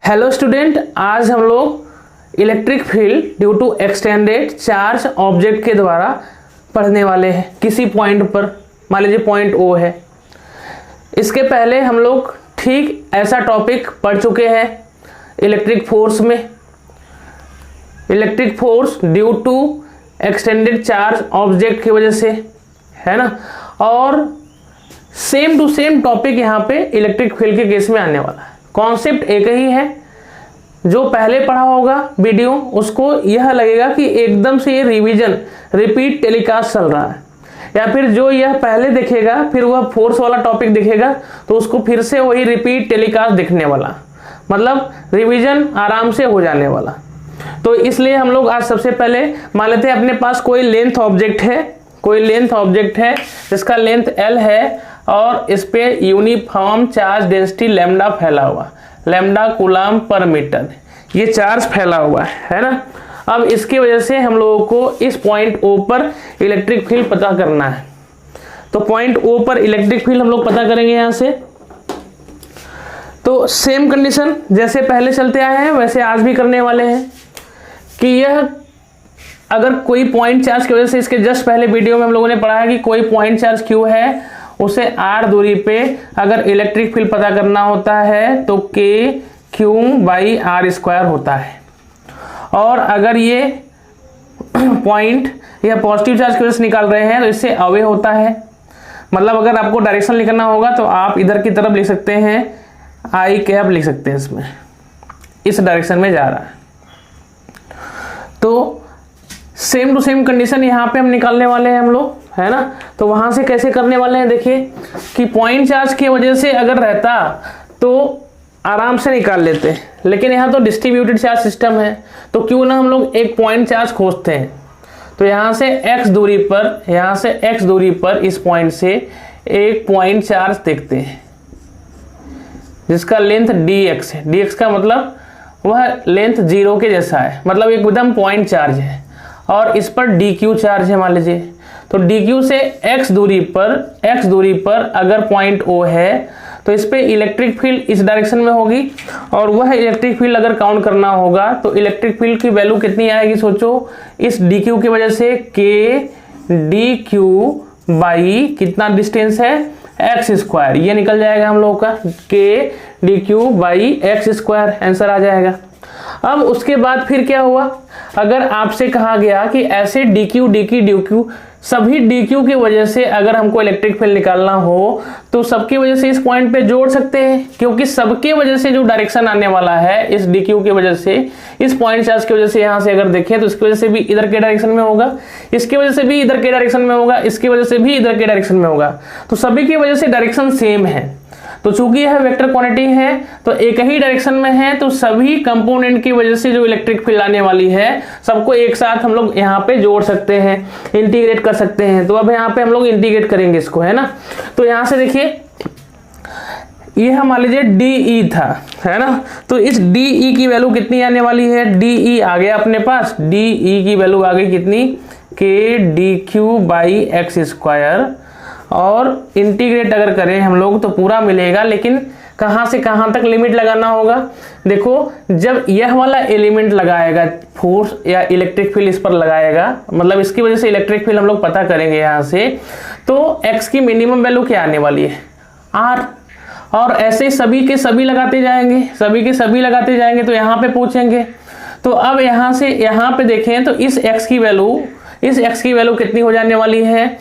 Hello student, आज हम लोग electric field due to extended charge object के द्वारा पढ़ने वाले हैं किसी पॉइंट पर। मान लीजिए पॉइंट ओ है। इसके पहले हम लोग ठीक ऐसा टॉपिक पढ़ चुके हैं इलेक्ट्रिक फोर्स में। Electric force due to extended charge object की वजह से, है ना। और सेम टू सेम टॉपिक यहाँ पे इलेक्ट्रिक फील्ड के केस में आने वाला है। कॉन्सेप्ट एक ही है। जो पहले पढ़ा होगा वीडियो उसको यह लगेगा कि एकदम से ये रिवीजन रिपीट टेलीकास्ट चल रहा है, या फिर जो यह पहले देखेगा फिर वह फोर्स वाला टॉपिक देखेगा तो उसको फिर से वही रिपीट टेलीकास्ट दिखने वाला, मतलब रिवीजन आराम से हो जाने वाला। तो इसलिए हम लोग आज सबसे पहले मान लेते हैं अपने पास कोई लेंथ ऑब्जेक्ट है, जिसका लेंथ L है और इस पे यूनिफॉर्म चार्ज डेंसिटी लैम्डा फैला हुआ, लैम्डा कूलम पर मीटर, ये चार्ज फैला हुआ है ना। अब इसकी वजह से हम लोगों को इस पॉइंट O पर इलेक्ट्रिक फील्ड पता करना है। तो पॉइंट O पर इलेक्ट्रिक फील्ड हम लोग पता करेंगे यहां से। तो सेम कंडीशन जैसे पहले चलते आए हैं वैसे आज भी करने वाले हैं कि यह अगर कोई पॉइंट चार्ज की वजह से, इसके जस्ट पहले वीडियो में हम लोगों ने पढ़ा है कि कोई पॉइंट चार्ज Q है, उसे r दूरी पे अगर इलेक्ट्रिक फील्ड पता करना होता है तो Q/r² होता है। और अगर ये पॉइंट यह पॉजिटिव चार्ज की वजह से निकाल रहे हैं तो इससे अवे होता है। मतलब अगर आपको डायरेक्शन लिखना होगा तो आप इधर की तरफ लिख सकते हैं, i कैप लिख सकते हैं, इसमें इस डायरेक्शन में जा रहा है। तो सेम टू सेम कंडीशन यहाँ पे हम निकालने वाले हैं हम लोग, है ना। तो वहां से कैसे करने वाले हैं, देखिए कि पॉइंट चार्ज की वजह से अगर रहता तो आराम से निकाल लेते, लेकिन यहाँ तो डिस्ट्रीब्यूटेड चार्ज सिस्टम है तो क्यों ना हम लोग एक पॉइंट चार्ज खोजते हैं। तो यहाँ से x दूरी पर इस पॉइंट से एक पॉइंट चार्ज देखते हैं जिसका लेंथ dx है। dx का मतलब वह लेंथ 0 के जैसा है, मतलब एकदम पॉइंट चार्ज है। और इस पर dq चार्ज है मान लीजिए। तो dq से x दूरी पर अगर पॉइंट O है तो इस पे इलेक्ट्रिक फील्ड इस डायरेक्शन में होगी। और वह इलेक्ट्रिक फील्ड अगर काउंट करना होगा तो इलेक्ट्रिक फील्ड की वैल्यू कितनी आएगी, सोचो। इस dq की वजह से k dq बाई कितना डिस्टेंस है x², ये निकल जाएगा हम लोगों का k dq by x², answer आ जाएगा। अब उसके बाद फिर क्या हुआ, अगर आपसे कहा गया कि ऐसे dq सभी dq की वजह से अगर हमको इलेक्ट्रिक फील्ड निकालना हो तो सबकी वजह से इस पॉइंट पे जोड़ सकते हैं, क्योंकि सबके वजह से जो डायरेक्शन आने वाला है इस dq की वजह से, इस पॉइंट चार्ज की वजह से यहाँ से अगर देखें तो इसकी वजह से भी इधर के डायरेक्शन में होगा, इसकी वजह से भी इधर के डायरेक्शन में होगा, इसकी वजह से भी इधर के डायरेक्शन में होगा। तो सभी की वजह से डायरेक्शन सेम है। तो चूंकि यह वेक्टर क्वांटिटी है तो एक ही डायरेक्शन में है, तो सभी कंपोनेंट की वजह से जो इलेक्ट्रिक फील्ड आने वाली है सबको एक साथ हम लोग यहाँ पे जोड़ सकते हैं, इंटीग्रेट कर सकते हैं। तो अब यहाँ पे हम लोग इंटीग्रेट करेंगे इसको, है ना। तो यहाँ से देखिए ये मान लीजिए DE था, है ना। तो इस DE की वैल्यू कितनी आने वाली है, DE आ गया अपने पास, DE की वैल्यू आ गई कितनी, k dq/x²। और इंटीग्रेट अगर करें हम लोग तो पूरा मिलेगा, लेकिन कहां से कहां तक लिमिट लगाना होगा। देखो जब यह वाला एलिमेंट लगाएगा फोर्स या इलेक्ट्रिक फील्ड इस पर लगाएगा, मतलब इसकी वजह से इलेक्ट्रिक फील्ड हम लोग पता करेंगे यहां से, तो x की मिनिमम वैल्यू क्या आने वाली है, r। और ऐसे सभी के सभी लगाते जाएंगे तो यहाँ पे पूछेंगे। तो अब यहाँ से यहाँ पे देखें तो इस x की वैल्यू कितनी हो जाने वाली है,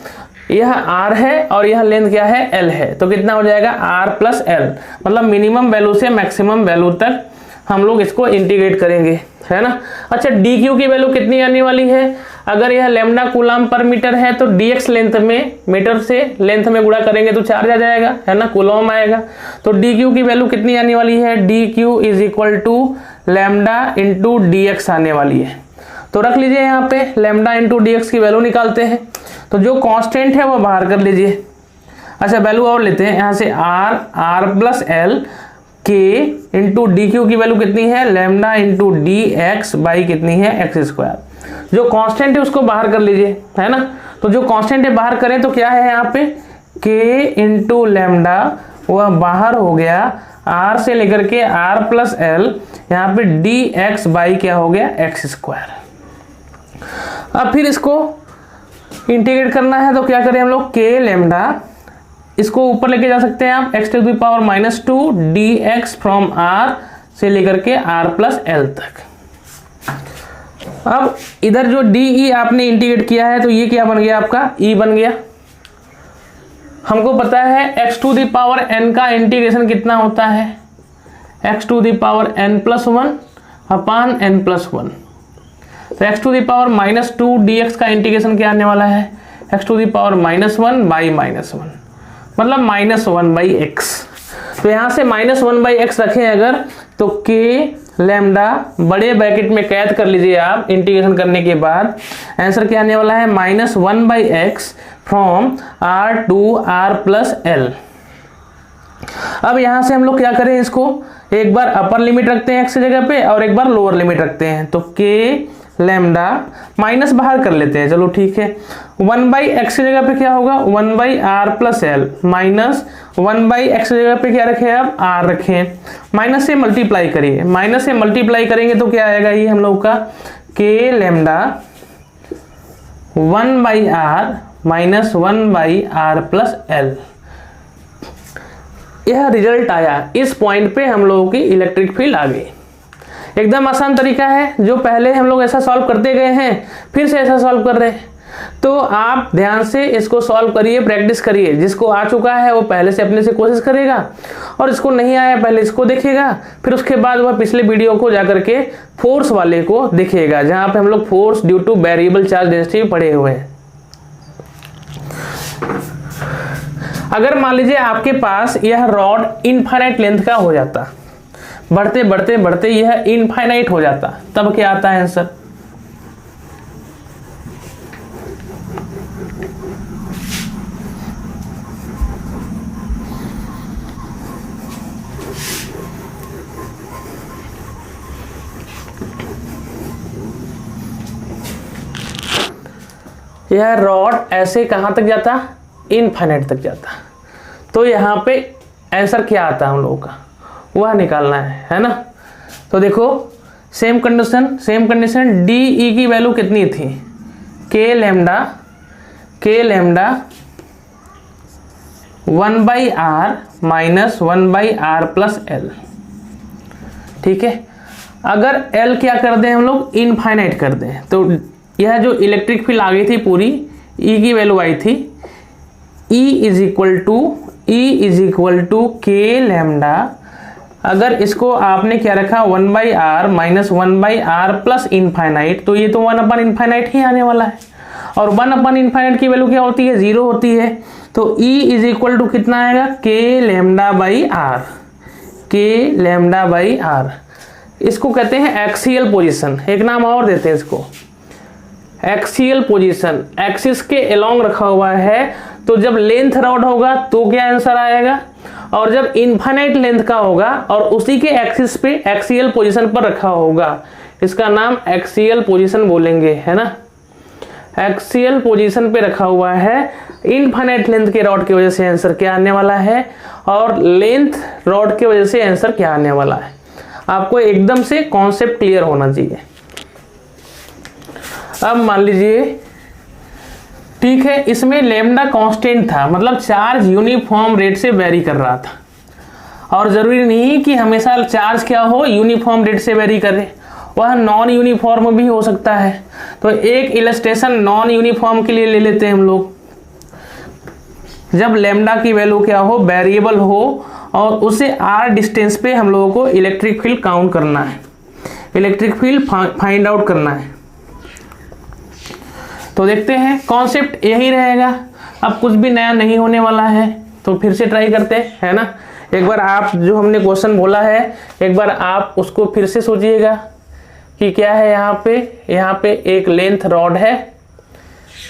यह r है और यह लेंथ क्या है, l है। तो कितना हो जाएगा r+l, मतलब मिनिमम वैल्यू से मैक्सिमम वैल्यू तक हम लोग इसको इंटीग्रेट करेंगे, है ना। अच्छा dq की वैल्यू कितनी आने वाली है, अगर यह लैम्डा कूलम पर मीटर है तो dx लेंथ में, मीटर से लेंथ में गुणा करेंगे तो चार्ज आ जाएगा, है ना, कूलम आएगा। तो dq की वैल्यू कितनी आने वाली है, dq = लैम्डा इंटू dx आने वाली है। तो रख लीजिए यहाँ पे लैम्डा इंटू dx की वैल्यू निकालते हैं। तो जो कांस्टेंट है वो बाहर कर लीजिए। अच्छा वैल्यू और लेते हैं यहाँ से r+l k इंटू dq की वैल्यू कितनी है, लैम्डा इंटू dx बाई कितनी है, x²। जो कांस्टेंट है उसको बाहर कर लीजिए, है ना। तो जो कांस्टेंट है बाहर करें तो क्या है यहाँ पे k इंटू लैम्डा वह बाहर हो गया r से लेकर के r प्लस एल, यहाँ पे dx बाई क्या हो गया एक्स स्क्वायर। अब फिर इसको इंटीग्रेट करना है तो क्या करें हम लोग, k लेमडा, इसको ऊपर लेके जा सकते हैं आप x to the power -2 dx from r से लेकर के r प्लस एल तक। अब इधर जो de आपने इंटीग्रेट किया है तो ये क्या बन गया आपका e बन गया। हमको पता है x to the power n का इंटीग्रेशन कितना होता है, x to the power n+1 upon n+1। तो x to the power -2 dx का इंटीग्रेशन क्या आने वाला है, x to the power -1 by -1, मतलब -1/x। तो यहाँ से -1/x रखें अगर, तो k लैम्डा बड़े ब्रैकेट में कैद कर लीजिए आप इंटीग्रेशन करने के बाद, आंसर क्या आने वाला है -1/x from r to r plus L. अब यहाँ से हम लोग क्या करें, इसको एक बार अपर लिमिट रखते हैं x की जगह पे और एक बार लोअर लिमिट रखते हैं, तो k लैम्डा माइनस बाहर कर लेते हैं, चलो ठीक है। 1/x की जगह पे क्या होगा 1/r plus L, minus 1/x की जगह पे क्या रखें आप r रखें, माइनस से मल्टीप्लाई करिए, माइनस से मल्टीप्लाई करेंगे तो क्या आएगा ये हम लोग का k lambda 1/r minus 1/r plus L. यह रिजल्ट आया, इस पॉइंट पे हम लोगों की इलेक्ट्रिक फील्ड आ गई। एकदम आसान तरीका है, जो पहले हम लोग ऐसा सॉल्व करते गए हैं फिर से ऐसा सॉल्व कर रहे हैं। तो आप ध्यान से इसको सॉल्व करिए, प्रैक्टिस करिए। जिसको आ चुका है वो पहले से अपने से कोशिश करेगा, और इसको नहीं आया पहले इसको देखेगा, फिर उसके बाद वह पिछले वीडियो को जाकर के फोर्स वाले को देखेगा, जहां पे हम लोग force due two variable charge density पढ़े हुए हैं। अगर मान लीजिए आपके पास यह रॉड इनफाइनाइट लेंथ का हो जाता, बढ़ते बढ़ते बढ़ते यह इनफाइनाइट हो जाता, तब क्या आता है आंसर, यह रॉड ऐसे कहां तक जाता, इनफाइनाइट तक जाता। तो यहाँ पे आंसर क्या आता है हम लोगों का, वह निकालना है ना। तो देखो सेम कंडीशन डी ई की वैल्यू कितनी थी, के lambda 1/r minus 1/r plus L, ठीक है। अगर एल क्या कर दें हम लोग, इनफाइनाइट कर दें, तो यह जो इलेक्ट्रिक फील्ड आ गई थी पूरी, ई की वैल्यू आई थी E is equal to k lambda. अगर इसको आपने क्या रखा 1/r minus 1/r plus infinite, तो ये तो 1/इनफाइनाइट ही आने वाला है, और 1/इनफाइनाइट की वैल्यू क्या होती है, 0 होती है। तो E इज इक्वल टू कितना आएगा, के लैम्डा बाई आर। इसको कहते हैं एक्सियल पोजीशन, एक नाम और देते हैं इसको एक्सियल पोजीशन। एक्सिस के अलोंग रखा हुआ है, तो जब लेंथ रॉड होगा तो क्या आंसर आएगा, और जब इनफाइनाइट लेंथ का होगा और उसी के एक्सिस पे एक्सियल पोजीशन पर रखा होगा, इसका नाम एक्सियल पोजीशन बोलेंगे, है ना। एक्सियल पोजीशन पे रखा हुआ है, इनफाइनाइट लेंथ के रॉड की वजह से आंसर क्या आने वाला है, और लेंथ रॉड की वजह से आंसर क्या आने वाला है। आपको एकदम से कॉन्सेप्ट क्लियर होना चाहिए। अब मान लीजिए, ठीक है, इसमें लैम्डा कांस्टेंट था, मतलब चार्ज यूनिफॉर्म रेट से वेरी कर रहा था, और जरूरी नहीं कि हमेशा चार्ज क्या हो, यूनिफॉर्म रेट से वेरी करे, वह नॉन यूनिफॉर्म भी हो सकता है। तो एक इलस्ट्रेशन नॉन यूनिफॉर्म के लिए ले लेते हैं हम लोग। जब लैम्डा की वैल्यू क्या हो, वेरिएबल हो, और उसे r डिस्टेंस पे हम लोगों को इलेक्ट्रिक फील्ड काउंट करना है, इलेक्ट्रिक फील्ड फाइंड आउट करना है। तो देखते हैं, कॉन्सेप्ट यही रहेगा, अब कुछ भी नया नहीं होने वाला है। तो फिर से ट्राई करते हैं, है ना। एक बार आप जो हमने क्वेश्चन बोला है, एक बार आप उसको फिर से सोचिएगा कि क्या है। यहाँ पे एक लेंथ रॉड है,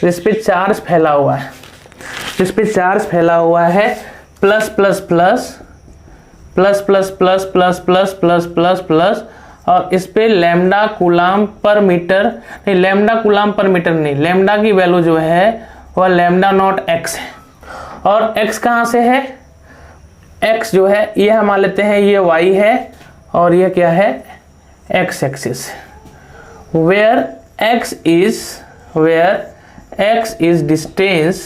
जिस पे चार्ज फैला हुआ है, plus plus plus plus plus plus plus plus plus plus plus, और इस पे लैम्डा कूलाम पर मीटर नहीं, लैम्डा कूलाम पर मीटर नहीं, लैम्डा की वैल्यू जो है वह लैम्डा नॉट एक्स है। और एक्स कहाँ से है, x जो है ये हम मान लेते हैं ये y है और ये क्या है x axis, where x is distance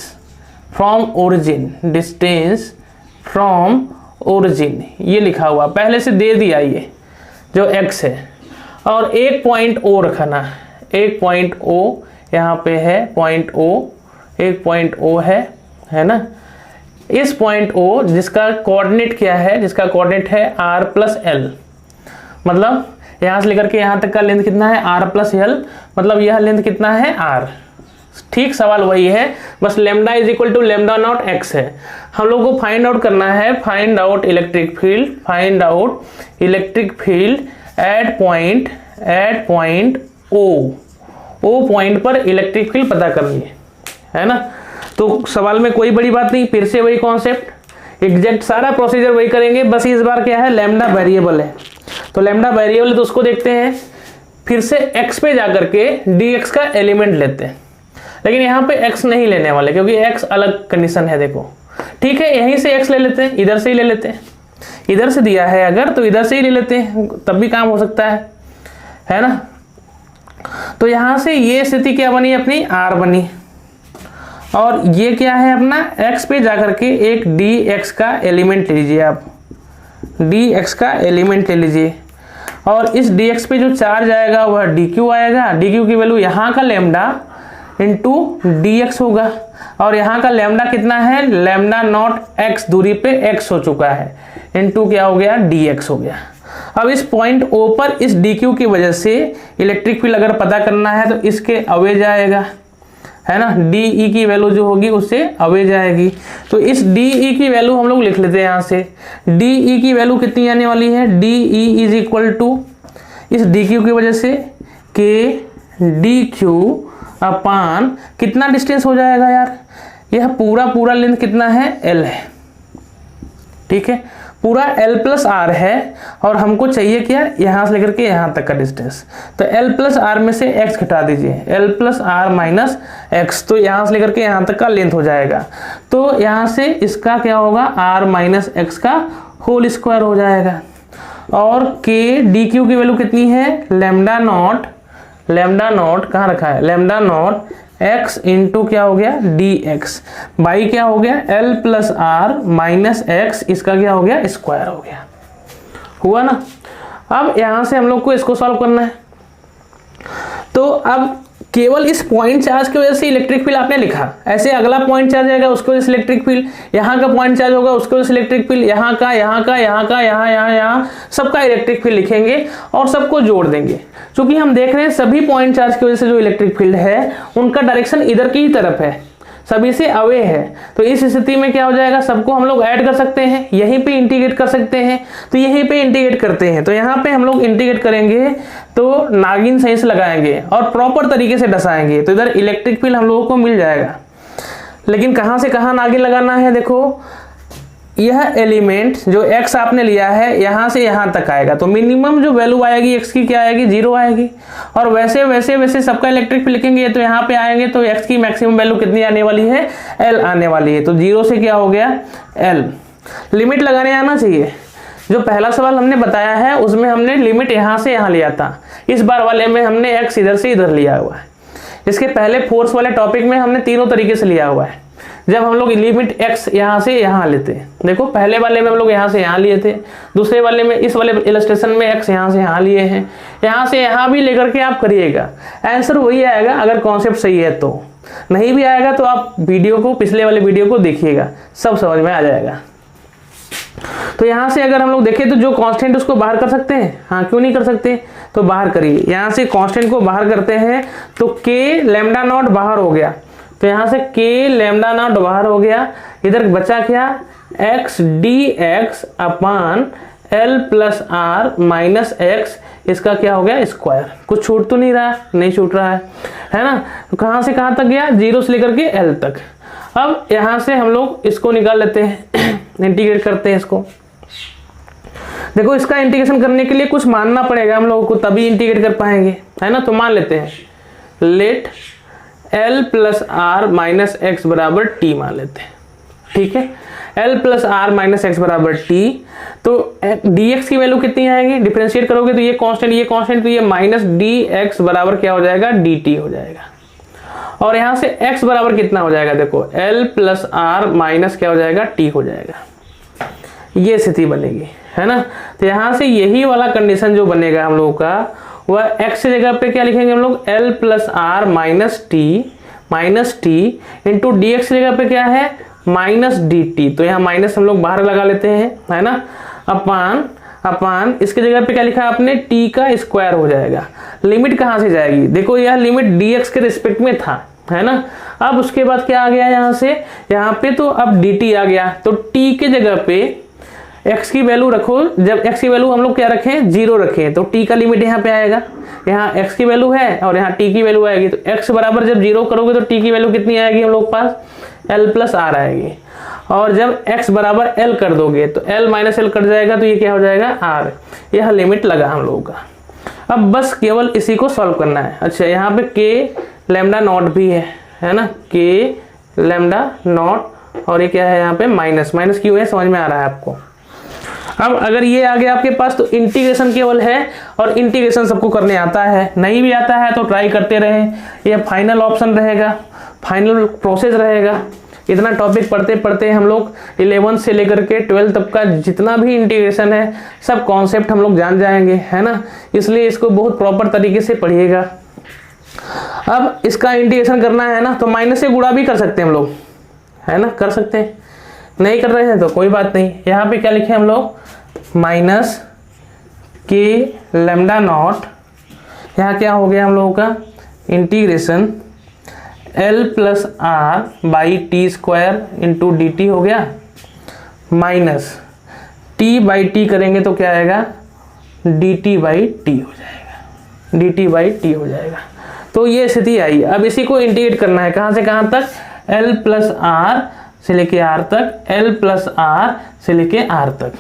from origin, distance from origin ये लिखा हुआ पहले से दे दिया ये जो x है, और एक पॉइंट O रखना, एक पॉइंट O यहाँ पे है, पॉइंट O, एक पॉइंट O है ना। इस पॉइंट O जिसका कोऑर्डिनेट क्या है, जिसका कोऑर्डिनेट है r+l, मतलब यहाँ से लेकर के यहाँ तक का लेंथ कितना है r+l, मतलब यह लेंथ कितना है r। ठीक सवाल वही है, बस lambda is equal to lambda naught x है। हम लोग को फाइंड आउट करना है, find out electric field, find out electric field at point O point पर इलेक्ट्रिक फील्ड पता करनी है ना। तो सवाल में कोई बड़ी बात नहीं, फिर से वही कॉन्सेप्ट, एग्जैक्ट सारा प्रोसीजर वही करेंगे, बस इस बार क्या है लैम्डा वेरिएबल है। तो लैम्डा वेरिएबल है तो उसको देखते हैं, फिर से x पे जाकर के dx का एलिमेंट लेते हैं, लेकिन यहाँ पे x नहीं लेने वाले क्योंकि x अलग कंडीशन है। देखो ठीक है, यहीं से x ले लेते हैं, इधर से ही ले लेते हैं, इधर से दिया है अगर तो इधर से ही ले लेते हैं, तब भी काम हो सकता है ना। तो यहाँ से ये स्थिति क्या बनी अपनी r बनी, और ये क्या है अपना x पे जाकर के एक dx का एलिमेंट ले लीजिए आप, dx का एलिमेंट ले लीजिए, और इस dx पे जो चार्ज आएगा वह dq आएगा, dq की वैल्यू यहाँ का लैम्डा इंटू dx होगा, और यहाँ का लैम्डा कितना है, लैम्डा नॉट x दूरी पे x हो चुका है, इंटू क्या हो गया dx हो गया। अब इस पॉइंट O पर इस dq की वजह से इलेक्ट्रिक फील्ड अगर पता करना है तो इसके अवे जाएगा, है ना, DE की वैल्यू जो होगी उससे अवे जाएगी। तो इस DE की वैल्यू हम लोग लिख लेते हैं यहाँ से, DE की वैल्यू कितनी आने वाली है, DE इज इक्वल टू इस DQ की वजह से K DQ अपान कितना डिस्टेंस हो जाएगा यार, यह पूरा लेंथ कितना है L है, ठीक है, पूरा L+R है, और हमको चाहिए क्या यहाँ से लेकर के यहाँ तक का डिस्टेंस, तो L+R में से x घटा दीजिए, L+R माइनस x, तो यहाँ से लेकर के यहाँ तक का लेंथ हो जाएगा। तो यहाँ से इसका क्या होगा r माइनस एक्स का होल स्क्वायर हो जाएगा, और k dq की वैल्यू कितनी है, लैम्डा नॉट कहाँ रखा है, लैम्डा नॉट x इंटू क्या हो गया dx बाई क्या हो गया L+R माइनस एक्स, इसका क्या हो गया स्क्वायर हो गया, हुआ ना। अब यहां से हम लोग को इसको सॉल्व करना है, तो अब केवल इस पॉइंट चार्ज की वजह से इलेक्ट्रिक फील्ड आपने लिखा, ऐसे अगला पॉइंट चार्ज आएगा उसकी वजह से इलेक्ट्रिक फील्ड, यहाँ का पॉइंट चार्ज होगा उसकी वजह से इलेक्ट्रिक फील्ड, यहाँ सबका इलेक्ट्रिक फील्ड लिखेंगे और सबको जोड़ देंगे। क्योंकि हम देख रहे हैं सभी पॉइंट चार्ज की वजह से जो इलेक्ट्रिक फील्ड है उनका डायरेक्शन इधर की ही तरफ है, सभी से अवे है, तो इस स्थिति में क्या हो जाएगा, सबको हम लोग ऐड कर सकते हैं, यहीं पे इंटीग्रेट कर सकते हैं, तो यहीं पे इंटीग्रेट करते हैं, तो यहाँ पे हम लोग इंटीग्रेट करेंगे तो नागिन सही से लगाएंगे और प्रॉपर तरीके से डसाएंगे, तो इधर इलेक्ट्रिक फील्ड हम लोगों को मिल जाएगा। लेकिन कहाँ से कहाँ नागिन लगाना है, देखो यह एलिमेंट जो x आपने लिया है यहाँ से यहाँ तक आएगा, तो मिनिमम जो वैल्यू आएगी x की क्या आएगी, 0 आएगी, और वैसे सबका इलेक्ट्रिक फील्ड लिखेंगे तो यहाँ पे आएंगे तो x की मैक्सिमम वैल्यू कितनी आने वाली है, L आने वाली है, तो 0 से क्या हो गया L। लिमिट लगाने आना चाहिए, जो पहला सवाल हमने बताया है उसमें हमने लिमिट यहाँ से यहाँ लिया था, इस बार वाले में हमने x इधर से इधर लिया हुआ है। इसके पहले फोर्स वाले टॉपिक में हमने तीनों तरीके से लिया हुआ है, जब हम लोग लिमिट x यहाँ से यहाँ लेते हैं, देखो पहले वाले में हम लोग यहाँ से यहाँ लिए थे, दूसरे वाले में इस वाले इलस्ट्रेशन में x यहाँ से यहाँ लिए हैं, यहाँ से यहाँ भी लेकर के आप करिएगा, आंसर वही आएगा अगर कॉन्सेप्ट सही है। तो नहीं भी आएगा तो आप वीडियो को, पिछले वाले वीडियो को देखिएगा, सब समझ में आ जाएगा। तो यहाँ से अगर हम लोग देखें तो जो कांस्टेंट उसको बाहर कर सकते हैं, हाँ क्यों नहीं कर सकते, तो बाहर करिए, यहाँ से कांस्टेंट को बाहर करते हैं तो k लैम्डा नॉट बाहर हो गया, तो यहाँ से k लैम्डा नॉट बाहर हो गया, इधर बचा क्या x dx अपान L+R माइनस एक्स, इसका क्या हो गया स्क्वायर। कुछ छूट तो नहीं रहा, नहीं छूट रहा है ना। तो कहाँ से कहाँ तक गया, 0 से लेकर के L तक। अब यहाँ से हम लोग इसको निकाल लेते हैं, इंटीग्रेट करते हैं इसको। देखो इसका इंटीग्रेशन करने के लिए कुछ मानना पड़ेगा हम लोगों को, तभी इंटीग्रेट कर पाएंगे, है ना। तो मान लेते हैं लेट L+R माइनस एक्स बराबर t मान लेते हैं, ठीक है। L plus r minus x बराबर टी, तो dx की वैल्यू कितनी आएगी, डिफरेंशिएट करोगे तो ये कांस्टेंट तो ये माइनस dx बराबर क्या हो जाएगा, dt हो जाएगा। और यहां से x बराबर कितना हो जाएगा, देखो L प्लस आर माइनस क्या हो जाएगा, t हो जाएगा। ये स्थिति बनेगी, है ना। तो यहां से यही वाला कंडीशन जो बनेगा हम लोगों का, वह x की जगह पे क्या लिखेंगे हम लोग, L plus r minus t into d x की जगह पे क्या है, माइनस डी टी। तो यहाँ माइनस हम लोग बाहर लगा लेते हैं, है ना, अपान इसकी जगह पे क्या लिखा है आपने, t का स्क्वायर हो जाएगा। लिमिट कहाँ से जाएगी, देखो यह लिमिट dx के रिस्पेक्ट में था, है ना। अब उसके बाद क्या आ गया यहाँ से, यहाँ पे तो अब dt आ गया, तो t के जगह पे x की वैल्यू रखो। जब x की वैल्यू हम लोग क्या रखें, 0 रखें, तो t का लिमिट यहाँ पे आएगा। यहाँ x की वैल्यू है और यहाँ t की वैल्यू आएगी, तो x बराबर जब 0 करोगे तो t की वैल्यू कितनी आएगी हम लोग पास, l प्लस आर आएगी। और जब x बराबर l कर दोगे तो l माइनस एल कट जाएगा, तो ये क्या हो जाएगा, r। यह लिमिट लगा हम लोगों का। अब बस केवल इसी को सॉल्व करना है। अच्छा, यहाँ पे k लैम्डा नॉट भी है ना, k लैम्डा नॉट, और ये क्या है यहाँ पे माइनस क्यों है, समझ में आ रहा है आपको। अब अगर ये आ गया आपके पास तो इंटीग्रेशन केवल है, और इंटीग्रेशन सबको करने आता है, नहीं भी आता है तो ट्राई करते रहे। ये फाइनल ऑप्शन रहेगा, फाइनल प्रोसेस रहेगा। इतना टॉपिक पढ़ते पढ़ते हम लोग 11 से लेकर के 12 तक का जितना भी इंटीग्रेशन है सब कॉन्सेप्ट हम लोग जान जाएंगे, है ना। इसलिए इसको बहुत प्रॉपर तरीके से पढ़िएगा। अब इसका इंटीग्रेशन करना है ना, तो माइनस से गुणा भी कर सकते हैं हम लोग, है ना, कर सकते हैं। नहीं कर रहे हैं तो कोई बात नहीं। यहाँ पे क्या लिखे हम लोग, माइनस के लैम्डा नॉट, यहाँ क्या हो गया हम लोगों का, integration L plus r by t square into d t हो गया, माइनस टी बाई टी करेंगे तो क्या आएगा, डी टी बाई टी हो जाएगा, डी टी बाई टी हो जाएगा। तो ये स्थिति आई। अब इसी को इंटीग्रेट करना है, कहाँ से कहाँ तक, L प्लस आर से लेके आर तक, L प्लस आर से लेके आर तक,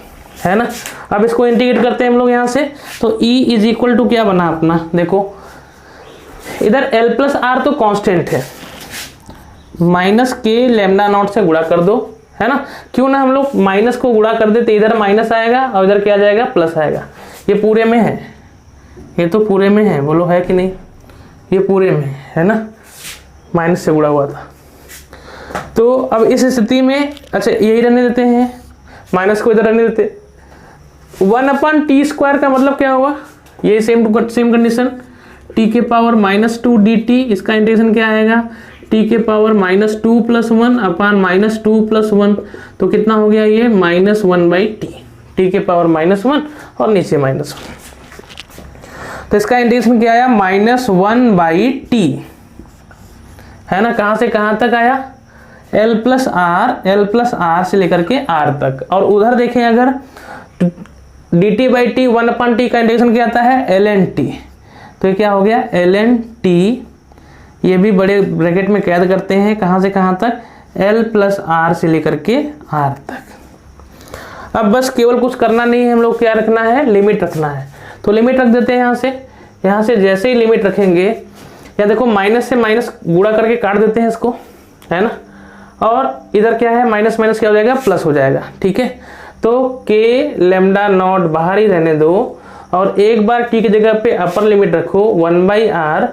है ना। अब इसको इंटीग्रेट करते हैं हम लोग यहाँ से, तो E इज इक्वल टू क्या बना अपना, देखो इधर L प्लस आर तो कांस्टेंट है, माइनस के लैम्डा नॉट से गुणा कर दो, है ना। क्यों ना हम लोग माइनस को गुणा कर दे, तो इधर माइनस आएगा और इधर क्या जाएगा, प्लस आएगा। ये पूरे में है, ये तो पूरे में है, बोलो है कि नहीं, ये पूरे में है ना, माइनस से गुणा हुआ था। तो अब इस स्थिति में अच्छा यही रहने देते हैं, माइनस को इधर रहने देते। 1/t स्क्वायर का मतलब क्या होगा, ये सेम कंडीशन, t के पावर -2 dt, इसका इंटीग्रेशन क्या आएगा, t के पावर -2 + 1 अपान -2 + 1, तो कितना हो गया ये, -1/t, t के पावर -1 और नीचे -1। तो इसका इंटीग्रेशन क्या आया, -1/t, है ना। कहां से कहां तक आया, L प्लस आर से लेकर के R तक। और उधर देखें अगर dt/t 1/t का इंटीग्रेशन क्या आता है, ln t, तो ये क्या हो गया, ln t, ये भी बड़े ब्रैकेट में कैद करते हैं, कहां से कहां तक, L प्लस आर से लेकर के R तक। अब बस केवल कुछ करना नहीं है, हम लोग क्या रखना है, लिमिट रखना है। तो लिमिट रख देते हैं यहाँ से जैसे ही लिमिट रखेंगे, या देखो माइनस से माइनस गुणा करके काट देते हैं इसको, है ना। और इधर क्या है, माइनस क्या हो जाएगा, प्लस हो जाएगा, ठीक है। तो के लैम्डा नॉट बाहर ही रहने दो, और एक बार टी की जगह पे अपर लिमिट रखो 1/r,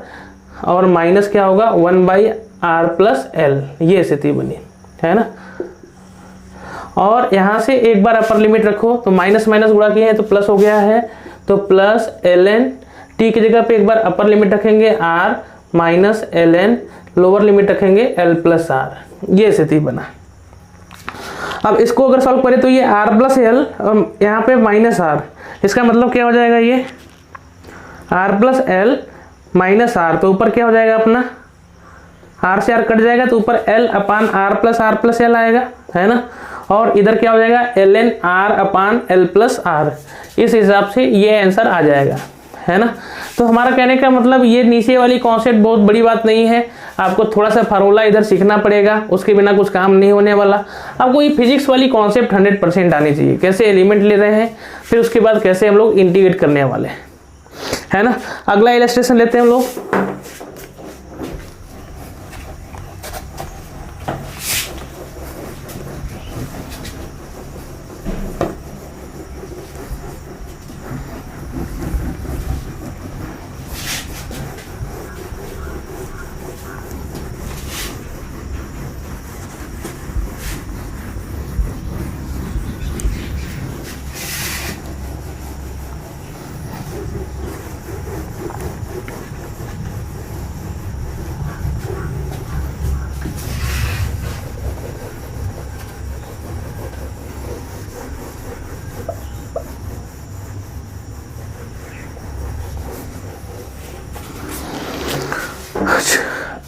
और माइनस क्या होगा, 1/r प्लस एल, ये स्थिति बनी, है ना। और यहाँ से एक बार अपर लिमिट रखो, तो माइनस गुणा किए हैं तो प्लस हो गया है, तो प्लस ln t की जगह पे एक बार अपर लिमिट रखेंगे r minus ln lower limit रखेंगे l प्लस आर, ये स्थिति बना। अब इसको अगर सॉल्व करें तो ये r प्लस एल, यहाँ पे माइनस r, इसका मतलब क्या हो जाएगा, ये r plus L minus r, तो ऊपर क्या हो जाएगा अपना, r से r कट जाएगा तो ऊपर l अपान r प्लस एल आएगा, है ना। और इधर क्या हो जाएगा, ln r upon l plus r. इस हिसाब से ये आंसर आ जाएगा, है ना। तो हमारा कहने का मतलब ये नीचे वाली कॉन्सेप्ट बहुत बड़ी बात नहीं है, आपको थोड़ा सा फार्मूला इधर सीखना पड़ेगा, उसके बिना कुछ काम नहीं होने वाला। आपको ये फिजिक्स वाली कॉन्सेप्ट 100% आनी चाहिए, कैसे एलिमेंट ले रहे हैं, फिर उसके बाद कैसे हम लोग इंटीग्रेट करने वाले हैं, है ना। अगला इलस्ट्रेशन लेते हैं हम लोग।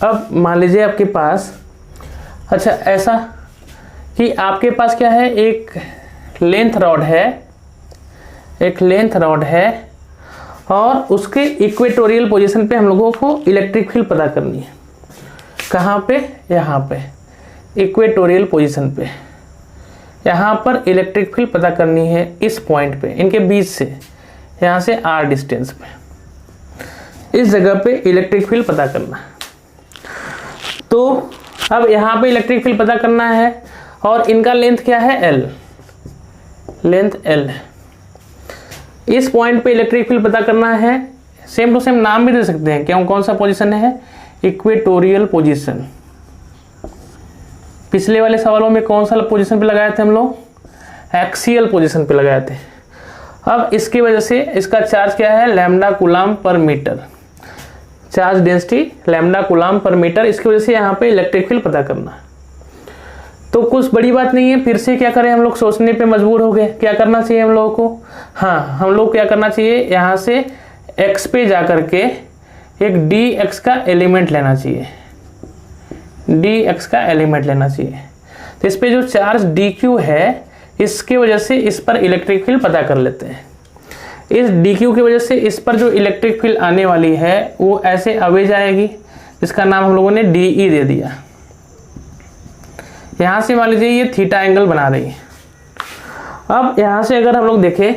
अब मान लीजिए आपके पास, अच्छा ऐसा कि आपके पास क्या है, एक लेंथ रॉड है, एक लेंथ रॉड है और उसके इक्वेटोरियल पोजीशन पे हम लोगों को इलेक्ट्रिक फील्ड पता करनी है। कहाँ पे? यहाँ पे इक्वेटोरियल पोजीशन पे, यहाँ पर इलेक्ट्रिक फील्ड पता करनी है इस पॉइंट पे, इनके बीच से, यहाँ से r डिस्टेंस पे, इस जगह पे इलेक्ट्रिक फील्ड पता करना। तो अब यहाँ पे इलेक्ट्रिक फील्ड पता करना है और इनका लेंथ क्या है? L, लेंथ L है। इस पॉइंट पे इलेक्ट्रिक फील्ड पता करना है। सेम टू सेम नाम भी दे सकते हैं, क्यों? कौन सा पोजीशन है? Equatorial position. पिछले वाले सवालों में कौन सा पोजीशन पे लगाए थे हम लोग? एक्सियल पोजीशन पे लगाए थे। अब इसकी वजह से इसका चार्ज क्या है? Lambda coulomb per metre, charge density lambda coulomb per metre. इसकी वजह से यहाँ पे इलेक्ट्रिक फील्ड पता करना। तो कुछ बड़ी बात नहीं है। फिर से क्या करें, हम लोग सोचने पे मजबूर हो गए। क्या करना चाहिए हम लोगों को? हाँ, हम लोग क्या करना चाहिए, यहाँ से x पे जा करके एक dx का एलिमेंट लेना चाहिए, dx का एलिमेंट लेना चाहिए। तो इस पे जो चार्ज dq है, इसकी वजह से इस पर इलेक्ट्रिक फील्ड पता कर लेते हैं। इस dq की वजह से इस पर जो इलेक्ट्रिक फील्ड आने वाली है वो ऐसे अवे जाएगी, जिसका नाम हम लोगों ने de दे दिया। यहाँ से मान लीजिए ये थीटा एंगल बना रही है। अब यहाँ से अगर हम लोग देखें,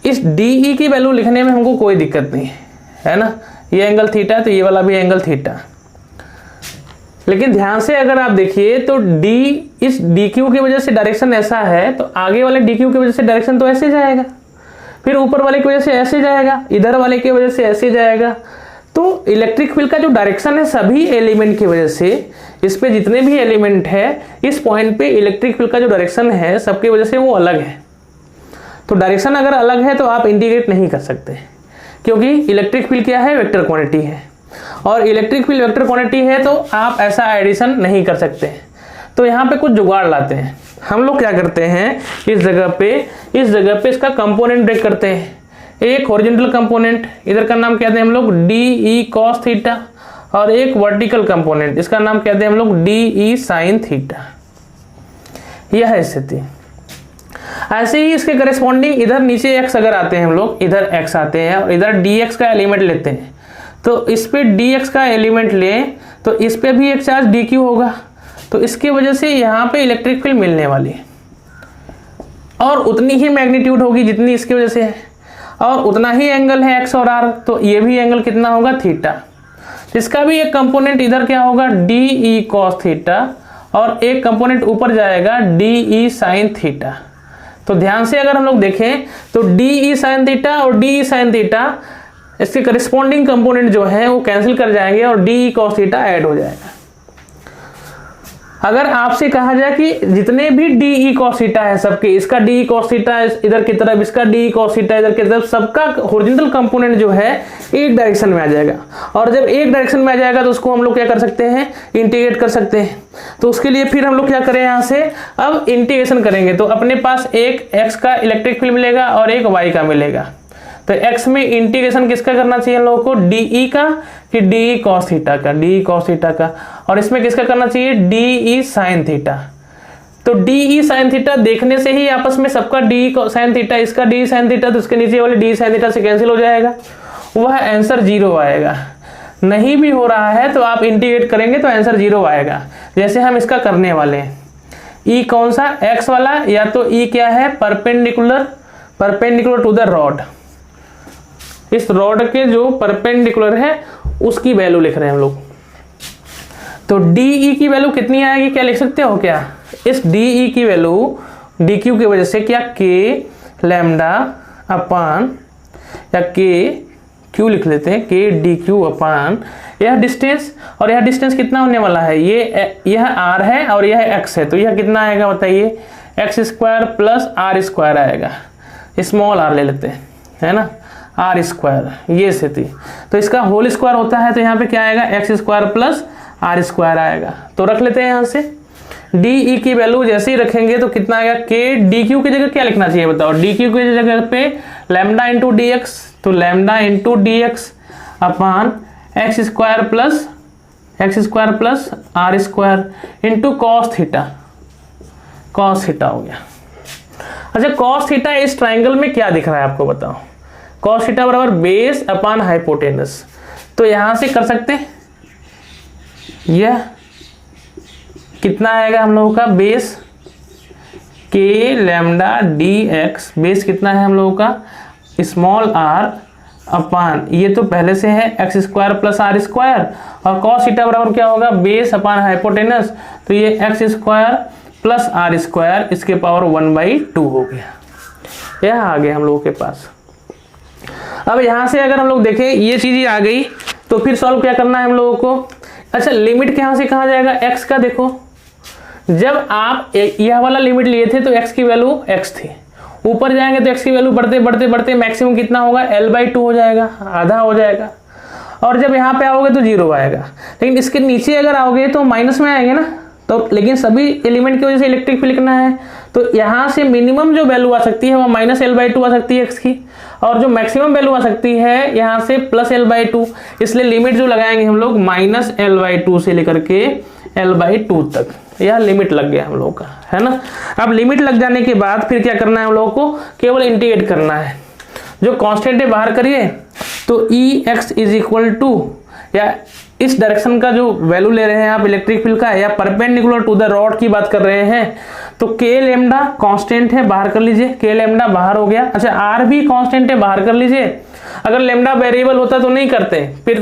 इस de की वैल्यू लिखने में हमको कोई दिक्कत नहीं है ना। ये एंगल थीटा है तो ये वाला भी एंगल थीटा। लेकिन ध्यान से अगर आप देखिए तो d, इस dq की वजह से डायरेक्शन ऐसा है, तो आगे वाले dq की वजह से डायरेक्शन तो ऐसे जाएगा, फिर ऊपर वाले की वजह से ऐसे जाएगा, इधर वाले की वजह से ऐसे जाएगा। तो इलेक्ट्रिक फील्ड का जो डायरेक्शन है सभी एलिमेंट की वजह से, इस पे जितने भी एलिमेंट है, इस पॉइंट पे इलेक्ट्रिक फील्ड का जो डायरेक्शन है सबकी वजह से वो अलग है। तो डायरेक्शन अगर अलग है तो आप इंटीग्रेट नहीं कर सकते, क्योंकि इलेक्ट्रिक फील्ड क्या है? वेक्टर क्वांटिटी है। और इलेक्ट्रिक फील्ड वेक्टर क्वांटिटी है तो आप ऐसा एडिशन नहीं कर सकते। तो यहाँ पे कुछ जुगाड़ लाते हैं हम लोग। क्या करते हैं, इस जगह पे इसका कंपोनेंट ब्रेक करते हैं। एक हॉरिजॉन्टल कंपोनेंट, इधर का नाम कहते हैं हम लोग DE cos थीटा, और एक वर्टिकल कंपोनेंट, इसका नाम कहते हैं हम लोग DE sin थीटा। यह है स्थिति। ऐसे ही इसके करेस्पॉन्डिंग इधर नीचे x अगर आते हैं हम लोग, इधर x आते हैं और इधर dx का एलिमेंट लेते हैं, तो इस पे dx का एलिमेंट लें तो इस पे भी एक चार्ज dq होगा। तो इसकी वजह से यहाँ पे इलेक्ट्रिक फील्ड मिलने वाली है, और उतनी ही मैग्नीट्यूड होगी जितनी इसकी वजह से है, और उतना ही एंगल है x और r। तो ये भी एंगल कितना होगा? थीटा। इसका भी एक कंपोनेंट इधर क्या होगा? DE cos थीटा, और एक कंपोनेंट ऊपर जाएगा DE sin थीटा। तो ध्यान से अगर हम लोग देखें तो DE sin थीटा और DE sin थीटा, इसके करिस्पॉन्डिंग कंपोनेंट जो है वो कैंसिल कर जाएंगे और DE cos थीटा ऐड हो जाएगा। अगर आपसे कहा जाए कि जितने भी DE cos थीटा है सबके, इसका DE cos थीटा इधर की तरफ, इसका DE cos थीटा इधर की तरफ, सबका हॉरिजॉन्टल कंपोनेंट जो है एक डायरेक्शन में आ जाएगा। और जब एक डायरेक्शन में आ जाएगा तो उसको हम लोग क्या कर सकते हैं? इंटीग्रेट कर सकते हैं। तो उसके लिए फिर हम लोग क्या करें, यहाँ से अब इंटीग्रेशन करेंगे तो अपने पास एक x का इलेक्ट्रिक फील्ड मिलेगा और एक y का मिलेगा। तो x में इंटीग्रेशन किसका करना चाहिए हम लोगों को? DE का, कि DE cos थीटा का, DE cos थीटा का। और इसमें किसका करना चाहिए? DE sin theta. तो DE sin थीटा देखने से ही आपस में सबका DE sin थीटा, इसका DE sin थीटा, तो इसके नीचे वाले DE sin थीटा से कैंसिल हो जाएगा, वह आंसर 0 आएगा। नहीं भी हो रहा है तो आप इंटीग्रेट करेंगे तो आंसर 0 आएगा। जैसे हम इसका करने वाले हैं, E कौन सा? x वाला, या तो E क्या है? Perpendicular to the rod. इस रॉड के जो परपेंडिकुलर है उसकी वैल्यू लिख रहे हैं हम लोग। तो DE की वैल्यू कितनी आएगी, क्या लिख सकते हो क्या? इस DE की वैल्यू DQ की वजह से क्या K लैम्डा अपान, या Q लिख लेते हैं, K DQ अपान यह डिस्टेंस, और यह डिस्टेंस कितना होने वाला है? यह r है और यह x है, तो यह कितना आएगा बताइए? x square plus r square आएगा। स्मॉल r ले लेते हैं, है ना, r स्क्वायर, ये स्थिति। तो इसका होल स्क्वायर होता है तो यहाँ पे क्या आएगा? x square plus r square आएगा। तो रख लेते हैं यहाँ से DE की वैल्यू जैसे ही रखेंगे तो कितना आएगा? K DQ की जगह क्या लिखना चाहिए बताओ? DQ की जगह पे लैम्डा इंटू DX, तो lambda into DX upon x square plus x square plus are square into cos theta, cos theta हो गया। अच्छा कॉस थीटा इस ट्राइंगल में क्या दिख रहा है आपको बताओ, कॉस थीटा बराबर बेस अपॉन हाइपोटेनस, तो यहां से कर सकते हैं, यह कितना आएगा हम लोगों का बेस के लैम्डा डी एक्स, बेस कितना है हम लोगों का स्मॉल आर अपान, ये तो पहले से है x square plus are square, और कॉस थीटा बराबर क्या होगा बेस अपान हाइपोटेनस, तो ये x square plus are square इसके पावर 1/2 हो गया, यह आ गया हम लोगों के पास। अब यहां से अगर हम लोग देखें ये चीज आ गई, तो फिर सॉल्व क्या करना है हम लोगों को। अच्छा लिमिट कहां से कहा जाएगा, एक्स का देखो, जब आप यह वाला लिमिट लिए थे तो एक्स की वैल्यू एक्स थी, ऊपर जाएंगे तो एक्स की वैल्यू बढ़ते बढ़ते बढ़ते मैक्सिमम कितना होगा L/2 हो जाएगा, आधा हो जाएगा, और जब यहाँ पे आओगे तो 0 आएगा। लेकिन इसके नीचे अगर आओगे तो माइनस में आएंगे ना, तो लेकिन सभी एलिमेंट की वजह से इलेक्ट्रिक फील्ड लिखना है, तो यहाँ से मिनिमम जो वैल्यू आ सकती है वो -L/2 आ सकती है एक्स की, और जो मैक्सिमम वैल्यू आ सकती है यहाँ से +L/2, इसलिए लिमिट जो लगाएंगे हम लोग -L/2 से लेकर के L/2 तक, यह लिमिट लग गया हम लोगों का, है ना। अब लिमिट लग जाने के बाद फिर क्या करना है हम लोगों को, केवल इंटीग्रेट करना है, जो कांस्टेंट है बाहर करिए, तो Ex इज इक्वल टू, या इस डायरेक्शन का जो वैल्यू ले रहे हैं आप इलेक्ट्रिक फील्ड का, या परपेंडिकुलर टू द रॉड की बात कर रहे हैं, तो के लैम्डा कांस्टेंट है बाहर कर लीजिए, के लैम्डा बाहर हो गया। अच्छा आर भी कांस्टेंट है बाहर कर लीजिए, अगर लैम्डा वेरिएबल होता तो नहीं करते, फिर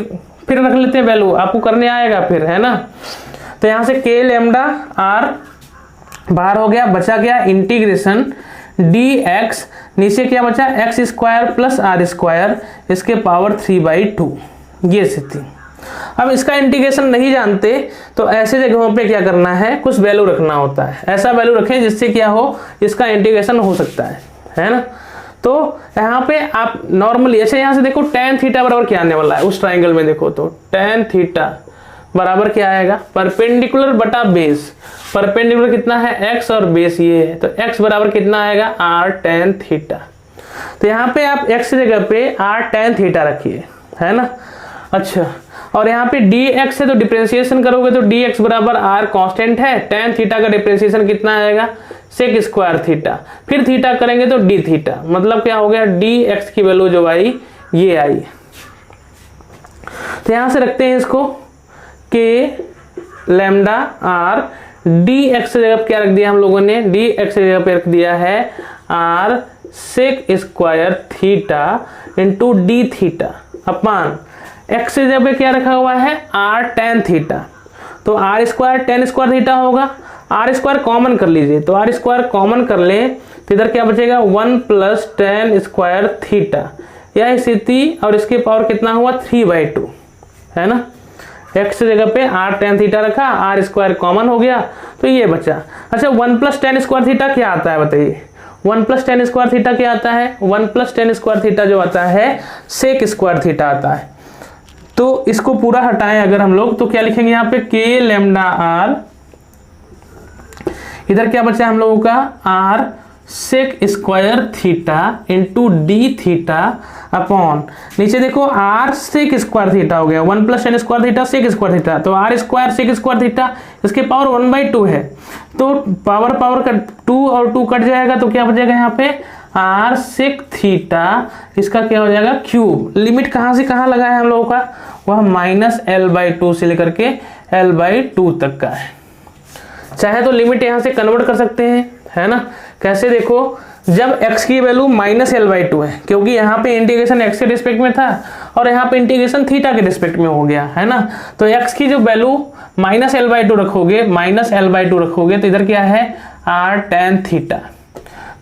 रख लेते हैं वैल्यू, आपको करने आएगा फिर, है ना। तो यहां से के लैम्डा आर बाहर हो गया, बचा गया इंटीग्रेशन dx, नीचे क्या बचा x square plus are square इसके पावर 3/2, ये स्थिति। अब इसका इंटीग्रेशन नहीं जानते तो ऐसे जगहों पे क्या करना है, कुछ वैल्यू रखना होता है, ऐसा वैल्यू रखें जिससे क्या हो, इसका इंटीग्रेशन हो सकता है ना। तो यहाँ पे आप नॉर्मली ऐसे यहाँ से देखो tan थीटा बराबर क्या आने वाला है, उस ट्राइंगल में देखो तो tan थीटा बराबर क्या आएगा, परपेंडिकुलर बटा बेस, परपेंडिकुलर कितना है x और बेस ये है, तो x बराबर कितना आएगा r tan थीटा। तो यहाँ पे आप x की जगह पे r tan थीटा रखिए, है ना। अच्छा और यहाँ पे dx है तो डिफरेंशिएशन करोगे तो dx बराबर r कांस्टेंट है, tan थीटा का डिफरेंशिएशन कितना आएगा सेक स्क्वायर थीटा, फिर थीटा करेंगे तो d थीटा, मतलब क्या हो गया dx की वैल्यू जो आई ये आई। तो यहां से रखते हैं इसको के लैम्डा आर, dx की जगह क्या रख दिया हम लोगों ने, dx की जगह पे रख दिया है r sec square theta into d theta upon x की जगह पे क्या रखा हुआ है r tan थीटा, तो r square tan square theta होगा, r स्क्वायर कॉमन कर लीजिए, तो r स्क्वायर कॉमन कर ले तो इधर क्या बचेगा 1 + tan स्क्वायर थीटा, यह स्थिति, और इसके पावर कितना हुआ 3/2, है ना। x की जगह पे r tan थीटा रखा, r स्क्वायर कॉमन हो गया तो ये बचा। अच्छा 1 + tan स्क्वायर थीटा क्या आता है बताइए, 1 + tan स्क्वायर थीटा क्या आता है, 1 + tan स्क्वायर थीटा जो आता है सेक स्क्वायर थीटा आता है। तो इसको पूरा हटाएं अगर हम लोग तो क्या लिखेंगे यहाँ पे के लैम्डा आर, इधर क्या बचा हम लोगों का r sec square theta into d theta upon, नीचे देखो r सेक स्क्वायर थीटा हो गया, 1 + tan square theta sec square theta, तो r square sec square theta इसके पावर 1/2 है, तो पावर का 2 और 2 कट जाएगा तो क्या बचेगा यहाँ पे r सेक थीटा, इसका क्या हो जाएगा क्यूब। लिमिट कहाँ से कहाँ लगा है हम लोगों का, वह -L/2 से लेकर के L/2 तक का है। चाहे तो लिमिट यहाँ से कन्वर्ट कर सकते हैं, है ना। कैसे देखो, जब x की वैल्यू -L/2 है, क्योंकि यहाँ पे इंटीग्रेशन x के रिस्पेक्ट में था और यहाँ पे इंटीग्रेशन थीटा के रिस्पेक्ट में हो गया, है ना। तो x की जो वैल्यू -L/2 रखोगे, -L/2 रखोगे तो इधर क्या है r tan थीटा,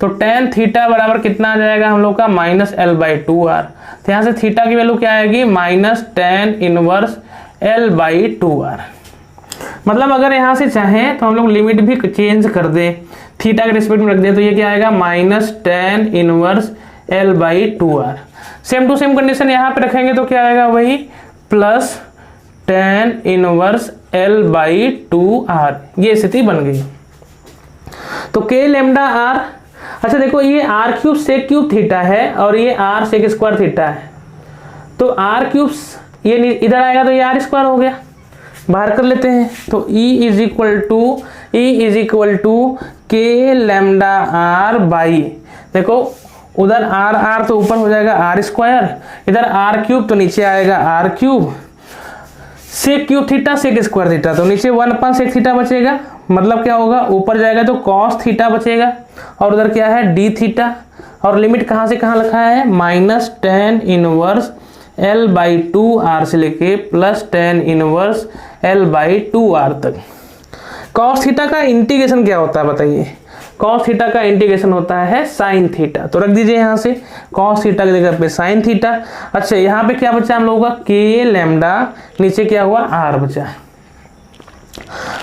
तो tan थीटा बराबर कितना आ जाएगा हम लोग का -L/2r, तो यहाँ से थीटा की वैल्यू क्या आएगी -tan इनवर्स L/2r। मतलब अगर यहाँ से चाहें तो हम लोग लिमिट भी चेंज कर दें, थीटा के रिस्पेक्ट में रख दें, तो ये क्या आएगा -tan inverse L/2r। Same to same condition यहाँ पे रखेंगे तो क्या आएगा वही +tan इनवर्स L/2r, ये स्थिति बन गई। तो के लैम्डा आर, अच्छा देखो ये r³ सेक क्यूब थीटा है और ये r सेक स्क्वायर थीटा है, तो r³ ये इधर आएगा तो ये r² हो गया, बाहर कर लेते हैं। तो E is equal to k lambda r by, देखो उधर आर आर तो ऊपर हो जाएगा आर स्क्वायर, इधर आर क्यूब तो नीचे आएगा r cube, sec cube theta sec square theta, तो नीचे 1/sec थीटा बचेगा, मतलब क्या होगा ऊपर जाएगा तो कॉस थीटा बचेगा, और उधर क्या है डी थीटा, और लिमिट कहाँ से कहाँ लिखा है -tan इनवर्स L/2 R से लेके +tan इनवर्स L/2 R तक। कॉस थीटा का इंटीग्रेशन क्या होता है बताइए, कॉस थीटा का इंटीग्रेशन होता है साइन थीटा, तो रख दीजिए यहाँ से कॉस थीटा की जगह पे साइन थीटा। अच्छा यहाँ पे क्या बचा हम लोगों का के लैम्डा, नीचे क्या हुआ आर बचा,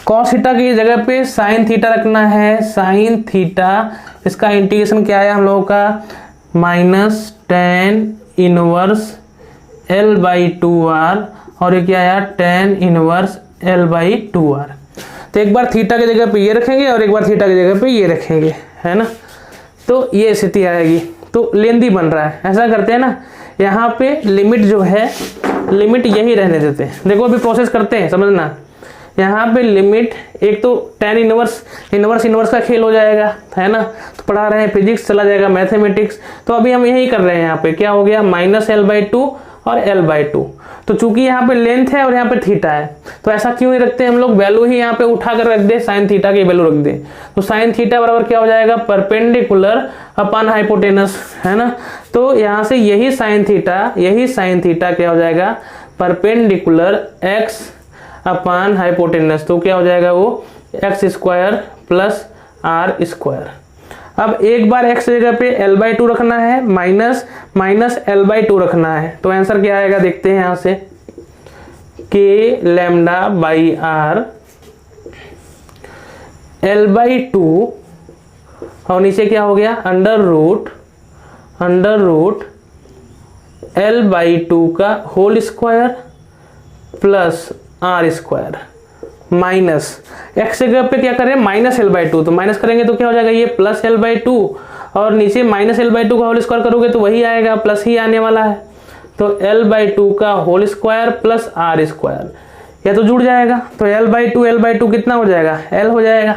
कॉस थीटा की जगह पे साइन थीटा रखना है, साइन थीटा इसका इंटीग्रेशन क्या आया हम लोगों का -tan इनवर्स L/2R, और ये क्या आया tan इनवर्स L/2R। तो एक बार थीटा की जगह पे ये रखेंगे और एक बार थीटा की जगह पे ये रखेंगे, है ना, तो ये स्थिति आएगी। तो लेंदी बन रहा है, ऐसा करते हैं ना, यहाँ पे लिमिट जो है लिमिट यही रहने देते हैं। देखो अभी प्रोसेस करते हैं समझना, यहाँ पे लिमिट एक तो tan इनवर्स का खेल हो जाएगा, है ना, तो पढ़ा रहे हैं फिजिक्स, चला जाएगा मैथमेटिक्स, तो अभी हम यही कर रहे हैं। यहाँ पे क्या हो गया -L/2 और L/2, तो चूंकि यहाँ पे लेंथ है और यहाँ पे थीटा है, तो ऐसा क्यों नहीं रखते हम लोग, वैल्यू ही यहाँ पे उठा कर रख दे, साइन थीटा की वैल्यू रख दे, तो साइन थीटा बराबर क्या हो जाएगा परपेंडिकुलर अपॉन हाइपोटेनस, है ना, तो यहाँ से यही साइन थीटा क्या हो जाएगा परपेंडिकुलर x अपॉन हाइपोटेनस, तो क्या हो जाएगा वो x² + r²। अब एक बार x जगह पे L/2 रखना है, माइनस L/2 रखना है, तो आंसर क्या आएगा देखते हैं यहाँ से, के लैम्डा बाई आर L/2, और नीचे क्या हो गया अंडर रूट L/2 का whole square plus r² minus x जगह पे क्या करें -L/2, तो माइनस करेंगे तो क्या हो जाएगा ये +L/2, और नीचे -L/2 का होल स्क्वायर करोगे तो वही आएगा, प्लस ही आने वाला है, तो L/2 का होल स्क्वायर प्लस r², या तो जुड़ जाएगा, तो L/2 कितना हो जाएगा L हो जाएगा,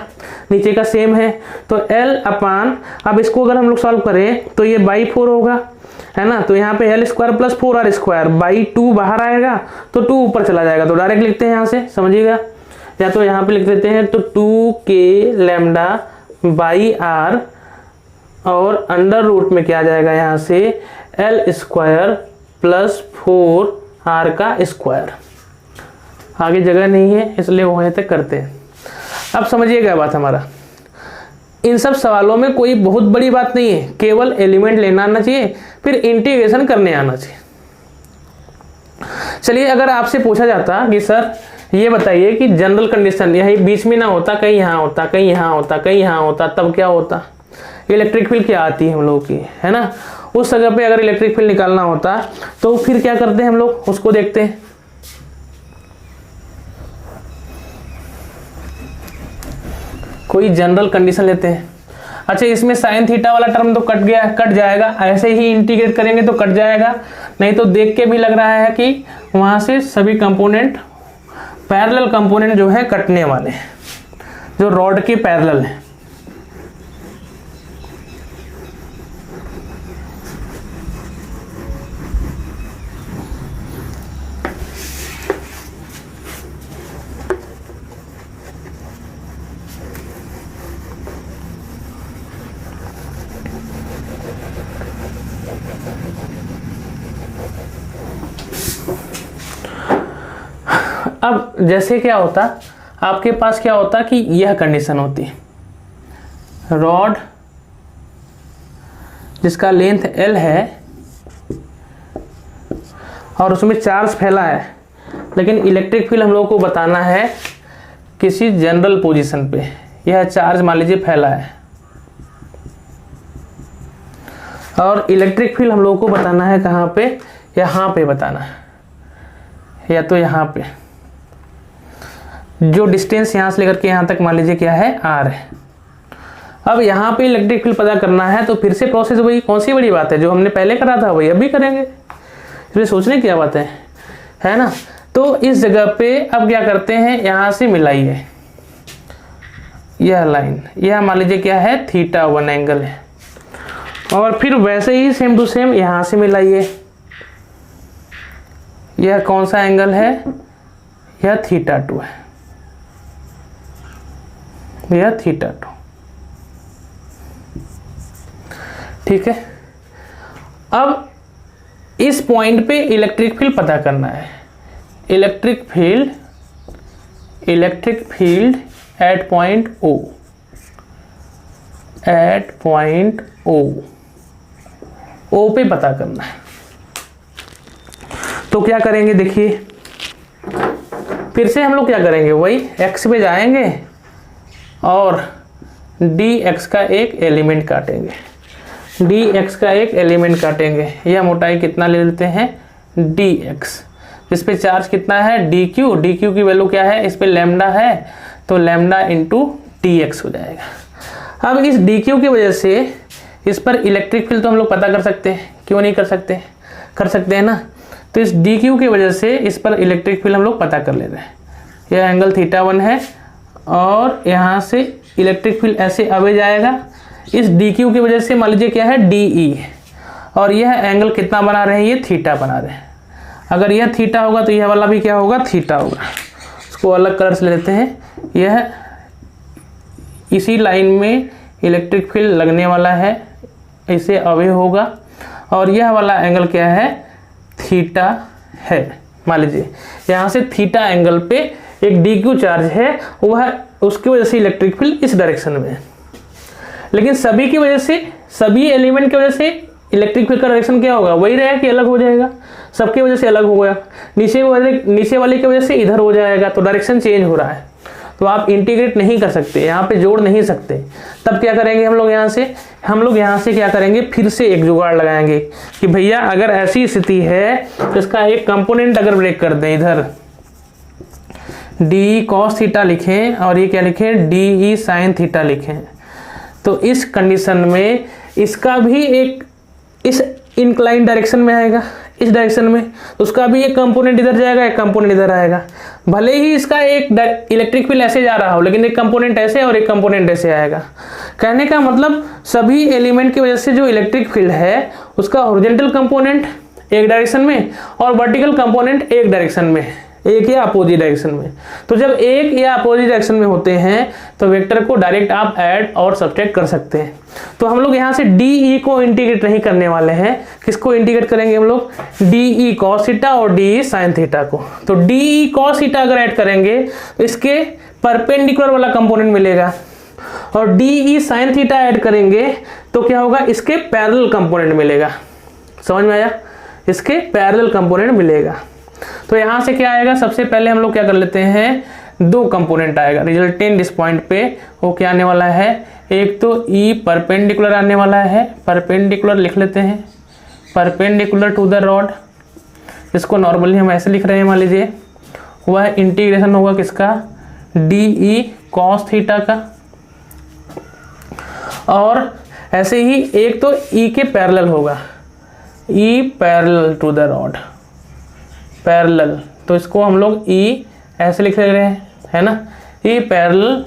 नीचे का सेम है, तो L अपान, अब इसको अगर हम लोग सॉल्व करें तो ये /4 होगा, है ना, तो यहाँ पे L² + 4r²/2 बाहर आएगा, तो 2 ऊपर चला जाएगा, तो डायरेक्ट लिखते हैं यहाँ से, समझिएगा, या तो यहाँ पे लिख देते हैं, तो 2k लैम्डा बाई आर, और अंडर रूट में क्या आ जाएगा यहाँ से L² + 4r का स्क्वायर, आगे जगह नहीं है इसलिए वहीं तक करते हैं। अब समझिएगा बात हमारा, इन सब सवालों में कोई बहुत बड़ी बात नहीं है, केवल एलिमेंट लेना आना चाहिए, फिर इंटीग्रेशन करने आना चाहिए। चलिए अगर आपसे पूछा जाता कि सर ये बताइए कि जनरल कंडीशन यही बीच में ना होता, कहीं यहाँ होता, कहीं यहाँ होता, कहीं यहाँ होता, तब क्या होता, इलेक्ट्रिक फील्ड क्या आती है हम लोग की, है ना, उस जगह पे अगर इलेक्ट्रिक फील्ड निकालना होता तो फिर क्या करते हैं हम लोग, उसको देखते हैं। कोई जनरल कंडीशन लेते हैं। अच्छा इसमें साइन थीटा वाला टर्म तो कट जाएगा, ऐसे ही इंटीग्रेट करेंगे तो कट जाएगा, नहीं तो देख के भी लग रहा है कि वहां से सभी कंपोनेंट पैरेलल कंपोनेंट जो है कटने वाले हैं, जो रॉड के पैरेलल है। अब जैसे क्या होता, आपके पास क्या होता कि यह कंडीशन होती, रॉड जिसका लेंथ L है और उसमें चार्ज फैला है, लेकिन इलेक्ट्रिक फील्ड हम लोगों को बताना है किसी जनरल पोजीशन पे, यह चार्ज मान लीजिए फैला है, और इलेक्ट्रिक फील्ड हम लोगों को बताना है कहाँ पे, यहाँ पे बताना है, या तो यहाँ पे, जो डिस्टेंस यहाँ से लेकर के यहाँ तक मान लीजिए क्या है r है। अब यहाँ पे इलेक्ट्रिक फील्ड पता करना है, तो फिर से प्रोसेस वही, कौन सी बड़ी बात है, जो हमने पहले करा था वही अभी करेंगे, इसलिए सोचने की क्या बात है ना। तो इस जगह पे अब क्या करते हैं, यहाँ से मिलाइए यह लाइन, यह मान लीजिए क्या है, θ1 एंगल है। और फिर वैसे ही सेम टू सेम यहाँ से मिलाइए, यह कौन सा एंगल है, यह θ2 है, यह θ2। ठीक है, अब इस पॉइंट पे इलेक्ट्रिक फील्ड पता करना है। Electric field at point O पे पता करना है। तो क्या करेंगे, देखिए फिर से हम लोग क्या करेंगे, वही x पे जाएंगे और dx का एक एलिमेंट काटेंगे, dx का एक एलिमेंट काटेंगे। यह मोटाई कितना ले लेते हैं, dx, इस पे चार्ज कितना है, dq की वैल्यू क्या है, इस पे लैम्डा है तो लैम्डा इंटू dx हो जाएगा। अब इस dq की वजह से इस पर इलेक्ट्रिक फील्ड तो हम लोग पता कर सकते हैं, क्यों नहीं कर सकते, कर सकते हैं ना। तो इस dq की वजह से इस पर इलेक्ट्रिक फील्ड हम लोग पता कर ले रहे हैं। यह एंगल θ1 है और यहाँ से इलेक्ट्रिक फील्ड ऐसे अवे जाएगा। इस dq की वजह से मान लीजिए क्या है, de, और यह एंगल कितना बना रहे हैं, ये θ बना रहे हैं। अगर यह θ होगा तो यह वाला भी क्या होगा, θ होगा। इसको अलग कलर से लेते हैं। यह इसी लाइन में इलेक्ट्रिक फील्ड लगने वाला है, इसे अवे होगा, और यह वाला एंगल क्या है, θ है। मान लीजिए यहाँ से θ एंगल पे एक dq चार्ज है, वह उसकी वजह से इलेक्ट्रिक फील्ड इस डायरेक्शन में है। लेकिन सभी की वजह से, सभी एलिमेंट की वजह से इलेक्ट्रिक फील्ड का डायरेक्शन क्या होगा, वही रहेगा कि अलग हो जाएगा, सबकी वजह से अलग हो गया। नीचे वाले की वजह से इधर हो जाएगा, तो डायरेक्शन चेंज हो रहा है। तो आप इंटीग्रेट नहीं कर सकते, यहाँ पे जोड़ नहीं सकते। तब क्या करेंगे हम लोग, यहाँ से क्या करेंगे, फिर से एक जुगाड़ लगाएंगे कि भैया अगर ऐसी स्थिति है तो इसका एक कंपोनेंट अगर ब्रेक कर दें, इधर डी cos θ लिखें और ये क्या लिखें, डी sin θ लिखें, तो इस कंडीशन में इसका भी एक इस इंक्लाइन डायरेक्शन में आएगा, इस डायरेक्शन में, तो उसका भी एक कंपोनेंट इधर जाएगा, एक कंपोनेंट इधर आएगा। भले ही इसका एक इलेक्ट्रिक फील्ड ऐसे जा रहा हो, लेकिन एक कंपोनेंट ऐसे और एक कंपोनेंट ऐसे आएगा। कहने का मतलब सभी एलिमेंट की वजह से जो इलेक्ट्रिक फील्ड है उसका हॉरिजॉन्टल कंपोनेंट एक डायरेक्शन में और वर्टिकल कंपोनेंट एक डायरेक्शन में, एक या अपोजिट डायरेक्शन में। तो जब एक या अपोजिट डायरेक्शन में होते हैं तो वेक्टर को डायरेक्ट आप ऐड और सब्ट्रैक्ट कर सकते हैं। तो हम लोग यहाँ से डी को इंटीग्रेट नहीं करने वाले हैं। किसको इंटीग्रेट करेंगे हम लोग, डी cos θ और डी sin θ को। तो डी cos θ अगर ऐड करेंगे तो इसके परपेंडिकुलर वाला कंपोनेंट मिलेगा, और डी sin θ ऐड करेंगे तो क्या होगा, इसके पैरेलल कंपोनेंट मिलेगा। समझ में आया, इसके पैरेलल कंपोनेंट मिलेगा। तो यहाँ से क्या आएगा, सबसे पहले हम लोग क्या कर लेते हैं, दो कंपोनेंट आएगा रिजल्टेंट इस पॉइंट पे। वो क्या आने वाला है, एक तो ई परपेंडिकुलर आने वाला है, परपेंडिकुलर लिख लेते हैं, परपेंडिकुलर टू द रॉड। इसको नॉर्मली हम ऐसे लिख रहे हैं, मान लीजिए वह इंटीग्रेशन होगा किसका, डी cos θ का। और ऐसे ही एक तो ई के पैरेलल होगा, E parallel to the rod, parallel, तो इसको हम लोग ई ऐसे लिख रहे हैं, है ना, ई पैरेलल।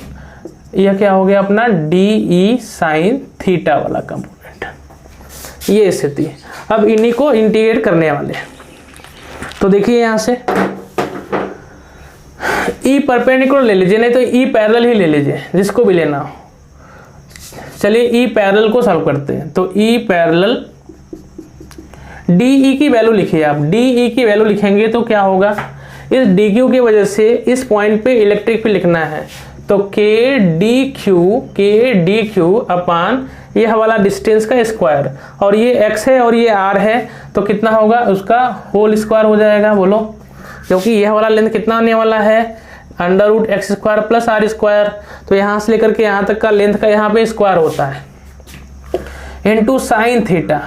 यह क्या हो गया अपना, डी sin θ वाला कंपोनेंट, ये स्थिति। अब इन्हीं को इंटीग्रेट करने वाले हैं। तो देखिए यहाँ से ई परपेंडिकुलर ले लीजिए, नहीं तो ई पैरेलल ही ले लीजिए, जिसको भी लेना हो। चलिए ई पैरेलल को सॉल्व करते हैं। तो ई पैरेलल, डी की वैल्यू लिखिए आप, डी की वैल्यू लिखेंगे तो क्या होगा, इस डी क्यू की वजह से इस पॉइंट पे इलेक्ट्रिक फील्ड लिखना है, तो के डी क्यू अपान यह वाला डिस्टेंस का स्क्वायर, और ये x है और ये r है, तो कितना होगा, उसका होल स्क्वायर हो जाएगा। बोलो, क्योंकि यह वाला लेंथ कितना आने वाला है, √x² प्लस r², तो यहाँ से लेकर के यहाँ तक का लेंथ का यहाँ पे स्क्वायर होता है, इनटू sin θ।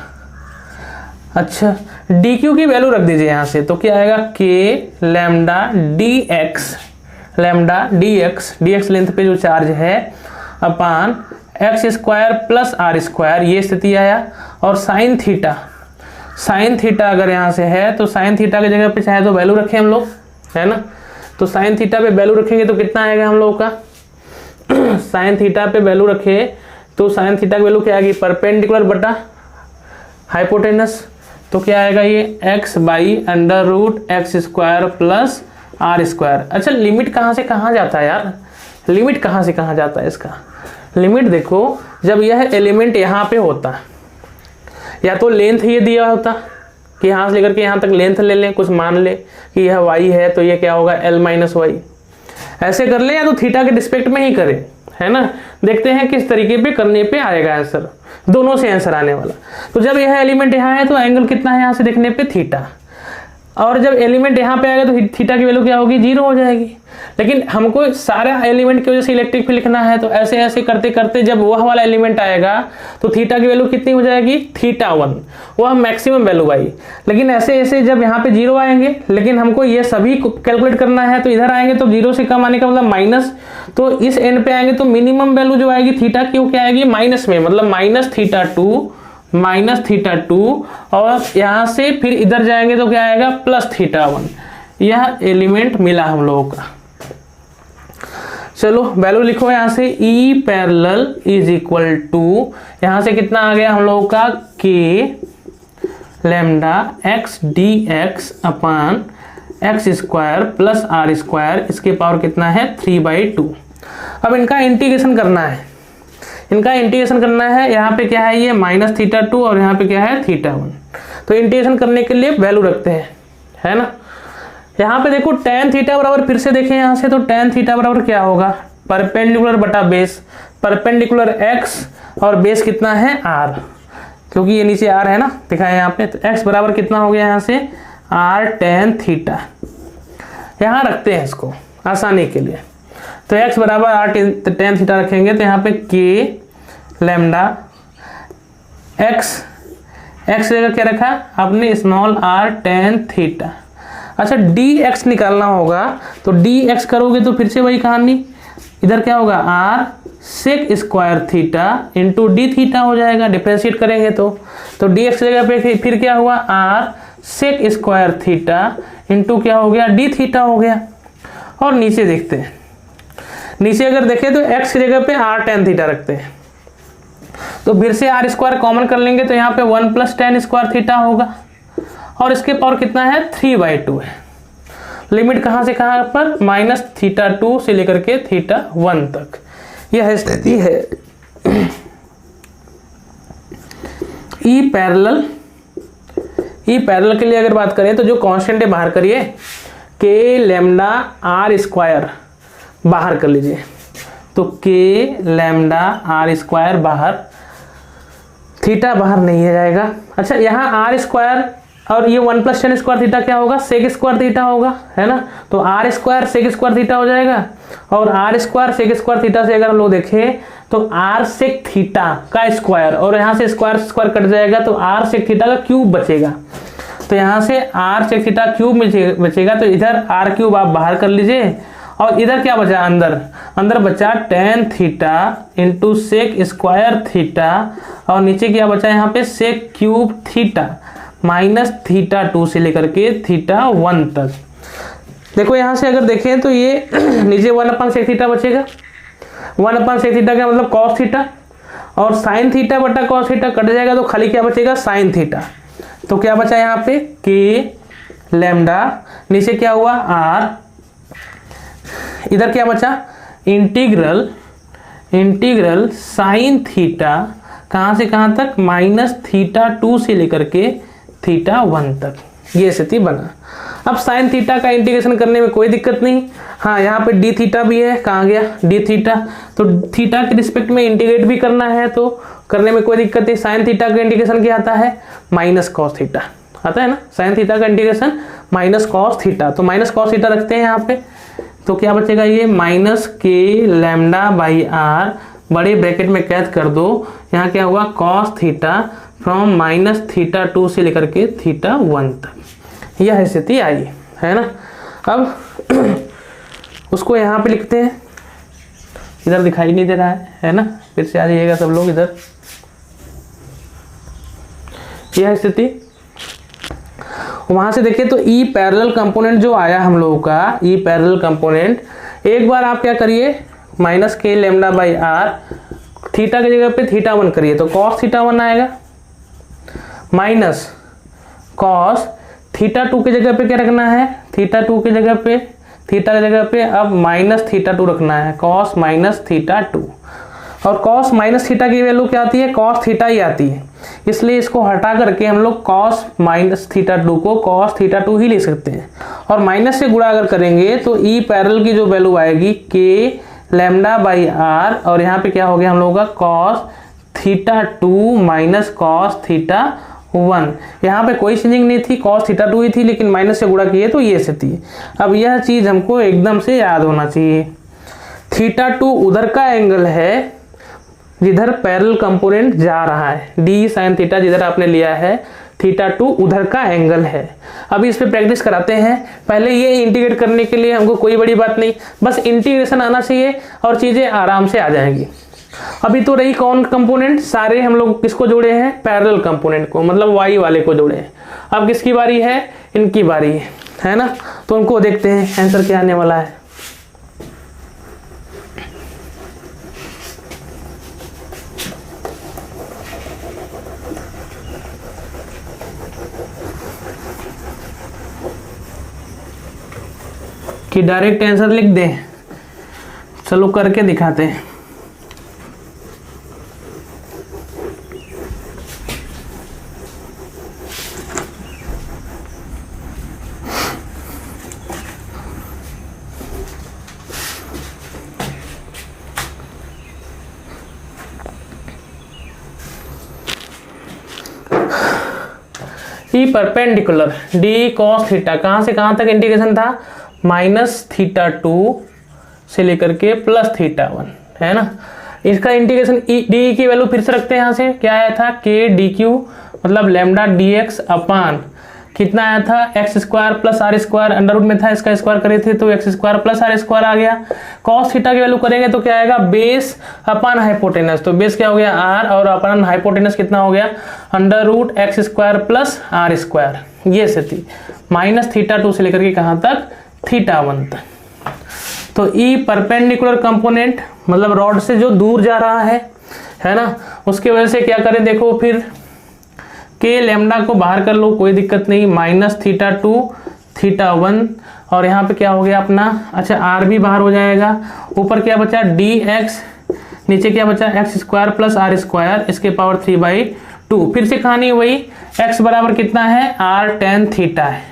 अच्छा, डी क्यू की वैल्यू रख दीजिए यहाँ से, तो क्या आएगा, के dx लेंथ पे जो चार्ज है अपान x² प्लस r², ये स्थिति आया। और sin θ अगर यहाँ से है तो sin θ की जगह पे चाहे तो वैल्यू रखें हम लोग, है ना। तो साइन थीटा पे वैल्यू रखेंगे तो कितना आएगा हम लोगों का, साइन थीटा पे वैल्यू रखे तो साइन थीटा की वैल्यू क्या आएगी, परपेंडिकुलर बटा हाइपोटेनस। तो क्या आएगा ये x by under root x square plus are square. अच्छा लिमिट कहाँ से कहाँ जाता है यार, लिमिट कहाँ से कहाँ जाता है इसका, लिमिट देखो जब यह एलिमेंट यहाँ पे होता या तो लेंथ ये दिया होता कि यहाँ से लेकर के यहाँ तक लेंथ ले लें, कुछ मान ले कि यह y है तो ये क्या होगा l माइनस वाई, ऐसे कर ले, या तो थीटा के रिस्पेक्ट में ही करें, है ना। देखते हैं किस तरीके पे करने पे आएगा आंसर, दोनों से आंसर आने वाला। तो जब यह एलिमेंट यहाँ है तो एंगल कितना है यहाँ से देखने पे थीटा, और जब एलिमेंट यहाँ पे आएगा तो थीटा की वैल्यू क्या होगी, 0 हो जाएगी। लेकिन हमको सारा एलिमेंट की वजह से इलेक्ट्रिक फील्ड लिखना है, तो ऐसे ऐसे करते करते जब वह वाला एलिमेंट आएगा तो थीटा की वैल्यू कितनी हो जाएगी, θ1, वह मैक्सिमम वैल्यू आई। लेकिन ऐसे ऐसे जब यहाँ पे 0 आएंगे, लेकिन हमको ये सभी कैलकुलेट करना है, तो इधर आएंगे तो 0 से कम आने का मतलब माइनस, तो इस एंड पे आएंगे तो मिनिमम वैल्यू जो आएगी थीटा की वो क्या आएगी, माइनस में, मतलब माइनस θ2, और यहाँ से फिर इधर जाएंगे तो क्या आएगा प्लस θ1। यह एलिमेंट मिला हम लोगों का। चलो वैल्यू लिखो यहाँ से, E parallel is equal to, यहाँ से कितना आ गया हम लोगों का, k लैम्डा x dx upon x square plus are square, इसके पावर कितना है 3/2। अब इनका इंटीग्रेशन करना है, इनका इंटीग्रेशन करना है। यहाँ पे क्या है ये माइनस θ2 और यहाँ पे क्या है θ1। तो इंटीग्रेशन करने के लिए वैल्यू रखते हैं, है ना। यहाँ पे देखो tan थीटा बराबर, फिर से देखें यहाँ से, तो tan थीटा बराबर क्या होगा, परपेंडिकुलर बटा बेस, परपेंडिकुलर x और बेस कितना है r, क्योंकि ये नीचे r है ना, दिखाया यहाँ पे। तो x बराबर कितना हो गया यहाँ से r tan थीटा, यहाँ रखते हैं इसको आसानी के लिए। तो x बराबर r tan थीटा रखेंगे तो यहाँ पे k लैम्डा x जगह क्या रखा आपने, स्मॉल r tan थीटा। अच्छा dx निकालना होगा, तो dx करोगे तो फिर से वही कहानी, इधर क्या होगा r sec square theta into d theta हो जाएगा, डिफरेंशिएट करेंगे तो dx जगह पे फिर क्या हुआ, r sec square theta into क्या हो गया, डी थीटा हो गया। और नीचे देखते हैं, नीचे अगर देखें तो x की जगह पे r tan थीटा रखते हैं, तो फिर से r स्क्वायर कॉमन कर लेंगे तो यहाँ पे 1 प्लस tan स्क्वायर थीटा होगा, और इसके पावर कितना है 3/2 है। लिमिट कहाँ से कहाँ पर, माइनस θ2 से लेकर के θ1 तक, यह स्थिति है। ई पैरेलल के लिए अगर बात करें तो जो कांस्टेंट है बाहर करिए, k लैम्डा आर स्क्वायर बाहर कर लीजिए, तो k लैम्डा आर स्क्वायर बाहर, थीटा बाहर नहीं है जाएगा। अच्छा यहाँ आर स्क्वायर और ये 1 प्लस tan स्क्वायर थीटा क्या होगा, सेक स्क्वायर थीटा होगा, है ना। तो r square sec square theta हो जाएगा, और r square sec square theta से अगर हम लोग देखें तो आर सेक थीटा का स्क्वायर, और यहाँ से स्क्वायर स्क्वायर कट जाएगा तो आर सेक थीटा का क्यूब बचेगा। तो यहाँ से आर सेक थीटा क्यूब बचेगा, तो इधर आर क्यूब आप बाहर कर लीजिए, और इधर क्या बचा, अंदर बचा tan theta into sec square theta, और नीचे क्या बचा यहाँ पे सेक क्यूब थीटा माइनस θ2 से लेकर के θ1 तक। देखो यहाँ से अगर देखें तो ये नीचे 1 सेक थीटा बचेगा, 1 सेक थीटा का मतलब कॉस थीटा, और साइन थीटा बटा कॉस थीटा कट जाएगा तो खाली क्या बचेगा, साइन थीटा। तो क्या बचा यहाँ पे k लैम्डा, नीचे क्या हुआ r, इधर क्या बचा इंटीग्रल साइन थीटा कहाँ से कहाँ तक, माइनस θ2 से लेकर के θ1 तक, ये स्थिति बना। अब साइन थीटा का इंटीग्रेशन करने में कोई दिक्कत नहीं। हाँ यहाँ पे डी थीटा भी है, कहाँ गया डी थीटा, तो थीटा के रिस्पेक्ट में इंटीग्रेट भी करना है तो करने में कोई दिक्कत नहीं। साइन थीटा का इंटीग्रेशन क्या आता है, माइनस कॉस थीटा आता है ना, साइन थीटा का इंटीग्रेशन माइनस कॉस थीटा, तो माइनस कॉस थीटा रखते हैं यहाँ पे, तो क्या बचेगा ये माइनस के लैम्डा बाई आर, बड़े ब्रैकेट में कैद कर दो, यहाँ क्या हुआ कॉस थीटा फ्रॉम माइनस θ2 से लेकर के θ1 तक, यह स्थिति आई, है ना। अब उसको यहाँ पे लिखते हैं, इधर दिखाई नहीं दे रहा है ना, फिर से आ जाइएगा सब लोग इधर, यह स्थिति। वहां से देखिए तो ई पैरेलल कंपोनेंट जो आया हम लोगों का, ई पैरेलल कंपोनेंट, एक बार आप क्या करिए माइनस के लेमडा बाई आर, थीटा की जगह पे थीटा 1 करिए तो कॉस थीटा 1 आएगा, माइनस कॉस थीटा 2 की जगह पे क्या रखना है, थीटा 2 की जगह पे, थीटा की जगह पे अब माइनस थीटा 2 रखना है, कॉस माइनस थीटा 2। और कॉस माइनस थीटा की वैल्यू क्या आती है, कॉस थीटा ही आती है, इसलिए इसको हटा करके हम लोग कॉस माइनस थीटा 2 को कॉस थीटा 2 ही ले सकते हैं। और माइनस से गुणा अगर करेंगे तो ई पैरेलल की जो वैल्यू आएगी के लेमडा बाई आर, और यहाँ पे क्या हो गया हम लोगों का cos theta 2 minus cos theta 1। यहाँ पे कोई चेंजिंग नहीं थी, कॉस थीटा 2 ही थी, लेकिन माइनस से गुणा किए तो ये से थी। अब यह चीज हमको एकदम से याद होना चाहिए, थीटा 2 उधर का एंगल है जिधर पैरेलल कंपोनेंट जा रहा है, डी साइन थीटा जिधर आपने लिया है, थीटा 2 उधर का एंगल है। अभी इस पे प्रैक्टिस कराते हैं। पहले ये इंटीग्रेट करने के लिए हमको कोई बड़ी बात नहीं, बस इंटीग्रेशन आना चाहिए और चीजें आराम से आ जाएंगी। अभी तो रही कौन कंपोनेंट, सारे हम लोग किसको जोड़े हैं, पैरेलल कंपोनेंट को, मतलब वाई वाले को जोड़े हैं। अब किसकी बारी है, इनकी बारी है ना, तो उनको देखते हैं आंसर क्या आने वाला है। कि डायरेक्ट आंसर लिख दें, चलो करके दिखाते हैं। E perpendicular D cos theta, कहां से कहां तक इंटीग्रेशन था, माइनस थीटा 2 से लेकर के प्लस थीटा 1 है ना। इसका इंटीग्रेशन डी की वैल्यू फिर से रखते हैं, यहाँ से क्या आया था के डी क्यू मतलब लेमडा डी एक्स अपान कितना आया था, X square plus are square, under root में था, इसका स्क्वायर करे थे तो X square plus are square आ गया। कॉस थीटा की वैल्यू करेंगे तो क्या आएगा, बेस अपान हाइपोटेनस, तो बेस क्या हो गया आर और अपान हाइपोटेनस कितना हो गया, under root x square plus are square, ये से थी माइनस थीटा 2 से लेकर के कहां तक, थीटा 1 तक। तो ई परपेंडिकुलर कंपोनेंट मतलब रॉड से जो दूर जा रहा है ना, उसके वजह से क्या करें, देखो फिर के लेमडा को बाहर कर लो कोई दिक्कत नहीं, माइनस थीटा 2 थीटा 1, और यहाँ पे क्या हो गया अपना, अच्छा आर भी बाहर हो जाएगा, ऊपर क्या बचा डी एक्स, नीचे क्या बचा x square plus are square, इसके पावर 3/2। फिर से कहानी वही, एक्स बराबर कितना है, आर टेन थीटा है,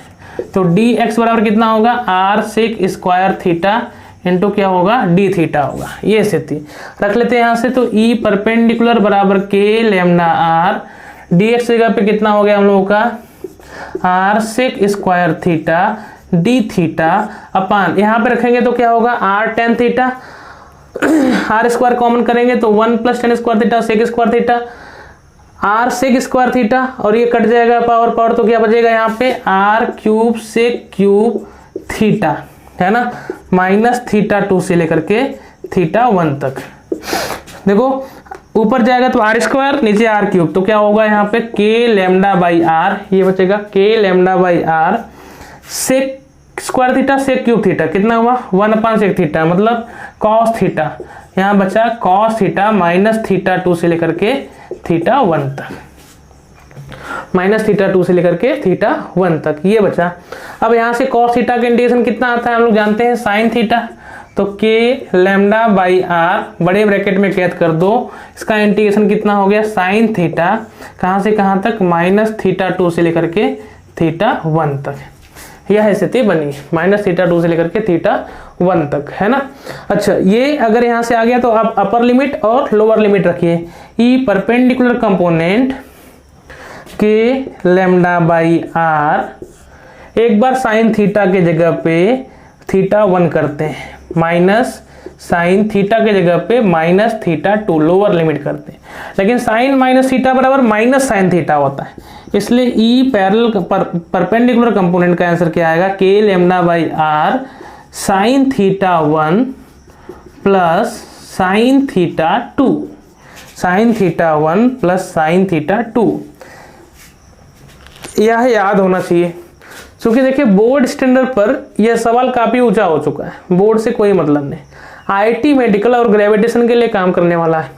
तो डी एक्स बराबर कितना होगा, r sec square theta into क्या होगा, डी थीटा होगा, ये स्थिति रख लेते हैं यहाँ से। तो ई परपेंडिकुलर बराबर के लेमडा आर, डी एक्स जगह पे कितना हो गया हम लोगों का, r sec square theta d theta upon, यहाँ पे रखेंगे तो क्या होगा, r tan theta, r square common करेंगे तो 1 plus tan square theta sec square theta, r sec square theta, और ये कट जाएगा पावर पावर, तो क्या बचेगा यहाँ पे r cube sec cube theta है ना, माइनस थीटा 2 से लेकर के थीटा 1 तक। देखो ऊपर जाएगा तो आर स्क्वायर, नीचे आर क्यूब, तो क्या होगा यहाँ पे के लेमडा बाई आर, ये बचेगा k lambda by r sec square theta sec cube theta, कितना हुआ 1 अपान सेक थीटा मतलब कॉस थीटा, यहाँ बचा कॉस थीटा माइनस थीटा 2 से लेकर के थीटा 1 तक, माइनस थीटा 2 से लेकर के थीटा 1 तक ये बचा। अब यहाँ से कॉस थीटा का इंटीग्रेशन कितना आता है हम लोग जानते हैं, साइन थीटा, तो के लेमडा बाई आर बड़े ब्रैकेट में कैद कर दो, इसका इंटीग्रेशन कितना हो गया, साइन थीटा कहाँ से कहाँ तक, माइनस थीटा 2 से लेकर के थीटा 1 तक, यह स्थिति बनी, माइनस थीटा 2 से लेकर के थीटा 1 तक है ना। अच्छा ये अगर यहाँ से आ गया तो आप अपर लिमिट और लोअर लिमिट रखिए, ई परपेंडिकुलर कंपोनेंट के लेमडा बाई आर, एक बार साइन थीटा के जगह पे थीटा 1 करते हैं, माइनस साइन थीटा के जगह पे माइनस थीटा 2 लोअर लिमिट करते हैं, लेकिन साइन माइनस थीटा बराबर माइनस साइन थीटा होता है, इसलिए ई पैरेलल परपेंडिकुलर कंपोनेंट का आंसर क्या आएगा, के lambda by r sine theta 1 plus sine theta 2, sine theta 1 plus sine theta 2, यह याद होना चाहिए। क्योंकि देखिए बोर्ड स्टैंडर्ड पर यह सवाल काफ़ी ऊंचा हो चुका है, बोर्ड से कोई मतलब नहीं। आईटी मेडिकल और ग्रेविटेशन के लिए काम करने वाला है,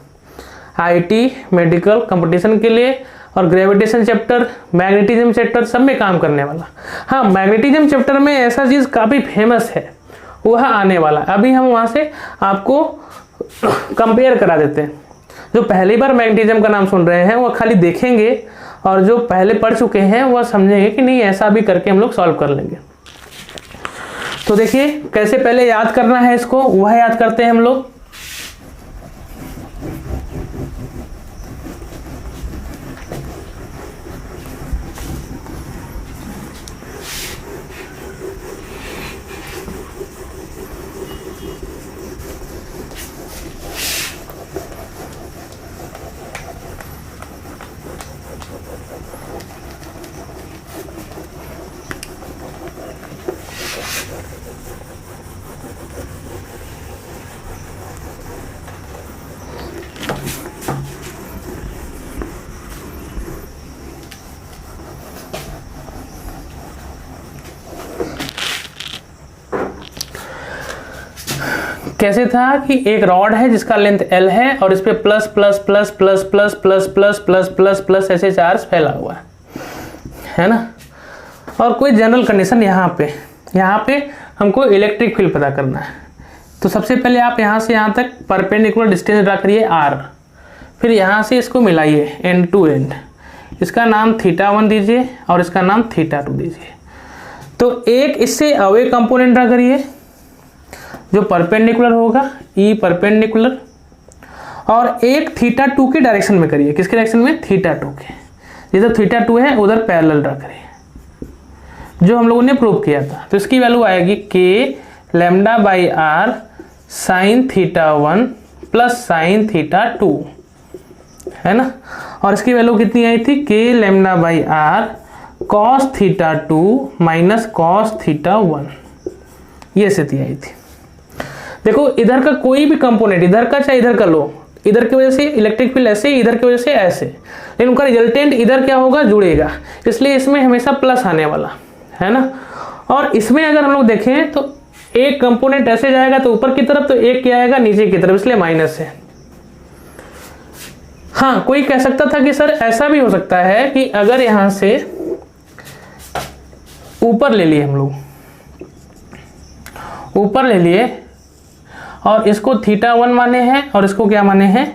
आईटी मेडिकल कंपटीशन के लिए और ग्रेविटेशन चैप्टर, मैग्नेटिज्म चैप्टर सब में काम करने वाला। हाँ, मैग्नेटिज्म चैप्टर में ऐसा चीज़ काफ़ी फेमस है, वह आने वाला। अभी हम वहाँ से आपको कंपेयर करा देते हैं। जो पहली बार मैग्नेटिज्म का नाम सुन रहे हैं वह खाली देखेंगे, और जो पहले पढ़ चुके हैं वह समझेंगे कि नहीं ऐसा भी करके हम लोग सॉल्व कर लेंगे। तो देखिए कैसे पहले याद करना है इसको, वह याद करते हैं हम लोग। कैसे था कि एक रॉड है जिसका लेंथ L है और इस पे plus plus plus plus plus plus plus plus plus plus ऐसे चार्ज फैला हुआ है ना। और कोई जनरल कंडीशन यहाँ पे हमको इलेक्ट्रिक फील्ड पता करना है। तो सबसे पहले आप यहाँ से यहाँ तक परपेंडिकुलर डिस्टेंस ड्रा करिए r, फिर यहाँ से इसको मिलाइए एंड टू एंड, इसका नाम θ1 दीजिए और इसका नाम θ2 दीजिए। तो एक इससे अवे कंपोनेंट ड्रा करिए जो परपेंडिकुलर होगा, ई परपेंडिकुलर, और एक θ2 के डायरेक्शन में करिए। किसके डायरेक्शन में? θ2 के। जिधर θ2 है उधर पैरेलल ड्रा करिए, जो हम लोगों ने प्रूव किया था। तो इसकी वैल्यू आएगी k λ/r sin θ1 plus sin θ2, है ना। और इसकी वैल्यू कितनी आई थी? k λ/r cos θ2 minus cos θ1, ये स्थिति आई थी। देखो इधर का कोई भी कंपोनेंट, इधर का चाहे इधर का लो, इधर की वजह से इलेक्ट्रिक फील्ड ऐसे, इधर की वजह से ऐसे, लेकिन उनका रिजल्टेंट इधर क्या होगा? जुड़ेगा, इसलिए इसमें हमेशा प्लस आने वाला है ना। और इसमें अगर हम लोग देखें तो एक कंपोनेंट ऐसे जाएगा तो ऊपर की तरफ, तो एक क्या आएगा? नीचे की तरफ, इसलिए माइनस है। हाँ, कोई कह सकता था कि सर ऐसा भी हो सकता है कि अगर यहां से ऊपर ले लिए, हम लोग ऊपर ले लिए और इसको θ1 माने हैं और इसको क्या माने हैं?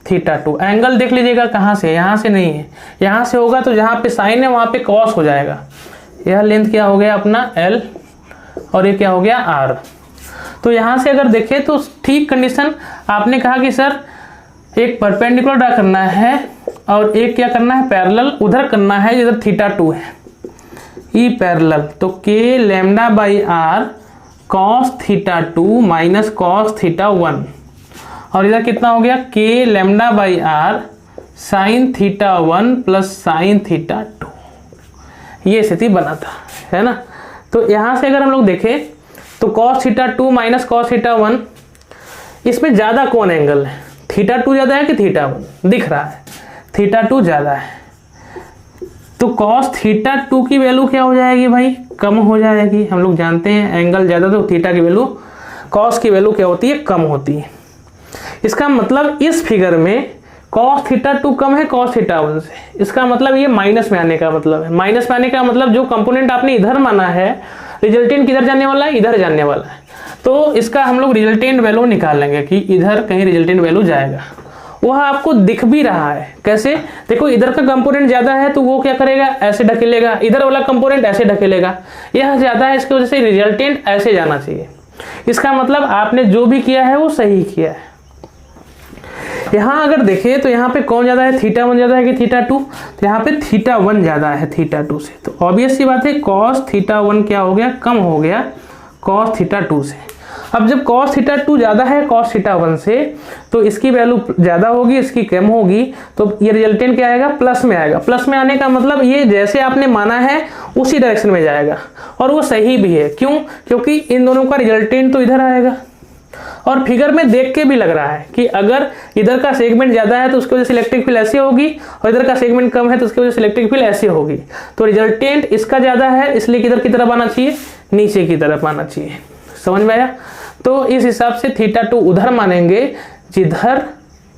θ2। एंगल देख लीजिएगा कहाँ से, यहाँ से नहीं है, यहाँ से होगा तो जहाँ पे साइन है वहाँ पे कॉस हो जाएगा। यह लेंथ क्या हो गया अपना L और ये क्या हो गया R। तो यहाँ से अगर देखें तो ठीक कंडीशन आपने कहा कि सर एक परपेंडिकुलर ड्रा करना है और एक क्या करना है? पैरेलल उधर करना है जिधर θ2 है, ई पैरेलल। तो k λ/r cos θ2 minus cos θ1, और इधर कितना हो गया? k λ/r sin θ1 plus sin θ2, ये स्थिति बना था, है ना। तो यहाँ से अगर हम लोग देखें तो cos θ2 माइनस cos θ1, इसमें ज़्यादा कौन एंगल है? θ2 ज़्यादा है कि θ1? दिख रहा है θ2 ज़्यादा है, तो cos θ2 की वैल्यू क्या हो जाएगी भाई? कम हो जाएगी। हम लोग जानते हैं एंगल ज़्यादा तो थीटा की वैल्यू, cos की वैल्यू क्या होती है? कम होती है। इसका मतलब इस फिगर में cos θ2 कम है cos θ1 से, इसका मतलब ये माइनस में आने का मतलब है। माइनस में आने का मतलब जो कंपोनेंट आपने इधर माना है, रिजल्टेंट किधर जाने वाला है? इधर जाने वाला है। तो इसका हम लोग रिजल्टेंट वैल्यू निकाल लेंगे कि इधर कहीं रिजल्टेंट वैल्यू जाएगा। वह आपको दिख भी रहा है। कैसे? देखो इधर का कंपोनेंट ज़्यादा है तो वो क्या करेगा? ऐसे ढकेलेगा, इधर वाला कंपोनेंट ऐसे ढकेलेगा। यह ज़्यादा है, इसकी वजह से रिजल्टेंट ऐसे जाना चाहिए। इसका मतलब आपने जो भी किया है वो सही किया है। यहाँ अगर देखें तो यहाँ पे कौन ज़्यादा है? θ1 ज़्यादा है कि θ2? तो यहाँ पे θ1 ज़्यादा है θ2 से, तो ऑब्वियस सी बात है cos θ1 क्या हो गया? कम हो गया cos θ2 से। अब जब cos θ2 ज़्यादा है cos θ1 से, तो इसकी वैल्यू ज़्यादा होगी, इसकी कम होगी, तो ये रिजल्टेंट क्या आएगा? प्लस में आएगा। प्लस में आने का मतलब ये जैसे आपने माना है उसी डायरेक्शन में जाएगा, और वो सही भी है। क्यों? क्योंकि इन दोनों का रिजल्टेंट तो इधर आएगा और फिगर में देख के भी लग रहा है कि अगर इधर का सेगमेंट ज़्यादा है तो उसकी वजह से इलेक्ट्रिक फील्ड ऐसी होगी, और इधर का सेगमेंट कम है तो उसकी वजह से इलेक्ट्रिक फील्ड ऐसी होगी। तो रिजल्टेंट इसका ज़्यादा है, इसलिए किधर की तरफ आना चाहिए, नीचे की तरफ आना चाहिए। समझ में आया? तो इस हिसाब से θ2 उधर मानेंगे जिधर,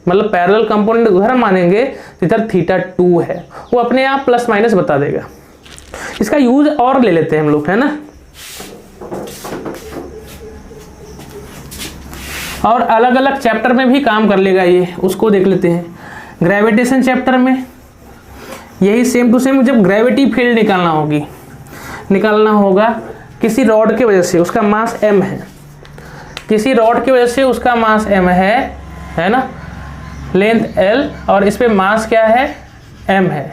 मतलब पैरेलल कंपोनेंट उधर मानेंगे जिधर θ2 है, वो अपने आप प्लस माइनस बता देगा। इसका यूज और ले लेते हैं हम लोग, है ना, और अलग अलग चैप्टर में भी काम कर लेगा ये, उसको देख लेते हैं। ग्रेविटेशन चैप्टर में यही सेम टू सेम, जब ग्रेविटी फील्ड निकालना होगा किसी रॉड की वजह से, उसका मास m है, किसी रॉड की वजह से उसका मास m है ना, लेंथ l, और इस पे मास क्या है, m है।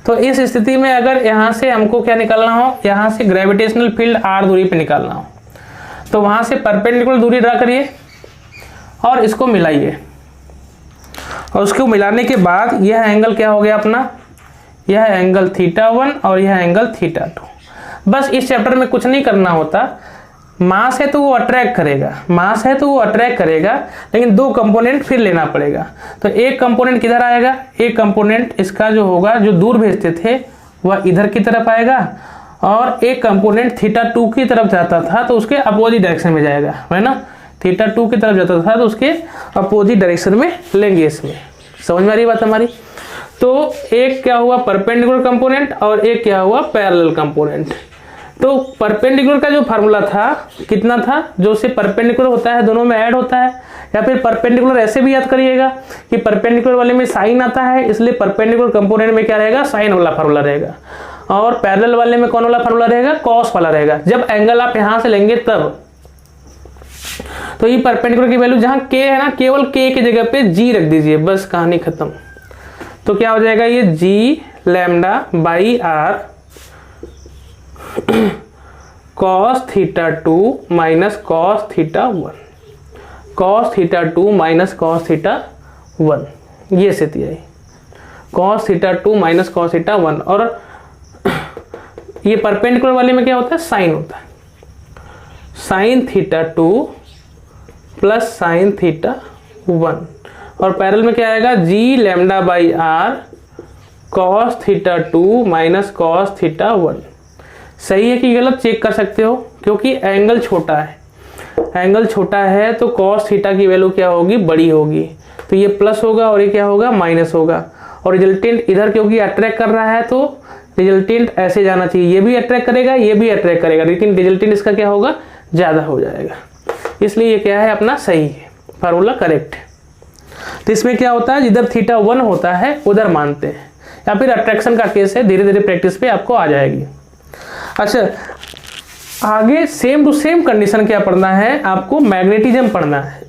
तो इस स्थिति में अगर यहाँ से हमको क्या निकालना हो, यहाँ से ग्रेविटेशनल फील्ड r दूरी पे निकालना हो, तो वहाँ से परपेंडिकुलर दूरी ड्रा करिए और इसको मिलाइए, और उसको मिलाने के बाद यह एंगल क्या हो गया अपना, यह एंगल θ1 और यह एंगल θ2। बस इस चैप्टर में कुछ नहीं करना होता, मास है तो वो अट्रैक्ट करेगा, मास है तो वो अट्रैक्ट करेगा, लेकिन दो कंपोनेंट फिर लेना पड़ेगा। तो एक कंपोनेंट किधर आएगा, एक कंपोनेंट इसका जो होगा, जो दूर भेजते थे वह इधर की तरफ आएगा, और एक कंपोनेंट θ2 की तरफ जाता था तो उसके अपोजिट डायरेक्शन में जाएगा, है ना, θ2 की तरफ जाता था तो उसके अपोजिट डायरेक्शन में लेंगे। इसमें समझ में आ रही बात हमारी? तो एक क्या हुआ परपेंडिकुलर कंपोनेंट और एक क्या हुआ पैरेलल कंपोनेंट। तो परपेंडिकुलर का जो फार्मूला था कितना था, जो से परपेंडिकुलर होता है दोनों में ऐड होता है, या फिर परपेंडिकुलर ऐसे भी याद करिएगा कि परपेंडिकुलर वाले में साइन आता है, इसलिए परपेंडिकुलर कंपोनेंट में क्या रहेगा, साइन वाला फार्मूला रहेगा, और पैरेलल वाले में कौन वाला फार्मूला रहेगा, कॉस वाला रहेगा। जब एंगल आप यहां से लेंगे तब, तो ये परपेंडिकुलर की वैल्यू जहां k है ना, केवल k की जगह पे g रख दीजिए, बस कहानी खत्म। तो क्या हो जाएगा, ये g λ/r cos θ2 minus cos θ1, cos θ2 minus cos θ1, ये स्थिति आई, cos θ2 माइनस cos θ1। और ये परपेंडिकुलर वाले में क्या होता है, साइन होता है, sin θ2 प्लस sin θ1, और पैरेलल में क्या आएगा, g λ/r cos θ2 minus cos θ1। सही है कि गलत चेक कर सकते हो, क्योंकि एंगल छोटा है, एंगल छोटा है तो cos θ की वैल्यू क्या होगी, बड़ी होगी, तो ये प्लस होगा और ये क्या होगा, माइनस होगा। और रिजल्टेंट इधर क्योंकि अट्रैक्ट कर रहा है तो रिजल्टेंट ऐसे जाना चाहिए, ये भी अट्रैक्ट करेगा, ये भी अट्रैक्ट करेगा, लेकिन रिजल्टेंट इसका क्या होगा, ज़्यादा हो जाएगा, इसलिए ये क्या है अपना सही है, फार्मूला करेक्ट है। तो इसमें क्या होता है, जिधर θ1 होता है उधर मानते हैं, या फिर अट्रैक्शन का केस है, धीरे धीरे प्रैक्टिस पे आपको आ जाएगी। अच्छा, आगे सेम टू सेम कंडीशन क्या पढ़ना है आपको, मैग्नेटिज्म पढ़ना है,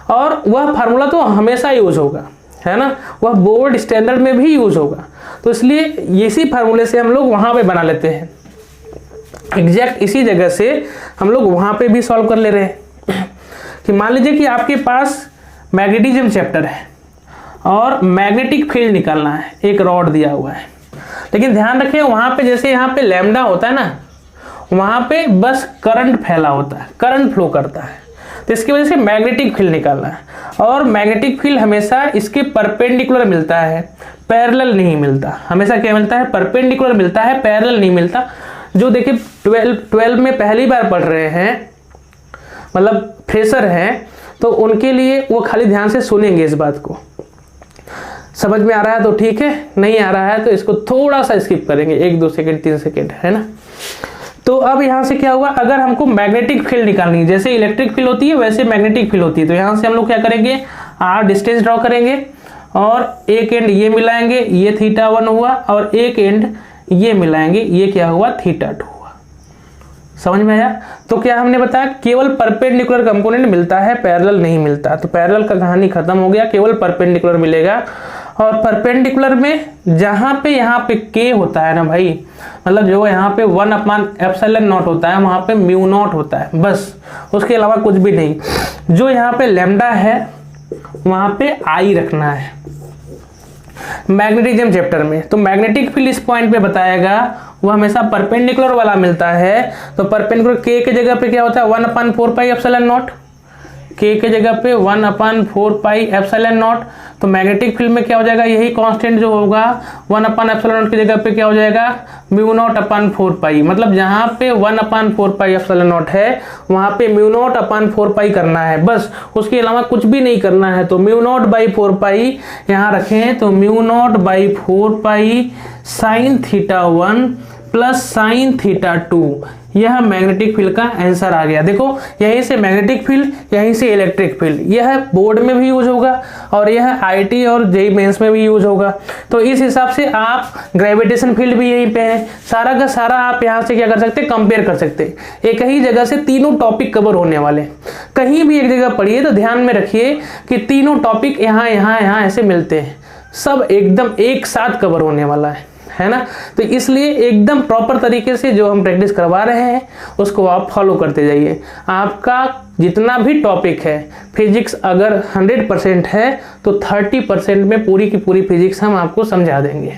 और वह फार्मूला तो हमेशा यूज होगा, है ना, वह बोर्ड स्टैंडर्ड में भी यूज होगा। तो इसलिए इसी फार्मूले से हम लोग वहां पे बना लेते हैं, एग्जैक्ट इसी जगह से हम लोग वहां पे भी सॉल्व कर ले रहे हैं। कि मान लीजिए कि आपके पास मैग्नेटिज्म चैप्टर है और मैग्नेटिक फील्ड निकालना है, एक रॉड दिया हुआ है, लेकिन ध्यान रखें वहां पे जैसे यहाँ पे लैम्डा होता है ना, वहां पे बस करंट फैला होता है, करंट फ्लो करता है, तो इसकी वजह से मैग्नेटिक फील्ड निकालना है। और मैग्नेटिक फील्ड हमेशा इसके परपेंडिकुलर मिलता है, पैरेलल नहीं मिलता, हमेशा क्या मिलता है, परपेंडिकुलर मिलता है, पैरेलल नहीं मिलता। जो देखिए 12 में पहली बार पढ़ रहे हैं, मतलब फ्रेशर हैं, तो उनके लिए वो खाली ध्यान से सुनेंगे इस बात को, समझ में आ रहा है तो ठीक है, नहीं आ रहा है तो इसको थोड़ा सा स्किप करेंगे, 1-2 सेकंड 3 सेकंड, है ना। तो अब यहाँ से क्या हुआ, अगर हमको मैग्नेटिक फील्ड निकालनी है, जैसे इलेक्ट्रिक फील्ड होती है वैसे मैग्नेटिक फील्ड होती है, तो यहाँ से हम लोग क्या करेंगे, r डिस्टेंस ड्रॉ करेंगे, और एक एंड ये मिलाएंगे, ये θ1 हुआ, और एक एंड ये मिलाएंगे, ये क्या हुआ, θ2 हुआ। समझ में आया? तो क्या हमने बताया, केवल परपेंडिकुलर कंपोनेंट मिलता है, पैरेलल नहीं मिलता, तो पैरेलल का कहानी खत्म हो गया, केवल परपेंडिकुलर मिलेगा। और परपेंडिकुलर में जहां पे यहाँ पे k होता है ना भाई, मतलब जो यहाँ पे 1/ε0 होता है, वहां पे μ0 होता है, बस उसके अलावा कुछ भी नहीं। जो यहाँ पे लैम्डा है वहां पे I रखना है मैग्नेटिज्म चैप्टर में। तो मैग्नेटिक फील्ड इस पॉइंट पे बताएगा, वो हमेशा परपेंडिकुलर वाला मिलता है, तो परपेंडिकुलर k की जगह पे क्या होता है, 1/4πε0, के जगह पे 1/4πε0। तो मैग्नेटिक फील्ड में क्या हो जाएगा, यही कांस्टेंट जो होगा 1/ε0 की जगह पे क्या हो जाएगा μ0/4π। मतलब जहाँ पे 1/4πε0 है वहाँ पे μ0/4π करना है बस, उसके अलावा कुछ भी नहीं करना है। तो μ0/4π यहाँ रखें तो μ0/4π sin θ1 प्लस sin θ2, यह मैग्नेटिक फील्ड का आंसर आ गया। देखो यहीं से मैग्नेटिक फील्ड, यहीं से इलेक्ट्रिक फील्ड, यह बोर्ड में भी यूज होगा और यह आईटी और जेईई मेंस में भी यूज होगा। तो इस हिसाब से आप ग्रेविटेशन फील्ड भी यहीं पे है, सारा का सारा आप यहाँ से क्या कर सकते हैं, कंपेयर कर सकते हैं। एक ही जगह से तीनों टॉपिक कवर होने वाले। कहीं भी एक जगह पढ़िए तो ध्यान में रखिए कि तीनों टॉपिक यहाँ यहाँ यहाँ ऐसे मिलते हैं, सब एकदम एक साथ कवर होने वाला है ना। तो इसलिए एकदम प्रॉपर तरीके से जो हम प्रैक्टिस करवा रहे हैं उसको आप फॉलो करते जाइए। आपका जितना भी टॉपिक है फिजिक्स अगर 100% है तो 30% में पूरी की पूरी फिजिक्स हम आपको समझा देंगे।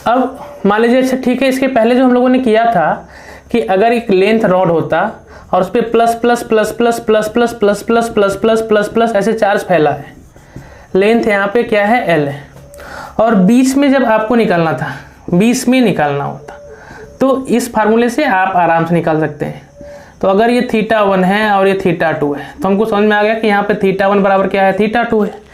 अब मान लीजिए, अच्छा ठीक है, इसके पहले जो हम लोगों ने किया था कि अगर एक लेंथ रॉड होता और उस पर plus plus plus plus plus plus plus plus plus plus plus plus ऐसे चार्ज फैला है, लेंथ यहाँ पे क्या है L है, और बीच में जब आपको निकालना था, बीच में निकालना होता, तो इस फार्मूले से आप आराम से निकाल सकते हैं। तो अगर ये θ1 है और ये θ2 है तो हमको समझ में आ गया कि यहाँ पे θ1 बराबर क्या है, θ2 है।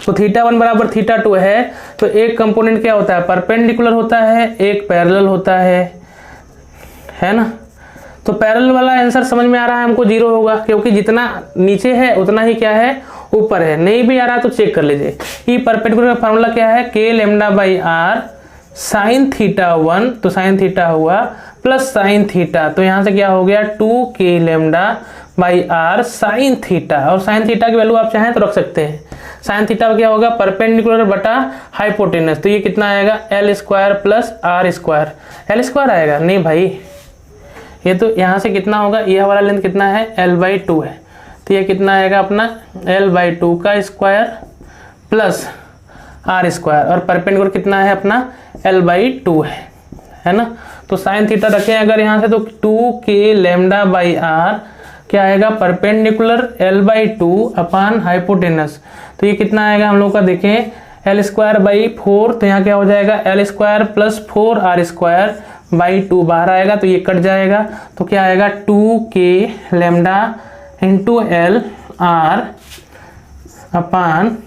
तो θ1 बराबर θ2 है तो एक कंपोनेंट क्या होता है, परपेंडिकुलर होता है, एक पैरेलल होता है ना। तो पैरेलल वाला आंसर समझ में आ रहा है हमको 0 होगा, क्योंकि जितना नीचे है उतना ही क्या है, ऊपर है। नहीं भी आ रहा तो चेक कर लीजिए। ये परपेंडिकुलर का फार्मूला क्या है, k λ/r sin θ1, तो sin θ हुआ प्लस sin θ, तो यहाँ से क्या हो गया 2k λ/r sin θ, और sin θ की वैल्यू आप चाहें तो रख सकते हैं। sin θ क्या होगा, परपेंडिकुलर बटा हाइपोटेनस, तो ये कितना आएगा L² प्लस R²। L² आएगा नहीं भाई, ये तो यहाँ से कितना होगा, यह वाला लेंथ कितना है L/2 है, तो ये कितना आएगा अपना L/2 का स्क्वायर प्लस R², और परपेंडिकुलर कितना है अपना L/2 है ना। तो sin θ रखें अगर यहाँ से तो 2k λ/r क्या आएगा, परपेंडिकुलर L/2 अपान हाइपोटेनस, तो ये कितना आएगा हम लोग का देखें L²/4, तो यहाँ क्या हो जाएगा L² प्लस 4R²/2 बाहर आएगा तो ये कट जाएगा, तो क्या आएगा 2k λ इंटू L/r अपान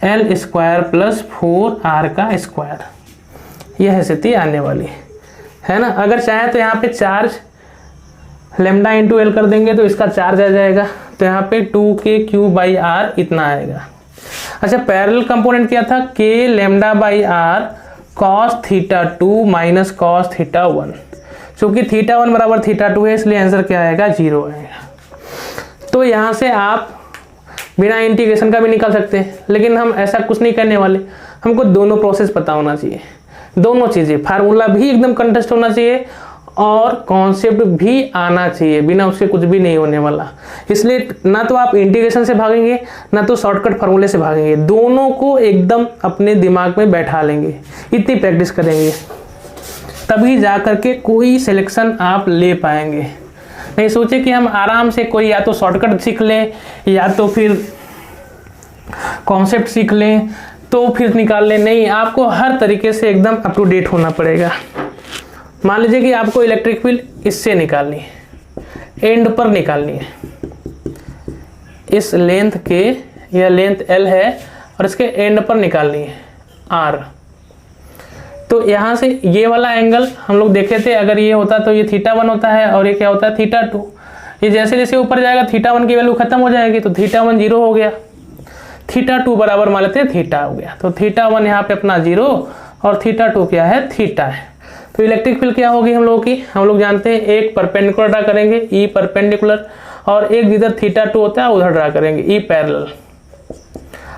L² प्लस 4R का स्क्वायर, यह स्थिति आने वाली है ना। अगर चाहे तो यहाँ पे चार्ज लेमडा इंटू एल कर देंगे तो इसका चार्ज आ जाएगा, तो यहाँ पे 2k/r इतना आएगा। अच्छा, पैरेलल कंपोनेंट क्या था, k λ/r cos θ2 minus cos θ1, चूंकि θ1 बराबर θ2 है इसलिए आंसर क्या आएगा 0 आएगा। तो यहाँ से आप बिना इंटीग्रेशन का भी निकाल सकते हैं, लेकिन हम ऐसा कुछ नहीं करने वाले, हमको दोनों प्रोसेस पता होना चाहिए, दोनों चीज़ें, फार्मूला भी एकदम कंटेस्ट होना चाहिए और कॉन्सेप्ट भी आना चाहिए, बिना उसके कुछ भी नहीं होने वाला। इसलिए ना तो आप इंटीग्रेशन से भागेंगे ना तो शॉर्टकट फार्मूले से भागेंगे, दोनों को एकदम अपने दिमाग में बैठा लेंगे, इतनी प्रैक्टिस करेंगे तभी जा करके कोई सिलेक्शन आप ले पाएंगे। नहीं सोचे कि हम आराम से कोई या तो शॉर्टकट सीख लें या तो फिर कॉन्सेप्ट सीख लें तो फिर निकाल लें, नहीं, आपको हर तरीके से एकदम अप टू डेट होना पड़ेगा। मान लीजिए कि आपको इलेक्ट्रिक फील्ड इससे निकालनी है, एंड पर निकालनी है, इस लेंथ के, यह लेंथ L है और इसके एंड पर निकालनी है R। तो यहाँ से ये वाला एंगल हम लोग देखे थे, अगर ये होता तो ये θ1 होता है और ये क्या होता है θ2। ये जैसे जैसे ऊपर जाएगा θ1 की वैल्यू खत्म हो जाएगी, तो θ1 0 हो गया, θ2 बराबर मान लेते हैं θ हो गया, तो θ1 यहाँ पे अपना 0 और θ2 क्या है, θ है। तो इलेक्ट्रिक फील्ड क्या होगी हम लोगों की, हम लोग जानते हैं एक परपेंडिकुलर ड्रा करेंगे ई परपेंडिकुलर, और एक जिधर θ2 होता है उधर ड्रा करेंगे ई पैरेलल।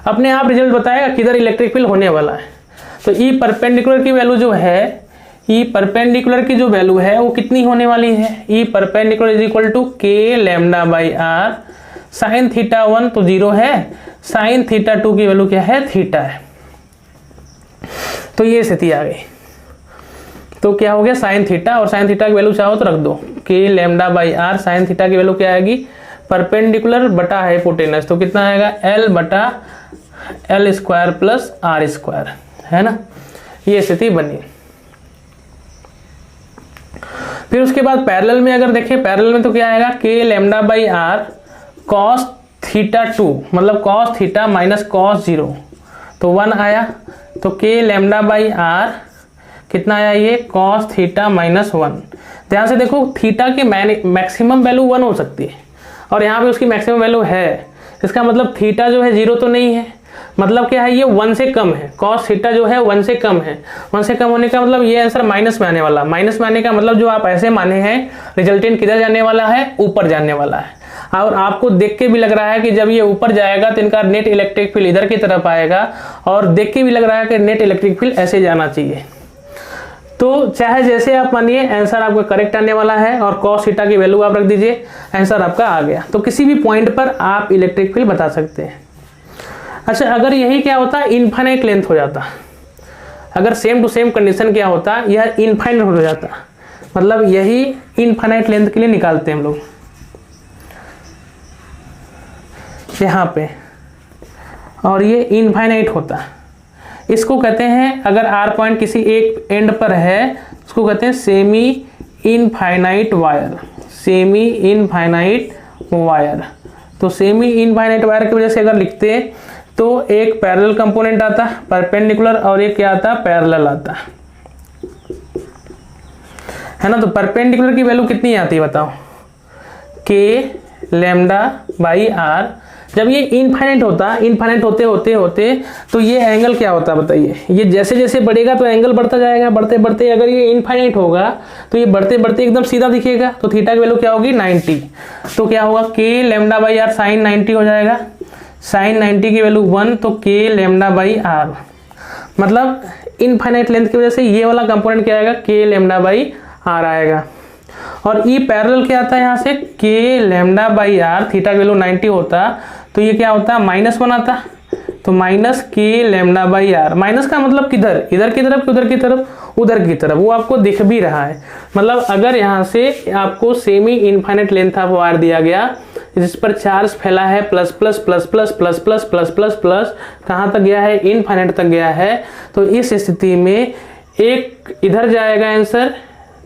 अपने आप रिजल्ट बताएगा किधर इलेक्ट्रिक फील्ड होने वाला है। तो ई परपेंडिकुलर की वैल्यू जो है, ई परपेंडिकुलर की जो वैल्यू है वो कितनी होने वाली है, E perpendicular is equal to k lambda by r, sine θ1 तो 0 है, साइन θ2 की वैल्यू क्या है, θ है। तो ये स्थिति आ गई। तो क्या हो गया, साइन θ, और साइन θ की वैल्यू चाहो तो रख दो, के लैम्डा बाई आर, साइन θ की वैल्यू क्या आएगी, परपेंडिकुलर बटा हाइपोटेनस, तो कितना आएगा L बटा L square plus R square, है ना। ये स्थिति बनी। फिर उसके बाद पैरेलल में अगर देखें, पैरेलल में तो क्या आएगा, के लैम्डा बाई आर कॉस θ2, मतलब कॉस θ माइनस कॉस 0, तो 1 आया। तो के लैम्डा बाई आर कितना आया, ये कॉस θ माइनस 1। ध्यान से देखो, थीटा की मैक्सिमम वैल्यू 1 हो सकती है, और यहाँ पे उसकी मैक्सिमम वैल्यू है। इसका मतलब थीटा जो है 0 तो नहीं है, मतलब क्या है, ये 1 से कम है। कॉस θ जो है 1 से कम है। 1 से कम होने का मतलब ये आंसर माइनस में आने वाला। माइनस में आने का मतलब जो आप ऐसे माने हैं, रिजल्टेंट किधर जाने वाला है, ऊपर जाने वाला है। और आपको देख के भी लग रहा है कि जब ये ऊपर जाएगा तो इनका नेट इलेक्ट्रिक फील्ड इधर की तरफ आएगा, और देख के भी लग रहा है कि नेट इलेक्ट्रिक फील्ड ऐसे जाना चाहिए। तो चाहे जैसे आप मानिए, आंसर आपका करेक्ट आने वाला है, और cos θ की वैल्यू आप रख दीजिए, आंसर आपका आ गया। तो किसी भी पॉइंट पर आप इलेक्ट्रिक फील्ड बता सकते हैं। अच्छा, अगर यही क्या होता, इनफाइनाइट लेंथ हो जाता, अगर सेम टू सेम कंडीशन क्या होता, यह इनफाइनाइट हो जाता, मतलब यही इनफाइनाइट लेंथ के लिए निकालते हैं हम लोग यहाँ पे, और ये इनफाइनाइट होता। इसको कहते हैं, अगर आर पॉइंट किसी एक एंड पर है, उसको कहते हैं semi infinite wire, semi infinite wire. तो सेमी इनफाइनाइट वायर की वजह से अगर लिखते तो एक पैरेलल कंपोनेंट आता परपेंडिकुलर, और एक क्या आता, पैरेलल आता, है ना। तो परपेंडिकुलर की वैल्यू कितनी आती है बताओ, के लैम्डा बाई आर। जब ये इनफाइनाइट होता, इनफाइनाइट होते होते होते तो ये एंगल क्या होता बताइए, ये जैसे जैसे बढ़ेगा तो एंगल बढ़ता जाएगा, बढ़ते बढ़ते अगर ये इनफाइनाइट होगा तो ये बढ़ते बढ़ते एकदम सीधा दिखेगा। तो थीटा की वैल्यू क्या होगी, 90। तो क्या होगा, के लैम्डा बाई आर साइन 90 हो जाएगा, साइन 90 की वैल्यू 1, तो के लैम्डा बाई आर, मतलब इनफाइनाइट लेंथ की वजह से ये वाला कंपोनेंट क्या आएगा, के लैम्डा बाई आर आएगा। और ई पैरेलल क्या आता है यहाँ से, के लैम्डा बाई आर, थीटा की वैल्यू 90 होता, तो ये क्या होता, -1 आता, तो माइनस के लैम्डा बाई आर। माइनस का मतलब किधर, इधर की तरफ, उधर की तरफ, उधर की तरफ, वो आपको दिख भी रहा है। मतलब अगर यहाँ से आपको semi infinite length of wire दिया गया, जिस पर चार्ज फैला है plus plus plus plus plus plus plus plus plus, कहाँ तक गया है, इनफाइनाइट तक गया है, तो इस स्थिति में एक इधर जाएगा आंसर,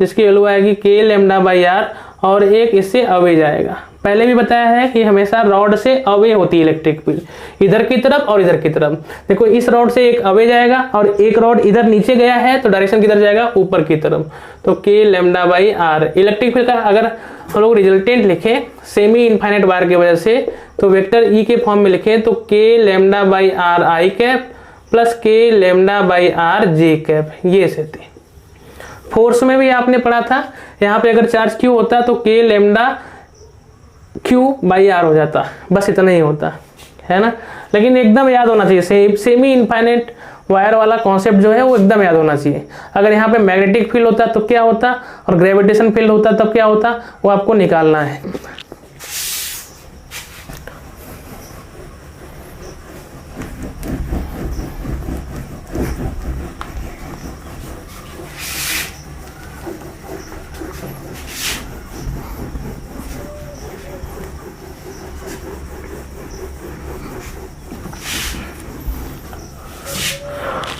जिसकी वैल्यू आएगी के लैम्डा बाई आर, और एक इससे अवे जाएगा। पहले भी बताया है कि हमेशा रॉड से अवे होती है इलेक्ट्रिक फील्ड, इधर की तरफ और इधर की तरफ। देखो इस रॉड से एक अवे जाएगा, और एक रॉड इधर नीचे गया है, तो डायरेक्शन किधर जाएगा, ऊपर की तरफ। तो के lambda by r electric field का अगर हम लोग रिजल्टेंट लिखे सेमी इनफाइनाइट वायर की वजह से, तो वेक्टर ई के फॉर्म में लिखे तो के lambda by R I cap plus K lambda by R J cap. ये स्थिति फोर्स में भी आपने पढ़ा था, यहाँ पे अगर चार्ज क्यू होता तो के लैम्डा क्यू बाई आर हो जाता, बस इतना ही होता, है ना। लेकिन एकदम याद होना चाहिए, सेमी इनफाइनाइट वायर वाला कॉन्सेप्ट जो है वो एकदम याद होना चाहिए। अगर यहाँ पे मैग्नेटिक फील्ड होता तो क्या होता, और ग्रेविटेशन फील्ड होता तब क्या होता, वो आपको निकालना है।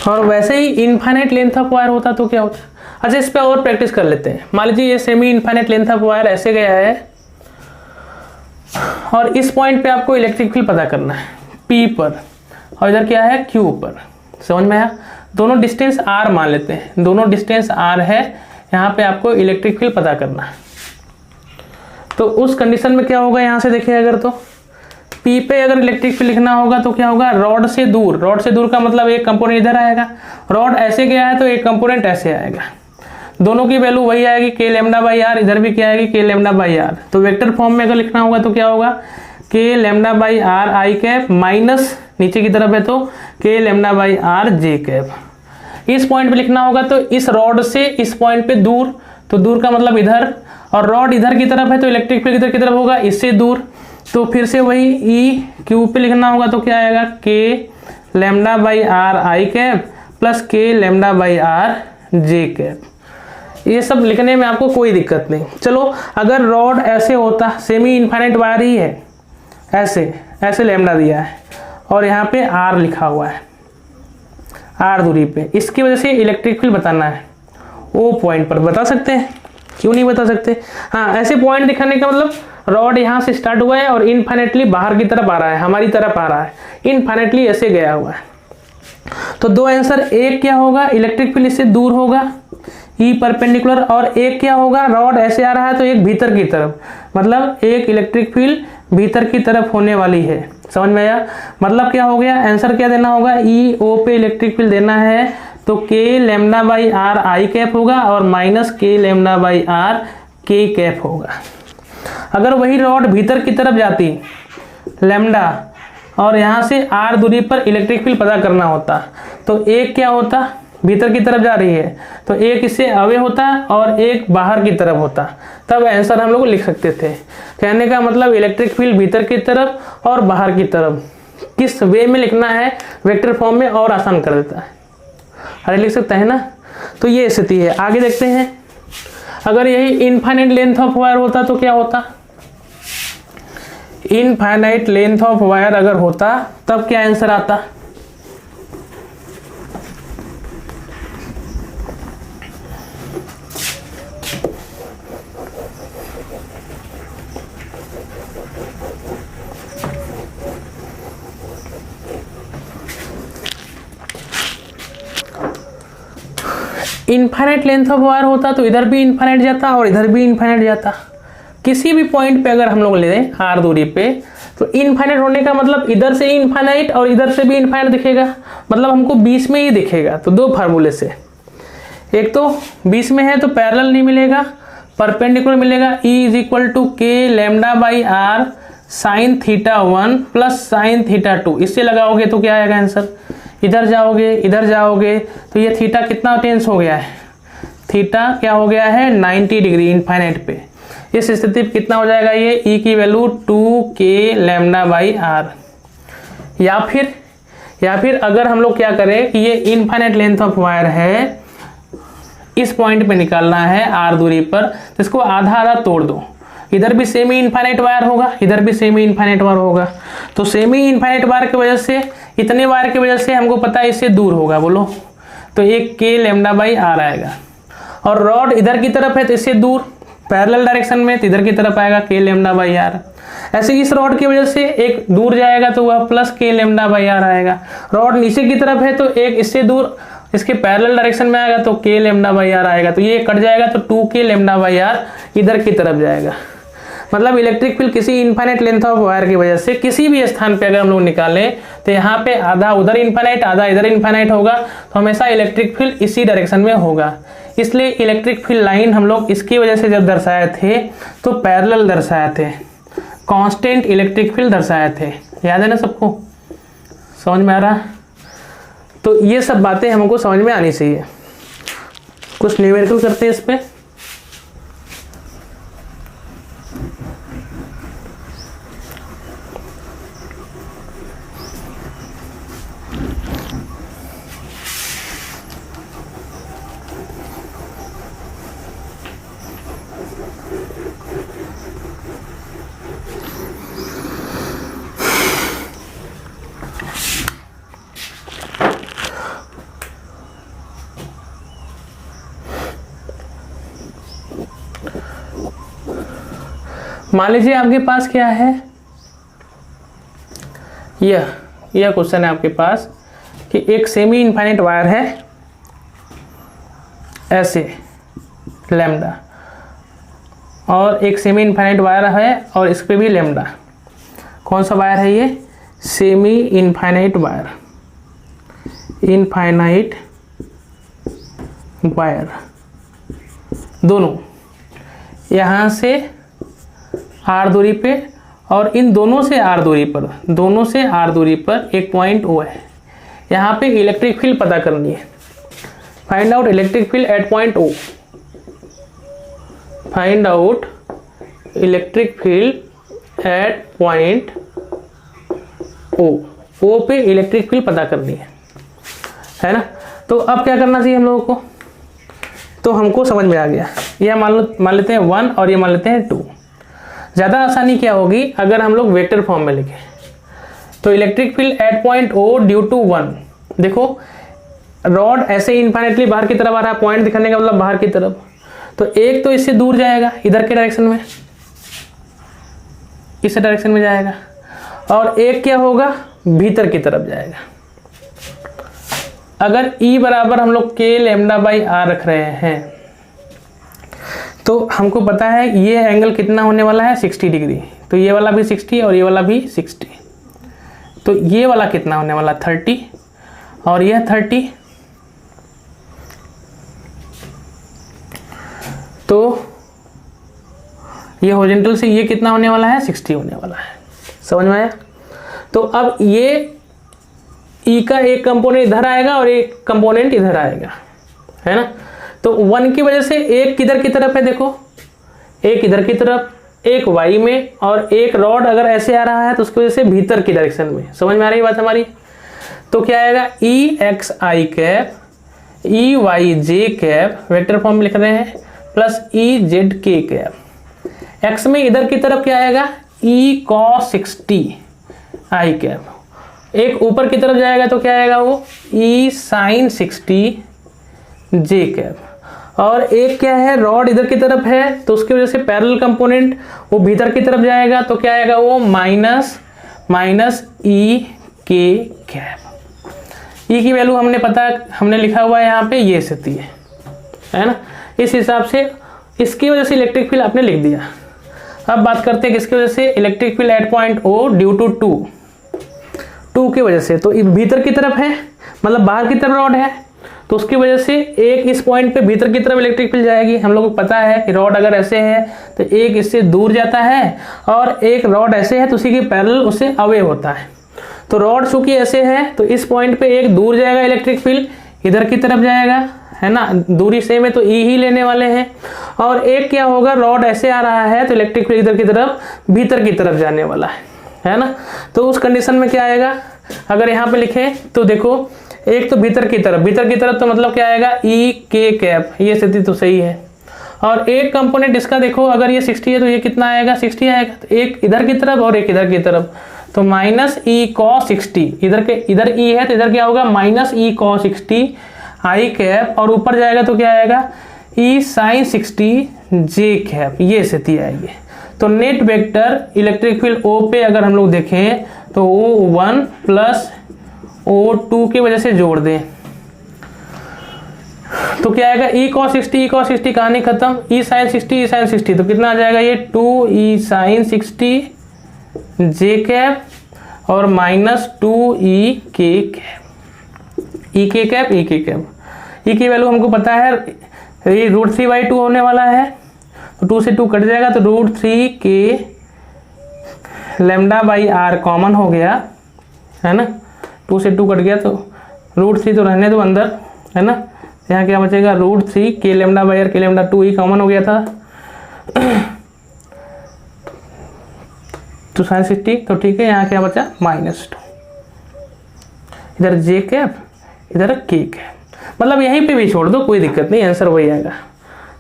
और वैसे ही इनफाइनाइट लेंथ ऑफ वायर होता तो क्या होता। अच्छा, इस पे और प्रैक्टिस कर लेते हैं। मान लीजिए ये semi infinite length of wire ऐसे गया है, और इस पॉइंट पे आपको इलेक्ट्रिक फील्ड पता करना है P पर, और इधर क्या है Q पर। समझ में आया। दोनों डिस्टेंस R मान लेते हैं, दोनों डिस्टेंस R है, यहाँ पे आपको इलेक्ट्रिक फील्ड पता करना है। तो उस कंडीशन में क्या होगा, यहाँ से देखिए अगर तो P पे अगर इलेक्ट्रिक फील्ड लिखना होगा तो क्या होगा, रॉड से दूर का मतलब एक कंपोनेंट इधर आएगा, रॉड ऐसे गया है तो एक कंपोनेंट ऐसे आएगा। दोनों की वैल्यू वही आएगी के लेमडा बाई आर, इधर भी क्या आएगी के लेमडा बाई आर। तो वेक्टर फॉर्म में अगर लिखना होगा तो क्या होगा के lambda by R I cap minus नीचे की तरफ है तो के lambda by R J cap. इस पॉइंट पे लिखना होगा तो इस रॉड से इस पॉइंट पे दूर, तो दूर का मतलब इधर, और रॉड इधर की तरफ है तो इलेक्ट्रिक फील्ड इधर की तरफ होगा इससे दूर, तो फिर से वही ई क्यू पे लिखना होगा तो क्या आएगा के lambda by R I cap plus K lambda by R J cap. ये सब लिखने में आपको कोई दिक्कत नहीं। चलो अगर रॉड ऐसे होता, सेमी इनफाइनाइट वायर ही है, ऐसे ऐसे लेमडा दिया है और यहाँ पे आर लिखा हुआ है, आर दूरी पे, इसकी वजह से इलेक्ट्रिक फील्ड बताना है, वो पॉइंट पर बता सकते हैं, क्यों नहीं बता सकते। हाँ, ऐसे पॉइंट दिखाने का मतलब रॉड यहाँ से स्टार्ट हुआ है और इनफाइनेटली बाहर की तरफ आ रहा है, हमारी तरफ आ रहा है, इनफाइनेटली ऐसे गया हुआ है। तो दो आंसर, एक क्या होगा इलेक्ट्रिक फील्ड इससे दूर होगा ई परपेंडिकुलर, और एक क्या होगा रॉड ऐसे आ रहा है तो एक भीतर की तरफ, मतलब एक इलेक्ट्रिक फील्ड भीतर की तरफ होने वाली है। समझ में आया? मतलब क्या हो गया, आंसर क्या देना होगा, ई ओ पे इलेक्ट्रिक फील्ड देना है तो के lambda by R I cap होगा और माइनस के लेमडा बाई आर के कैप होगा। अगर वही रॉड भीतर की तरफ जाती लेमडा और यहाँ से आर दूरी पर इलेक्ट्रिक फील्ड पता करना होता तो एक क्या होता, भीतर की तरफ जा रही है तो एक इससे अवे होता और एक बाहर की तरफ होता, तब आंसर हम लोग लिख सकते थे। कहने का मतलब इलेक्ट्रिक फील्ड भीतर की तरफ और बाहर की तरफ किस वे में लिखना है वेक्टर फॉर्म में और आसान कर देता है। अरे लिख सकता है ना। तो ये स्थिति है। आगे देखते हैं, अगर यही इनफाइनाइट लेंथ ऑफ वायर होता तो क्या होता, इनफाइनाइट लेंथ ऑफ वायर अगर होता तब क्या आंसर आता, इनफाइनाइट लेंथ ऑफ वायर होता तो इधर भी इनफाइनाइट जाता और इधर भी इनफाइनाइट जाता। किसी भी पॉइंट पे अगर हम लोग ले दें आर दूरी पे तो इनफाइनाइट होने का मतलब इधर से इनफाइनाइट और इधर से भी इनफाइनाइट दिखेगा, मतलब हमको बीच में ही दिखेगा। तो दो फार्मूले से, एक तो बीच में है तो पैरेलल नहीं मिलेगा, परपेंडिकुलर मिलेगा। E is equal to k lambda by r sine theta 1 plus sine theta 2। इससे लगाओगे तो क्या आएगा आंसर, इधर जाओगे तो ये थीटा कितना टेंस हो गया है, थीटा क्या हो गया है 90 डिग्री इनफाइनाइट पे। इस स्थिति पे कितना हो जाएगा ये, ई की value 2k lambda by are. या फिर अगर हम लोग क्या करें कि ये इनफाइनाइट लेंथ ऑफ वायर है, इस पॉइंट पे निकालना है आर दूरी पर, तो इसको आधा आधा तोड़ दो। इधर भी सेमी इनफाइनाइट वायर होगा, इधर भी सेमी इनफाइनाइट वायर होगा। तो सेमी इनफाइनाइट वायर की वजह से, इतने वायर की वजह से हमको पता है इससे दूर होगा, बोलो तो एक के लेमडा बाई आर आएगा। और रॉड इधर की तरफ है तो इससे दूर पैरेलल डायरेक्शन में तो इधर की तरफ आएगा के लेमडा बाई आर। ऐसे इस रॉड की वजह से एक दूर जाएगा तो वह plus K lambda by are आएगा। रॉड नीचे की तरफ है तो एक इससे दूर इसके पैरेलल डायरेक्शन में आएगा तो के लेमडा बाई आर आएगा। तो ये कट जाएगा तो 2k लेमडा बाई आर इधर की तरफ जाएगा। मतलब इलेक्ट्रिक फील्ड किसी इनफाइनाइट लेंथ ऑफ वायर की वजह से किसी भी स्थान पे अगर हम लोग निकालें तो यहाँ पे आधा उधर इनफाइनाइट आधा इधर इनफाइनाइट होगा, तो हमेशा इलेक्ट्रिक फील्ड इसी डायरेक्शन में होगा। इसलिए इलेक्ट्रिक फील्ड लाइन हम लोग इसकी वजह से जब दर्शाए थे तो पैरेलल दर्शाए थे, कांस्टेंट इलेक्ट्रिक फील्ड दर्शाए थे। याद है ना सबको, समझ में आ रहा? तो ये सब बातें हमको समझ में आनी चाहिए। कुछ न्यूमेरिकल करते हैं इस पे। मान लीजिए आपके पास क्या है, यह क्वेश्चन है आपके पास कि एक सेमी इनफाइनाइट वायर है ऐसे लैम्डा, और एक सेमी इनफाइनाइट वायर है और इस पे भी लैम्डा। कौन सा वायर है ये, semi infinite wire, infinite wire. दोनों यहाँ से r दूरी पे और इन दोनों से r दूरी पर एक पॉइंट O है। यहाँ पे इलेक्ट्रिक फील्ड पता करनी है। Find out electric field at point O। Find out electric field at point O पे इलेक्ट्रिक फील्ड पता करनी है ना। तो अब क्या करना चाहिए हम लोगों को, तो हमको समझ में आ गया। यह मान लेते हैं 1 और ये मान लेते हैं 2। ज़्यादा आसानी क्या होगी अगर हम लोग वेक्टर फॉर्म में लिखें। तो electric field at point O due to 1, देखो रॉड ऐसे इनफाइनेटली बाहर की तरफ आ रहा है, पॉइंट दिखाने का मतलब बाहर की तरफ, तो एक तो इससे दूर जाएगा इधर के डायरेक्शन में, इस डायरेक्शन में जाएगा, और एक क्या होगा भीतर की तरफ जाएगा। अगर E बराबर हम लोग k लैम्डा बाई r रख रहे हैं तो हमको पता है ये एंगल कितना होने वाला है 60 डिग्री। तो ये वाला भी 60 और ये वाला भी 60, तो ये वाला कितना होने वाला 30 और यह 30, तो ये हॉरिजॉन्टल से ये कितना होने वाला है 60 होने वाला है। समझ में आया। तो अब ये E का एक कंपोनेंट इधर आएगा और एक कंपोनेंट इधर आएगा, है ना। तो 1 की वजह से एक किधर की तरफ है, देखो एक इधर की तरफ, एक y में, और एक रॉड अगर ऐसे आ रहा है तो उसकी वजह से भीतर की डायरेक्शन में। समझ में आ रही बात हमारी। तो क्या आएगा ई एक्स आई कैप ई वाई जे कैप वेक्टर फॉर्म में लिख रहे हैं प्लस ई जेड के कैप। एक्स में इधर की तरफ क्या आएगा ई कॉस 60 आई कैप, एक ऊपर की तरफ जाएगा तो क्या आएगा वो ई साइन 60 जे कैप, और एक क्या है रॉड इधर की तरफ है तो उसकी वजह से पैरेलल कंपोनेंट वो भीतर की तरफ जाएगा तो क्या आएगा वो माइनस ई के कैप। ई की वैल्यू हमने लिखा हुआ है यहाँ पे ये स्थिति है ना। इस हिसाब से इसकी वजह से इलेक्ट्रिक फील्ड आपने लिख दिया। अब बात करते हैं किसकी वजह से, electric field at point O due to 2 की वजह से। तो भीतर की तरफ है मतलब बाहर की तरफ रॉड है तो उसकी वजह से एक इस पॉइंट पे भीतर की तरफ इलेक्ट्रिक फील्ड जाएगी। हम लोगों को पता है कि रॉड अगर ऐसे है तो एक इससे दूर जाता है और एक रॉड ऐसे है तो उसी के पैरेलल उससे अवे होता है। तो रॉड चूंकि ऐसे है तो इस पॉइंट पे एक दूर जाएगा इलेक्ट्रिक फील्ड, इधर की तरफ जाएगा, है ना, दूरी सेम है तो ई ही लेने वाले हैं। और एक क्या होगा रॉड ऐसे आ रहा है तो इलेक्ट्रिक फील्ड इधर की तरफ भीतर की तरफ जाने वाला है ना। तो उस कंडीशन में क्या आएगा, अगर यहाँ पे लिखें तो देखो एक तो भीतर की तरफ तो मतलब क्या आएगा ई के कैप, ये स्थिति तो सही है। और एक कंपोनेंट इसका देखो अगर ये 60 है तो ये कितना आएगा 60 आएगा, तो एक इधर की तरफ और एक इधर की तरफ, तो माइनस ई कॉस 60, इधर ई है तो इधर क्या होगा माइनस ई कॉस 60 आई कैप, और ऊपर जाएगा तो क्या आएगा ई साइन 60 जे कैप, ये स्थिति आएगी। तो net vector electric field O पे अगर हम लोग देखें तो O1 प्लस O2 की वजह से जोड़ दें तो क्या आएगा ई कॉस 60 कहानी खत्म, ई साइन 60 तो कितना आ जाएगा ये 2 ई साइन 60 जे कैप और माइनस 2 ई के कैप। ई की वैल्यू हमको पता है ये √3/2 होने वाला है, तो 2 से 2 कट जाएगा तो √3 के लैम्डा बाई r कॉमन हो गया, है ना। 2 से 2 कट गया तो √3 तो रहने दो अंदर, है ना। यहाँ क्या बचेगा √3 के लैम्डा बाई r, के लैम्डा 2 ही कॉमन हो गया था तो साइन 60, तो ठीक है। यहाँ क्या बचा -2, इधर जे कैप इधर के कैप, मतलब यहीं पे भी छोड़ दो कोई दिक्कत नहीं, आंसर वही आएगा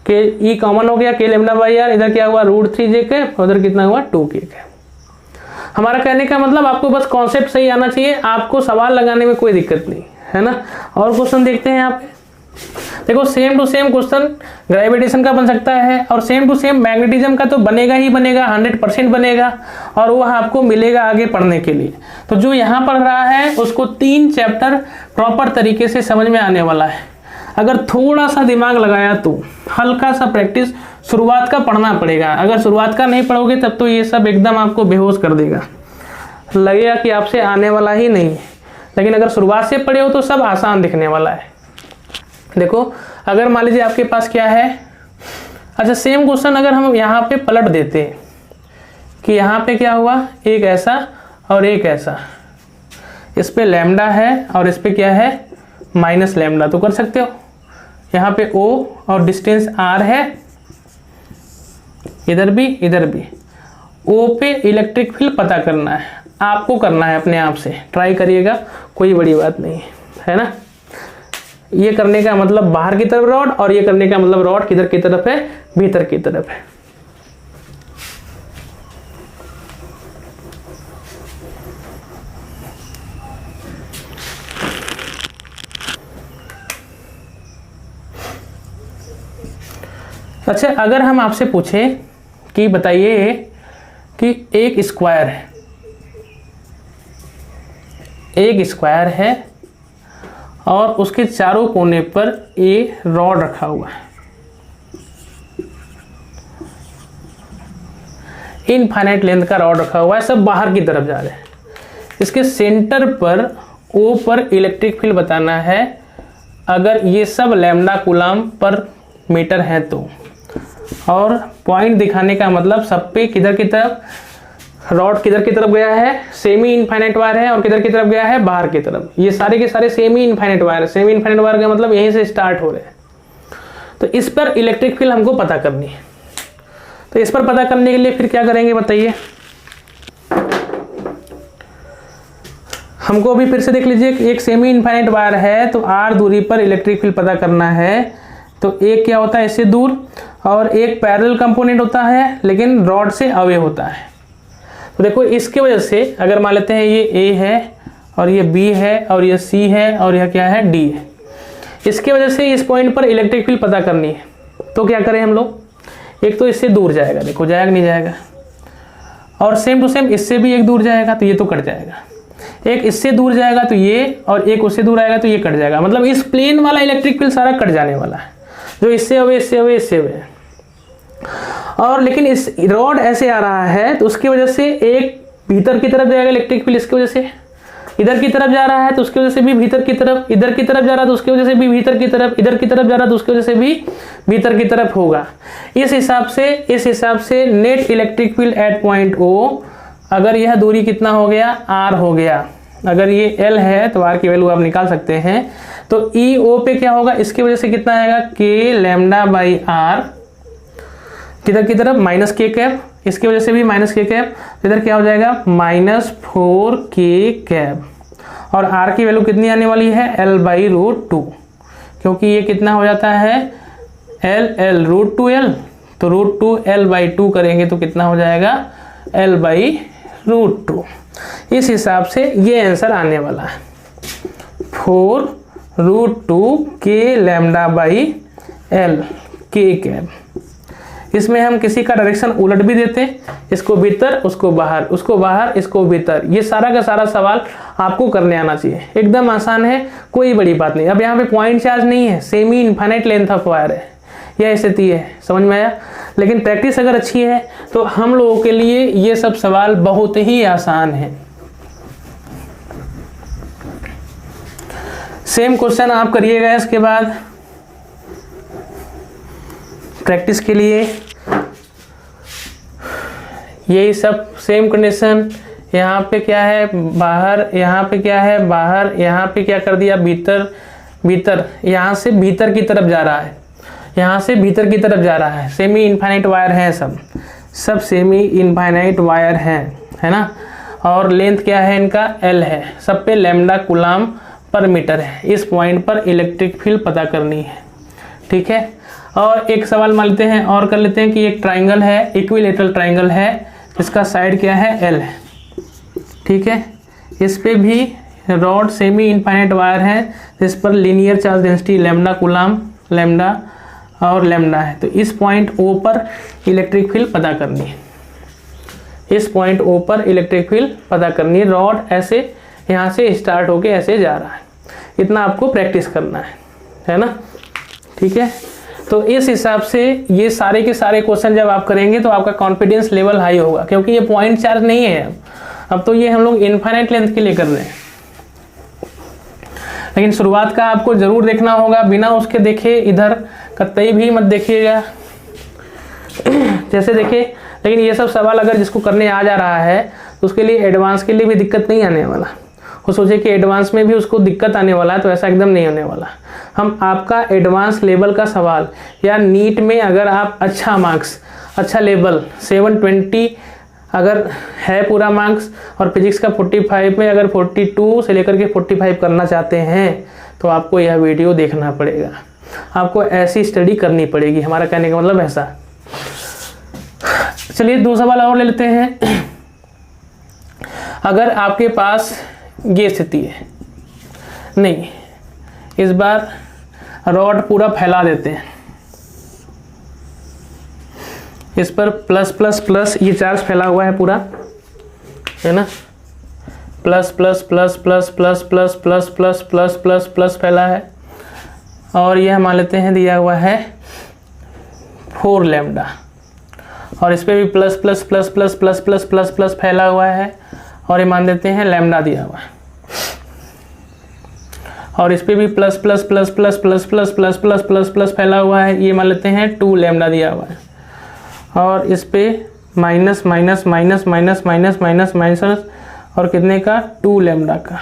कि ई कॉमन हो गया के लैम्डा बाई r, इधर क्या हुआ √3 जे कैप, उधर कितना हुआ 2 के कैप। हमारा कहने का मतलब आपको बस कॉन्सेप्ट सही आना चाहिए, आपको सवाल लगाने में कोई दिक्कत नहीं, है ना। और क्वेश्चन देखते हैं यहाँ पे, देखो same to same question gravitation का बन सकता है और सेम टू सेम मैग्नेटिज्म का तो बनेगा ही बनेगा, 100% बनेगा, और वो आपको मिलेगा आगे पढ़ने के लिए। तो जो यहाँ पढ़ रहा है उसको 3 चैप्टर प्रॉपर तरीके से समझ में आने वाला है। अगर थोड़ा सा दिमाग लगाया तो हल्का सा प्रैक्टिस शुरुआत का पढ़ना पड़ेगा, अगर शुरुआत का नहीं पढ़ोगे तब तो ये सब एकदम आपको बेहोश कर देगा, लगेगा कि आपसे आने वाला ही नहीं है। लेकिन अगर शुरुआत से पढ़े हो तो सब आसान दिखने वाला है। देखो अगर मान लीजिए आपके पास क्या है अच्छा सेम क्वेश्चन अगर हम यहाँ पे पलट देते कि यहाँ पे क्या हुआ, एक ऐसा और एक ऐसा, इस पे लैम्डा है और इस पे क्या है माइनस लैम्डा, तो कर सकते हो। यहाँ पे O और डिस्टेंस R है, इधर भी O पे इलेक्ट्रिक फील्ड पता करना है, आपको करना है अपने आप से, ट्राई करिएगा, कोई बड़ी बात नहीं है ना। ये करने का मतलब बाहर की तरफ रॉड और ये करने का मतलब रॉड किधर की तरफ है, भीतर की तरफ है। अच्छा अगर हम आपसे पूछें कि बताइए कि एक स्क्वायर है और उसके चारों कोने पर ये रॉड रखा हुआ है, इनफाइनाइट लेंथ का रॉड रखा हुआ है, सब बाहर की तरफ जा रहे हैं। इसके सेंटर पर O पर इलेक्ट्रिक फील्ड बताना है, अगर ये सब लैम्डा कूलम पर मीटर है तो। और पॉइंट दिखाने का मतलब सब पे किधर की तरफ, रॉड किधर की तरफ गया है, सेमी इनफाइनाइट वायर है, और किधर की तरफ गया है, बाहर की तरफ। ये सारे के सारे सेमी इनफाइनाइट वायर है। सेमी इनफाइनाइट वायर का मतलब यहीं से स्टार्ट हो रहे हैं। तो इस पर इलेक्ट्रिक फील्ड हमको पता करनी है। तो इस पर पता करने के लिए फिर क्या करेंगे बताइए। हमको अभी फिर से देख लीजिए, एक सेमी इनफाइनाइट वायर है तो R दूरी पर इलेक्ट्रिक फील्ड पता करना है। तो एक क्या होता है इससे दूर, और एक पैरेलल कंपोनेंट होता है लेकिन रॉड से अवे होता है। तो देखो इसके वजह से अगर मान लेते हैं ये A है और ये B है और ये C है और यह क्या है D है, इसके वजह से इस पॉइंट पर इलेक्ट्रिक फील्ड पता करनी है। तो क्या करें हम लोग, एक तो इससे दूर जाएगा, देखो जाएगा नहीं जाएगा, और सेम टू सेम इससे भी एक दूर जाएगा तो ये तो कट जाएगा, एक इससे दूर जाएगा तो ये, और एक उससे दूर आएगा तो ये कट जाएगा। मतलब इस प्लेन वाला इलेक्ट्रिक फील्ड सारा कट जाने वाला है, जो इससे अवे इससे अवे इससे अवे। और लेकिन इस रॉड ऐसे आ रहा है तो उसकी वजह से एक भीतर की तरफ जाएगा इलेक्ट्रिक फील्ड, इसकी वजह से इधर की तरफ जा रहा है तो उसकी वजह से भी भीतर की तरफ, इधर की तरफ जा रहा है तो उसकी वजह से भी भीतर की तरफ, इधर की तरफ जा रहा है तो उसकी वजह से भी भीतर की तरफ होगा। इस हिसाब से net electric field at point O, अगर यह दूरी कितना हो गया, R हो गया। अगर ये L है तो R की वैल्यू आप निकाल सकते हैं। तो EO पे क्या होगा, इसकी वजह से कितना आएगा, K लैम्डा बाई R, किधर की तरफ माइनस K कैप, इसकी वजह से भी माइनस K कैप, इधर क्या हो जाएगा -4K कैप। और R की वैल्यू कितनी आने वाली है, L बाई √2, क्योंकि ये कितना हो जाता है L √2L, तो √2L बाई 2 करेंगे तो कितना हो जाएगा L बाई √2। इस हिसाब से ये आंसर आने वाला है 4√2K lambda by L K cap. इसमें हम किसी का डायरेक्शन उलट भी देते, इसको भीतर उसको बाहर, उसको बाहर इसको भीतर। ये सारा का सारा सवाल आपको करने आना चाहिए, एकदम आसान है, कोई बड़ी बात नहीं। अब यहाँ पे पॉइंट चार्ज नहीं है, semi infinite length of wire है, यह स्थिति है, समझ में आया। लेकिन प्रैक्टिस अगर अच्छी है तो हम लोगों के लिए ये सब सवाल बहुत ही आसान है। सेम क्वेश्चन आप करिएगा इसके बाद प्रैक्टिस के लिए, यही सब सेम कंडीशन। यहाँ पे क्या है बाहर, यहाँ पे क्या है बाहर, यहाँ पे क्या कर दिया भीतर, भीतर यहाँ से भीतर की तरफ जा रहा है, यहाँ से भीतर की तरफ जा रहा है। सेमी इनफाइनाइट वायर हैं, सब सेमी इनफाइनाइट वायर हैं, है ना। और लेंथ क्या है इनका, L है, सब पे लैम्डा कूलम पर मीटर है। इस पॉइंट पर इलेक्ट्रिक फील्ड पता करनी है, ठीक है। और एक सवाल मान लेते हैं और कर लेते हैं कि एक ट्राइंगल है, इक्विलेटरल ट्राइंगल है, इसका साइड क्या है L है, ठीक है। इस पे भी रॉड सेमी इनफाइनाइट वायर है, इस पर linear charge density lambda coulomb, lambda और लैम्डा है। तो इस पॉइंट O पर इलेक्ट्रिक फील्ड पता करनी है, इस पॉइंट O पर इलेक्ट्रिक फील्ड पता करनी है। रॉड ऐसे यहाँ से स्टार्ट होके ऐसे जा रहा है, इतना आपको प्रैक्टिस करना है ना, ठीक है। तो इस हिसाब से ये सारे के सारे क्वेश्चन जब आप करेंगे तो आपका कॉन्फिडेंस लेवल हाई होगा, क्योंकि ये पॉइंट चार्ज नहीं है अब तो ये हम लोग इनफाइनाइट लेंथ के लिए कर रहे हैं। लेकिन शुरुआत का आपको जरूर देखना होगा, बिना उसके देखे इधर कतई भी मत देखिएगा, जैसे देखिए, लेकिन ये सब सवाल अगर जिसको करने आ जा रहा है तो उसके लिए एडवांस के लिए भी दिक्कत नहीं आने वाला। वो सोचे कि एडवांस में भी उसको दिक्कत आने वाला है, तो ऐसा एकदम नहीं होने वाला। हम आपका एडवांस लेवल का सवाल या नीट में अगर आप अच्छा मार्क्स, अच्छा लेवल 720 अगर है पूरा मार्क्स, और फिजिक्स का 45 में अगर 42 से लेकर के 45 करना चाहते हैं तो आपको यह वीडियो देखना पड़ेगा, आपको ऐसी स्टडी करनी पड़ेगी। हमारा कहने का मतलब ऐसा। चलिए 2 सवाल और ले लेते हैं। अगर आपके पास ये स्थिति है, नहीं, इस बार रॉड पूरा फैला देते हैं, इस पर प्लस प्लस प्लस ये चार्ज फैला हुआ है पूरा, है ना, plus plus plus plus plus plus plus plus plus plus plus फैला है, और यह मान लेते हैं दिया हुआ है 4 लैम्डा, और इस पर भी plus plus plus plus plus plus plus plus फैला हुआ है, और ये मान देते हैं लैम्डा दिया हुआ है, और इस पे भी plus plus plus plus plus plus plus plus plus plus फैला हुआ है, ये मान लेते हैं 2 लैम्डा दिया हुआ है, और इस पे minus minus minus minus minus minus minus और कितने का 2 लैम्डा का।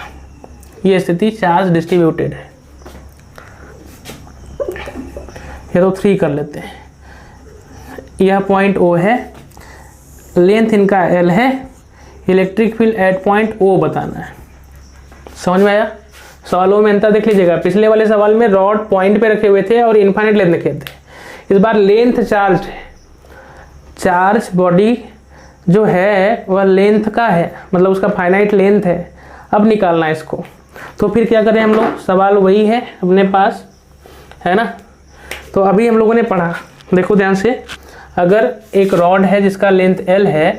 ये स्थिति चार्ज डिस्ट्रीब्यूटेड है। ये तो 3 कर लेते हैं। यह पॉइंट O है, लेंथ इनका L है, electric field at point O बताना है। समझ में आया? सवालों में अंतर देख लीजिएगा। पिछले वाले सवाल में रॉड पॉइंट पे रखे हुए थे और इनफाइनाइट लेंथ लिखे थे। इस बार लेंथ चार्ज है, चार्ज बॉडी जो है वह लेंथ का है, मतलब उसका फाइनाइट लेंथ है। अब निकालना है इसको, तो फिर क्या करें हम लोग, सवाल वही है अपने पास, है ना। तो अभी हम लोगों ने पढ़ा, देखो ध्यान से, अगर एक रॉड है जिसका लेंथ L है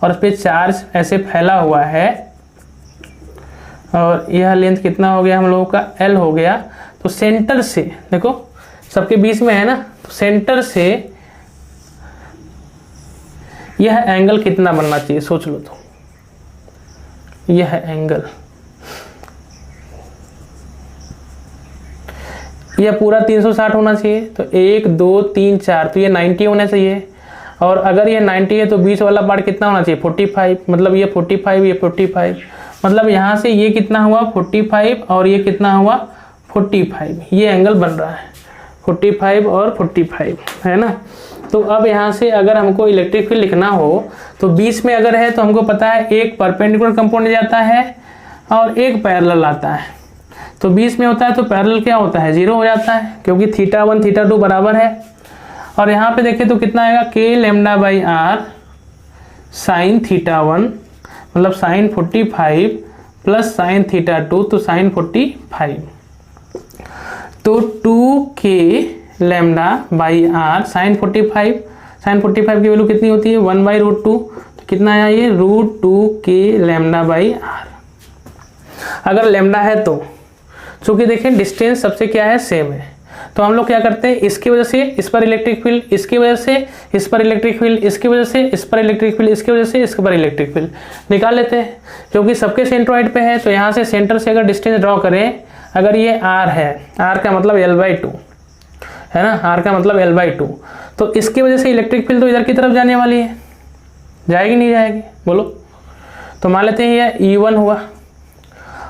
और उस पर चार्ज ऐसे फैला हुआ है, और यह लेंथ कितना हो गया हम लोगों का, L हो गया, तो सेंटर से देखो सबके बीच में है ना, तो सेंटर से यह एंगल कितना बनना चाहिए, सोच लो। तो यह एंगल, यह पूरा 360 होना चाहिए, तो 1 2 3 4, तो ये 90 होना चाहिए। और अगर ये 90 है तो बीच वाला पार्ट कितना होना चाहिए, 45, मतलब ये 45, ये 45, मतलब यहाँ से ये कितना हुआ 45 और ये कितना हुआ 45, ये एंगल बन रहा है 45 और 45, है ना। तो अब यहाँ से अगर हमको इलेक्ट्रिक फील्ड लिखना हो तो बीच में अगर है तो हमको पता है एक परपेंडिकुलर कंपाउंड जाता है और एक पैरेलल आता है। तो बीच में होता है तो पैरेलल क्या होता है, 0 हो जाता है, क्योंकि θ1 θ2 बराबर है। और यहाँ पे देखें तो कितना आएगा, k lambda by r sine θ1, मतलब साइन 45 प्लस साइन θ2, तो साइन 45, तो 2k lambda by r sine 45, sine 45 की वैल्यू कितनी होती है 1/√2, तो कितना आया ये √2k लैम्डा बाई r। अगर लैम्डा है तो चूंकि देखें डिस्टेंस सबसे क्या है, सेम है, तो हम लोग क्या करते हैं, इसकी वजह से इस पर इलेक्ट्रिक फील्ड, इसकी वजह से इस पर इलेक्ट्रिक फील्ड, इसकी वजह से इस पर इलेक्ट्रिक फील्ड, इसकी वजह से इस पर इलेक्ट्रिक फील्ड निकाल लेते हैं। क्योंकि सबके सेंट्रोइड पे है तो यहाँ से सेंटर से अगर डिस्टेंस ड्रॉ करें, अगर ये r है, r का मतलब L/2 है ना, r का मतलब L/2, तो इसकी वजह से इलेक्ट्रिक फील्ड तो इधर की तरफ जाने वाली है, जाएगी नहीं जाएगी बोलो। तो मान लेते हैं ये E1 हुआ,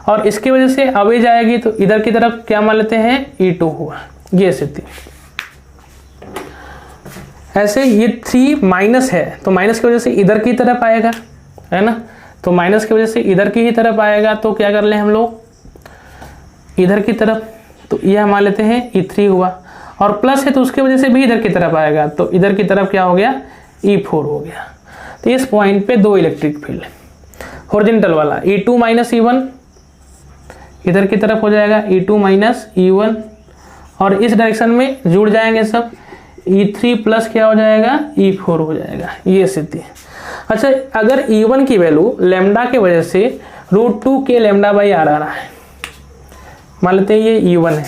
और इसकी वजह से अवे जाएगी तो इधर की तरफ क्या मान लेते हैं E2 हुआ, ये स्थिति। ऐसे ये 3 माइनस है तो माइनस की वजह से इधर की तरफ आएगा, है ना, तो माइनस की वजह से इधर की ही तरफ आएगा, तो क्या कर ले हम लोग इधर की तरफ, तो यह मान लेते हैं E3 हुआ, और प्लस है तो उसकी वजह से भी इधर की तरफ आएगा, तो इधर की तरफ क्या हो गया E4 हो गया। तो इस पॉइंट पे 2 इलेक्ट्रिक फील्ड, हॉरिजॉन्टल वाला E2 माइनस E1 इधर की तरफ हो जाएगा E2 माइनस E1, और इस डायरेक्शन में जुड़ जाएंगे सब, E3 प्लस क्या हो जाएगा E4 हो जाएगा, ये स्थिति। अच्छा, अगर E1 की वैल्यू लैम्डा की वजह से √2k लैम्डा बाई r आ रहा है, मान लेते हैं ये E1 है,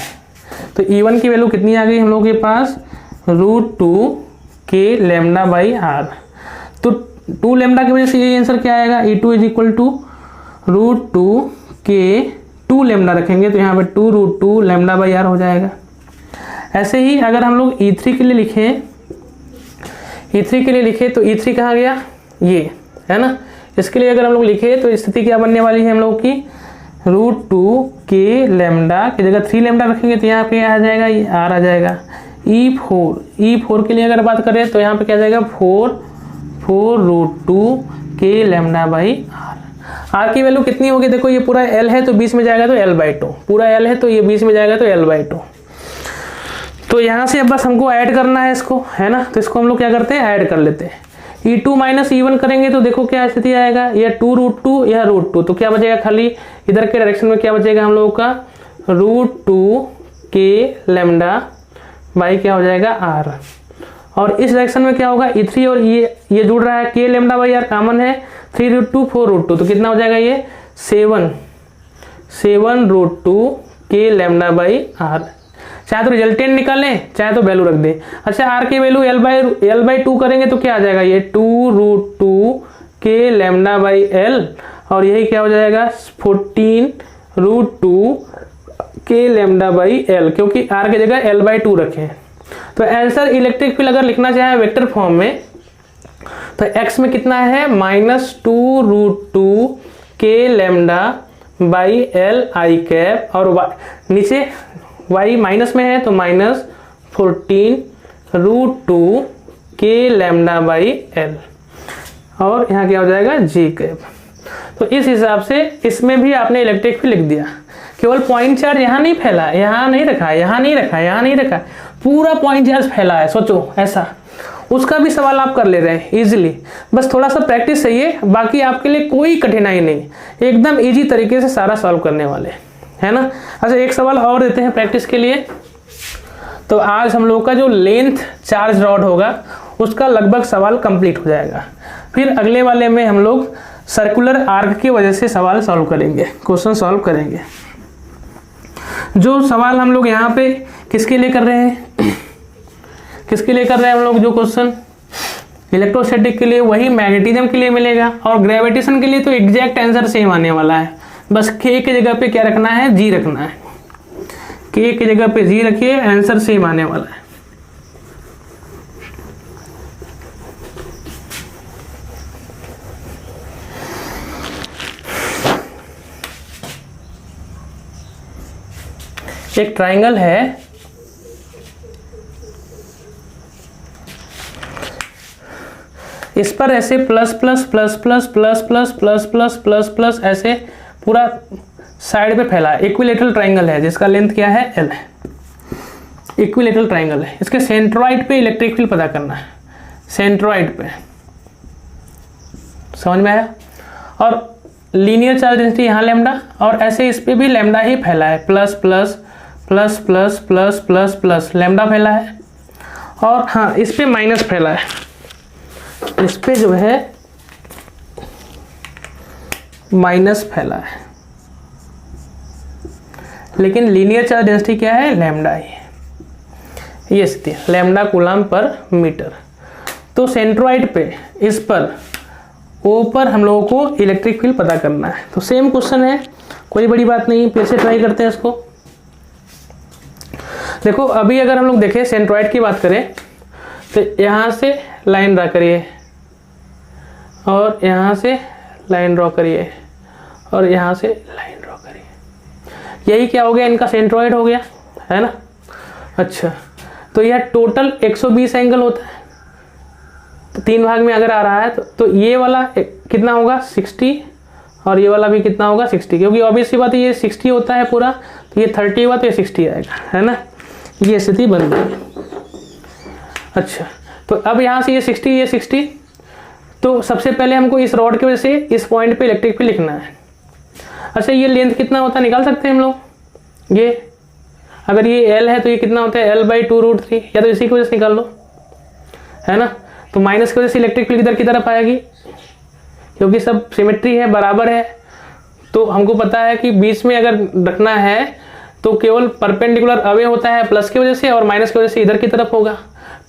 तो E1 की वैल्यू कितनी आ गई हम लोग के पास √2k लैम्डा बाई r, तो 2 लैम्डा की वजह से ये आंसर क्या आएगा, E2 is equal to √2k, 2 lambda रखेंगे तो यहाँ पे 2√2 लैम्डा बाई r हो जाएगा। ऐसे ही अगर हम लोग E3 के लिए लिखें, E3 के लिए लिखे तो E3 कहाँ गया, ये है ना। इसके लिए अगर हम लोग लिखे तो स्थिति क्या बनने वाली है हम लोग की, √2k लैम्डा की जगह 3 लैम्डा रखेंगे तो यहाँ पे आ जाएगा, ये R आ जाएगा। E4 के लिए अगर बात करें तो यहाँ पे क्या आ जाएगा, 4 √2k लैम्डा बाई R की वैल्यू कितनी होगी, देखो ये पूरा L है तो 20 में जाएगा तो L/2, पूरा L है तो ये 20 में जाएगा तो L/2। तो यहाँ से अब बस हमको ऐड करना है इसको, है ना। तो इसको हम लोग क्या करते हैं, ऐड कर लेते हैं। E2 माइनस E1 करेंगे तो देखो क्या स्थिति आएगा, यह 2√2 यह √2, तो क्या बचेगा, खाली इधर के डायरेक्शन में क्या बचेगा हम लोगों का, √2k लैम्डा बाई क्या हो जाएगा R। और इस डायरेक्शन में क्या होगा, E3 और ये जुड़ रहा है, k lambda by R common है, 3√2 4√2, तो कितना हो जाएगा ये 7 √2k लैम्डा बाई R। चाहे तो रिजल्टेंट निकालें चाहे तो वैल्यू रख दें। अच्छा R की वैल्यू L/2 करेंगे तो क्या आ जाएगा, ये 2√2k लैम्डा बाई L, और यही क्या हो जाएगा 14√2k लैम्डा बाई L, क्योंकि R की जगह L/2 रखें। तो आंसर इलेक्ट्रिक फील्ड अगर लिखना चाहे वेक्टर फॉर्म में तो x में कितना है, -2√2k lambda by L I cap, और नीचे y माइनस में है तो -14√2k लैम्डा बाई L, और यहाँ क्या हो जाएगा g कैप। तो इस हिसाब से इसमें भी आपने इलेक्ट्रिक फील्ड लिख दिया। केवल पॉइंट चार्ज यहाँ नहीं फैला, यहाँ नहीं रखा, यहाँ नहीं रखा, यहाँ नहीं रखा, पूरा पॉइंट चार्ज फैला है, सोचो ऐसा। उसका भी सवाल आप कर ले रहे हैं इजीली, बस थोड़ा सा प्रैक्टिस चाहिए, बाकी आपके लिए कोई कठिनाई नहीं, एकदम इजी तरीके से सारा सॉल्व करने वाले, है ना। अच्छा एक सवाल और देते हैं प्रैक्टिस के लिए। तो आज हम लोग का जो लेंथ चार्ज रॉड होगा उसका लगभग सवाल कंप्लीट हो जाएगा। फिर अगले वाले में हम लोग सर्कुलर आर्क की वजह से सवाल सॉल्व करेंगे, क्वेश्चन सॉल्व करेंगे। जो सवाल हम लोग यहाँ पे किसके लिए कर रहे हैं, किसके लिए कर रहे हैं हम लोग, जो क्वेश्चन इलेक्ट्रोस्टैटिक के लिए वही मैग्नेटिज्म के लिए मिलेगा, और ग्रेविटेशन के लिए तो एग्जैक्ट आंसर सेम आने वाला है। बस k की जगह पे क्या रखना है, g रखना है, k की जगह पे g रखिए, आंसर सेम आने वाला है। एक ट्राइंगल है, इस पर ऐसे plus plus plus plus plus plus plus plus plus plus ऐसे पूरा साइड पे फैला है। इक्विलेटरल ट्राइंगल है जिसका लेंथ क्या है, L है। इक्विलेटरल ट्राइंगल है, इसके सेंट्रोइड पे इलेक्ट्रिक फील्ड पता करना है, सेंट्रोइड पे, समझ में आया। और लीनियर चार्ज डेंसिटी यहाँ लैम्डा, और ऐसे इस पे भी लैम्डा ही फैला है, plus plus plus plus plus plus plus lambda फैला है, और हाँ इस पे माइनस फैला है, इस पे जो है माइनस फैला है, लेकिन लीनियर चार्ज डेंसिटी क्या है, लैम्डा ही है। ये स्थिति लैम्डा कूलम पर मीटर। तो सेंट्रोइड पे इस पर ओ पर हम लोगों को इलेक्ट्रिक फील्ड पता करना है। तो सेम क्वेश्चन है, कोई बड़ी बात नहीं, फिर से ट्राई करते हैं इसको। देखो अभी अगर हम लोग देखें सेंट्रोइड की बात करें तो यहाँ से लाइन ड्रा करिए, और यहाँ से लाइन ड्रॉ करिए, और यहाँ से लाइन ड्रॉ करिए, यही क्या हो गया, इनका सेंट्रोइड हो गया, है ना। अच्छा तो यह टोटल 120 एंगल होता है, तो 3 भाग में अगर आ रहा है तो ये वाला कितना होगा 60, और ये वाला भी कितना होगा 60, क्योंकि ऑब्वियस सी बात है ये 60 होता है पूरा, तो ये 30 हुआ तो ये 60 आएगा, है ना। ये स्थिति बन गई। अच्छा तो अब यहाँ से ये 60 ये 60, तो सबसे पहले हमको इस रॉड की वजह से इस पॉइंट पे इलेक्ट्रिक फील्ड लिखना है। अच्छा ये लेंथ कितना होता है निकाल सकते हैं हम लोग, ये अगर ये L है तो ये कितना होता है L/2√3, या तो इसी की वजह से निकाल लो, है ना। तो माइनस की वजह से इलेक्ट्रिक फील्ड इधर की तरफ आएगी, क्योंकि सब सिमेट्री है, बराबर है। तो हमको पता है कि बीच में अगर रखना है तो केवल परपेंडिकुलर अवे होता है प्लस की वजह से, और माइनस की वजह से इधर की तरफ होगा,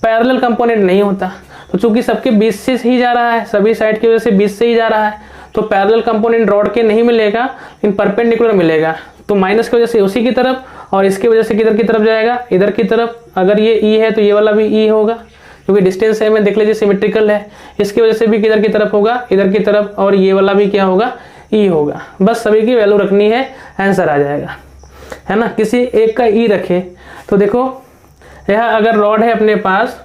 पैरेलल कंपोनेंट नहीं होता। तो चूंकि सबके बीच से ही जा रहा है, सभी साइड की वजह से बीच से ही जा रहा है, तो पैरेलल कंपोनेंट रॉड के नहीं मिलेगा, इन परपेंडिकुलर मिलेगा। तो माइनस की वजह से उसी की तरफ, और इसकी वजह से किधर की तरफ जाएगा, इधर की तरफ। अगर ये E है तो ये वाला भी E होगा, क्योंकि डिस्टेंस सेम है, देख लीजिए सिमेट्रिकल है, इसकी वजह से भी किधर की तरफ होगा, इधर की तरफ, और ये वाला भी क्या होगा, ई होगा। बस सभी की वैल्यू रखनी है, आंसर आ जाएगा, है ना। किसी एक का ई रखे तो देखो यह अगर रॉड है अपने पास,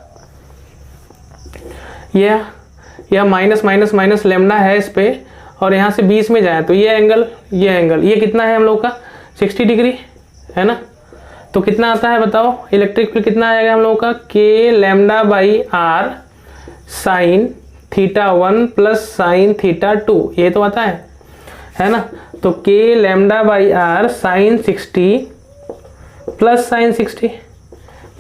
यह माइनस माइनस माइनस लेमडा है इस पे, और यहाँ से 20 में जाए तो ये एंगल ये कितना है हम लोग का 60 डिग्री, है ना। तो कितना आता है बताओ, इलेक्ट्रिक फील्ड कितना आएगा हम लोग का, k lambda by r sine theta 1 plus sine theta 2, ये तो आता है ना। तो के lambda by r sine 60 plus sine 60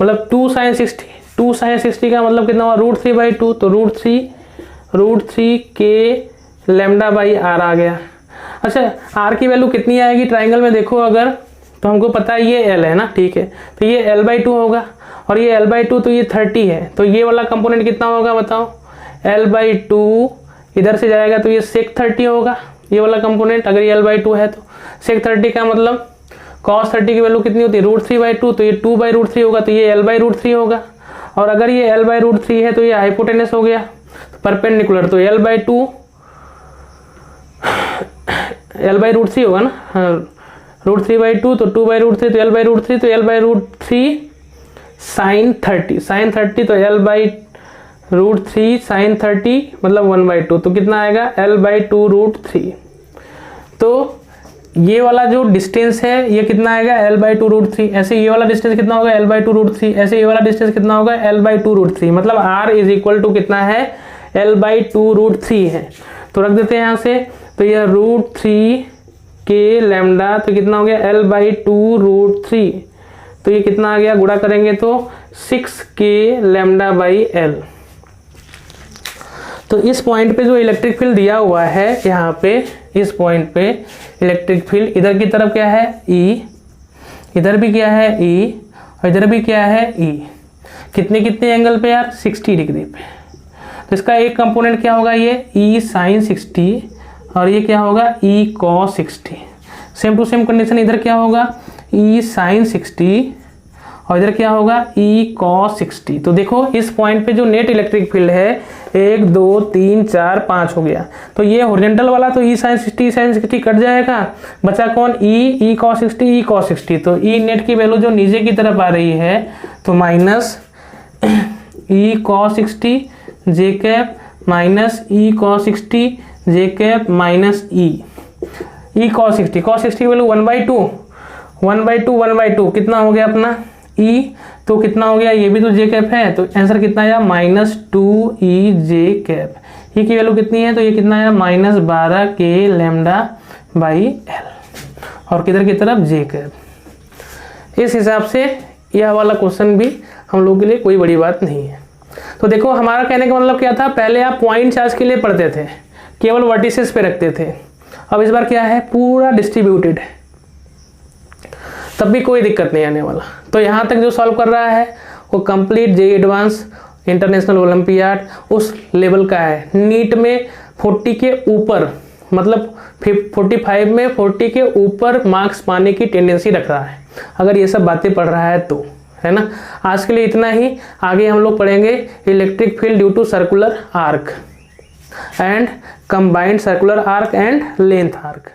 मतलब 2 साइन 60, 2 साइन 60 का मतलब कितना हुआ, √3/2, तो √3 के लैम्डा बाई आर आ गया। अच्छा आर की वैल्यू कितनी आएगी ट्राइंगल में, देखो अगर, तो हमको पता है ये एल है ना, ठीक है, तो ये l/2 होगा, और ये l/2 तो ये 30 है, तो ये वाला कंपोनेंट कितना होगा बताओ, l/2 इधर से जाएगा तो ये sec 30 होगा, ये वाला कंपोनेंट अगर ये l/2 है तो sec 30 का मतलब cos 30 की वैल्यू कितनी होती है, √3/2, तो ये 2/√3 होगा, तो ये l/√3 होगा, और अगर ये l/√3 है तो ये हाइपोटेनस हो गया, परपेंडिकुलर, तो l/√3 होगा ना, √3/2 तो 2/√3, तो l/√3, तो l/√3 साइन 30 तो l/√3 साइन 30 मतलब 1/2, तो कितना आएगा l/2√3। तो ये वाला जो डिस्टेंस है ये कितना आएगा l/2√3, ऐसे ये वाला डिस्टेंस कितना होगा l/2√3, ऐसे ये वाला डिस्टेंस कितना होगा l/2√3, मतलब r इज इक्वल टू कितना है l/2√3 है। तो रख देते हैं यहाँ से, तो यह √3 के लैम्डा तो कितना हो गया l/2√3, तो ये कितना आ गया, गुणा करेंगे तो 6 के लैम्डा बाई एल। तो इस पॉइंट पे जो इलेक्ट्रिक फील्ड दिया हुआ है यहाँ पे, इस पॉइंट पे इलेक्ट्रिक फील्ड इधर की तरफ क्या है E, इधर भी क्या है E, और इधर भी क्या है E, कितने कितने एंगल पे यार 60 डिग्री पे। तो इसका एक कंपोनेंट क्या होगा, ये E साइन 60, और ये क्या होगा E cos 60। Same to same condition इधर क्या होगा E साइन 60, और इधर क्या होगा E cos 60। तो देखो इस पॉइंट पे जो नेट इलेक्ट्रिक फील्ड है 1 2 3 4 5 हो गया, तो ये हॉरिजॉन्टल वाला तो E साइन 60 कट जाएगा, बचा कौन E cos 60, तो E नेट की वैल्यू जो नीचे की तरफ आ रही है तो माइनस E cos 60 जे कैप माइनस E cos 60 जे कैप माइनस E cos 60 की वैल्यू 1/2 कितना हो गया अपना E, तो कितना हो गया, ये भी तो जे कैप है, तो आंसर कितना आया -2E जे कैप। E की वैल्यू कितनी है, तो ये कितना आया -12 के लैम्डा बाई एल, और किधर की तरफ जे कैप। इस हिसाब से यह वाला क्वेश्चन भी हम लोग के लिए कोई बड़ी बात नहीं है। तो देखो हमारा कहने का मतलब क्या था, पहले आप पॉइंट चार्ज के लिए पढ़ते थे, केवल वर्टिसेस पे रखते थे, अब इस बार क्या है पूरा डिस्ट्रीब्यूटेड है, तब भी कोई दिक्कत नहीं आने वाला। तो यहाँ तक जो सॉल्व कर रहा है वो complete JEE advance international olympiad उस लेवल का है। नीट में 40 के ऊपर मतलब 45 में 40 के ऊपर मार्क्स पाने की टेंडेंसी रख रहा है, अगर ये सब बातें पढ़ रहा है तो, है ना। आज के लिए इतना ही, आगे हम लोग पढ़ेंगे electric field due to circular arc and combined circular arc and length arc.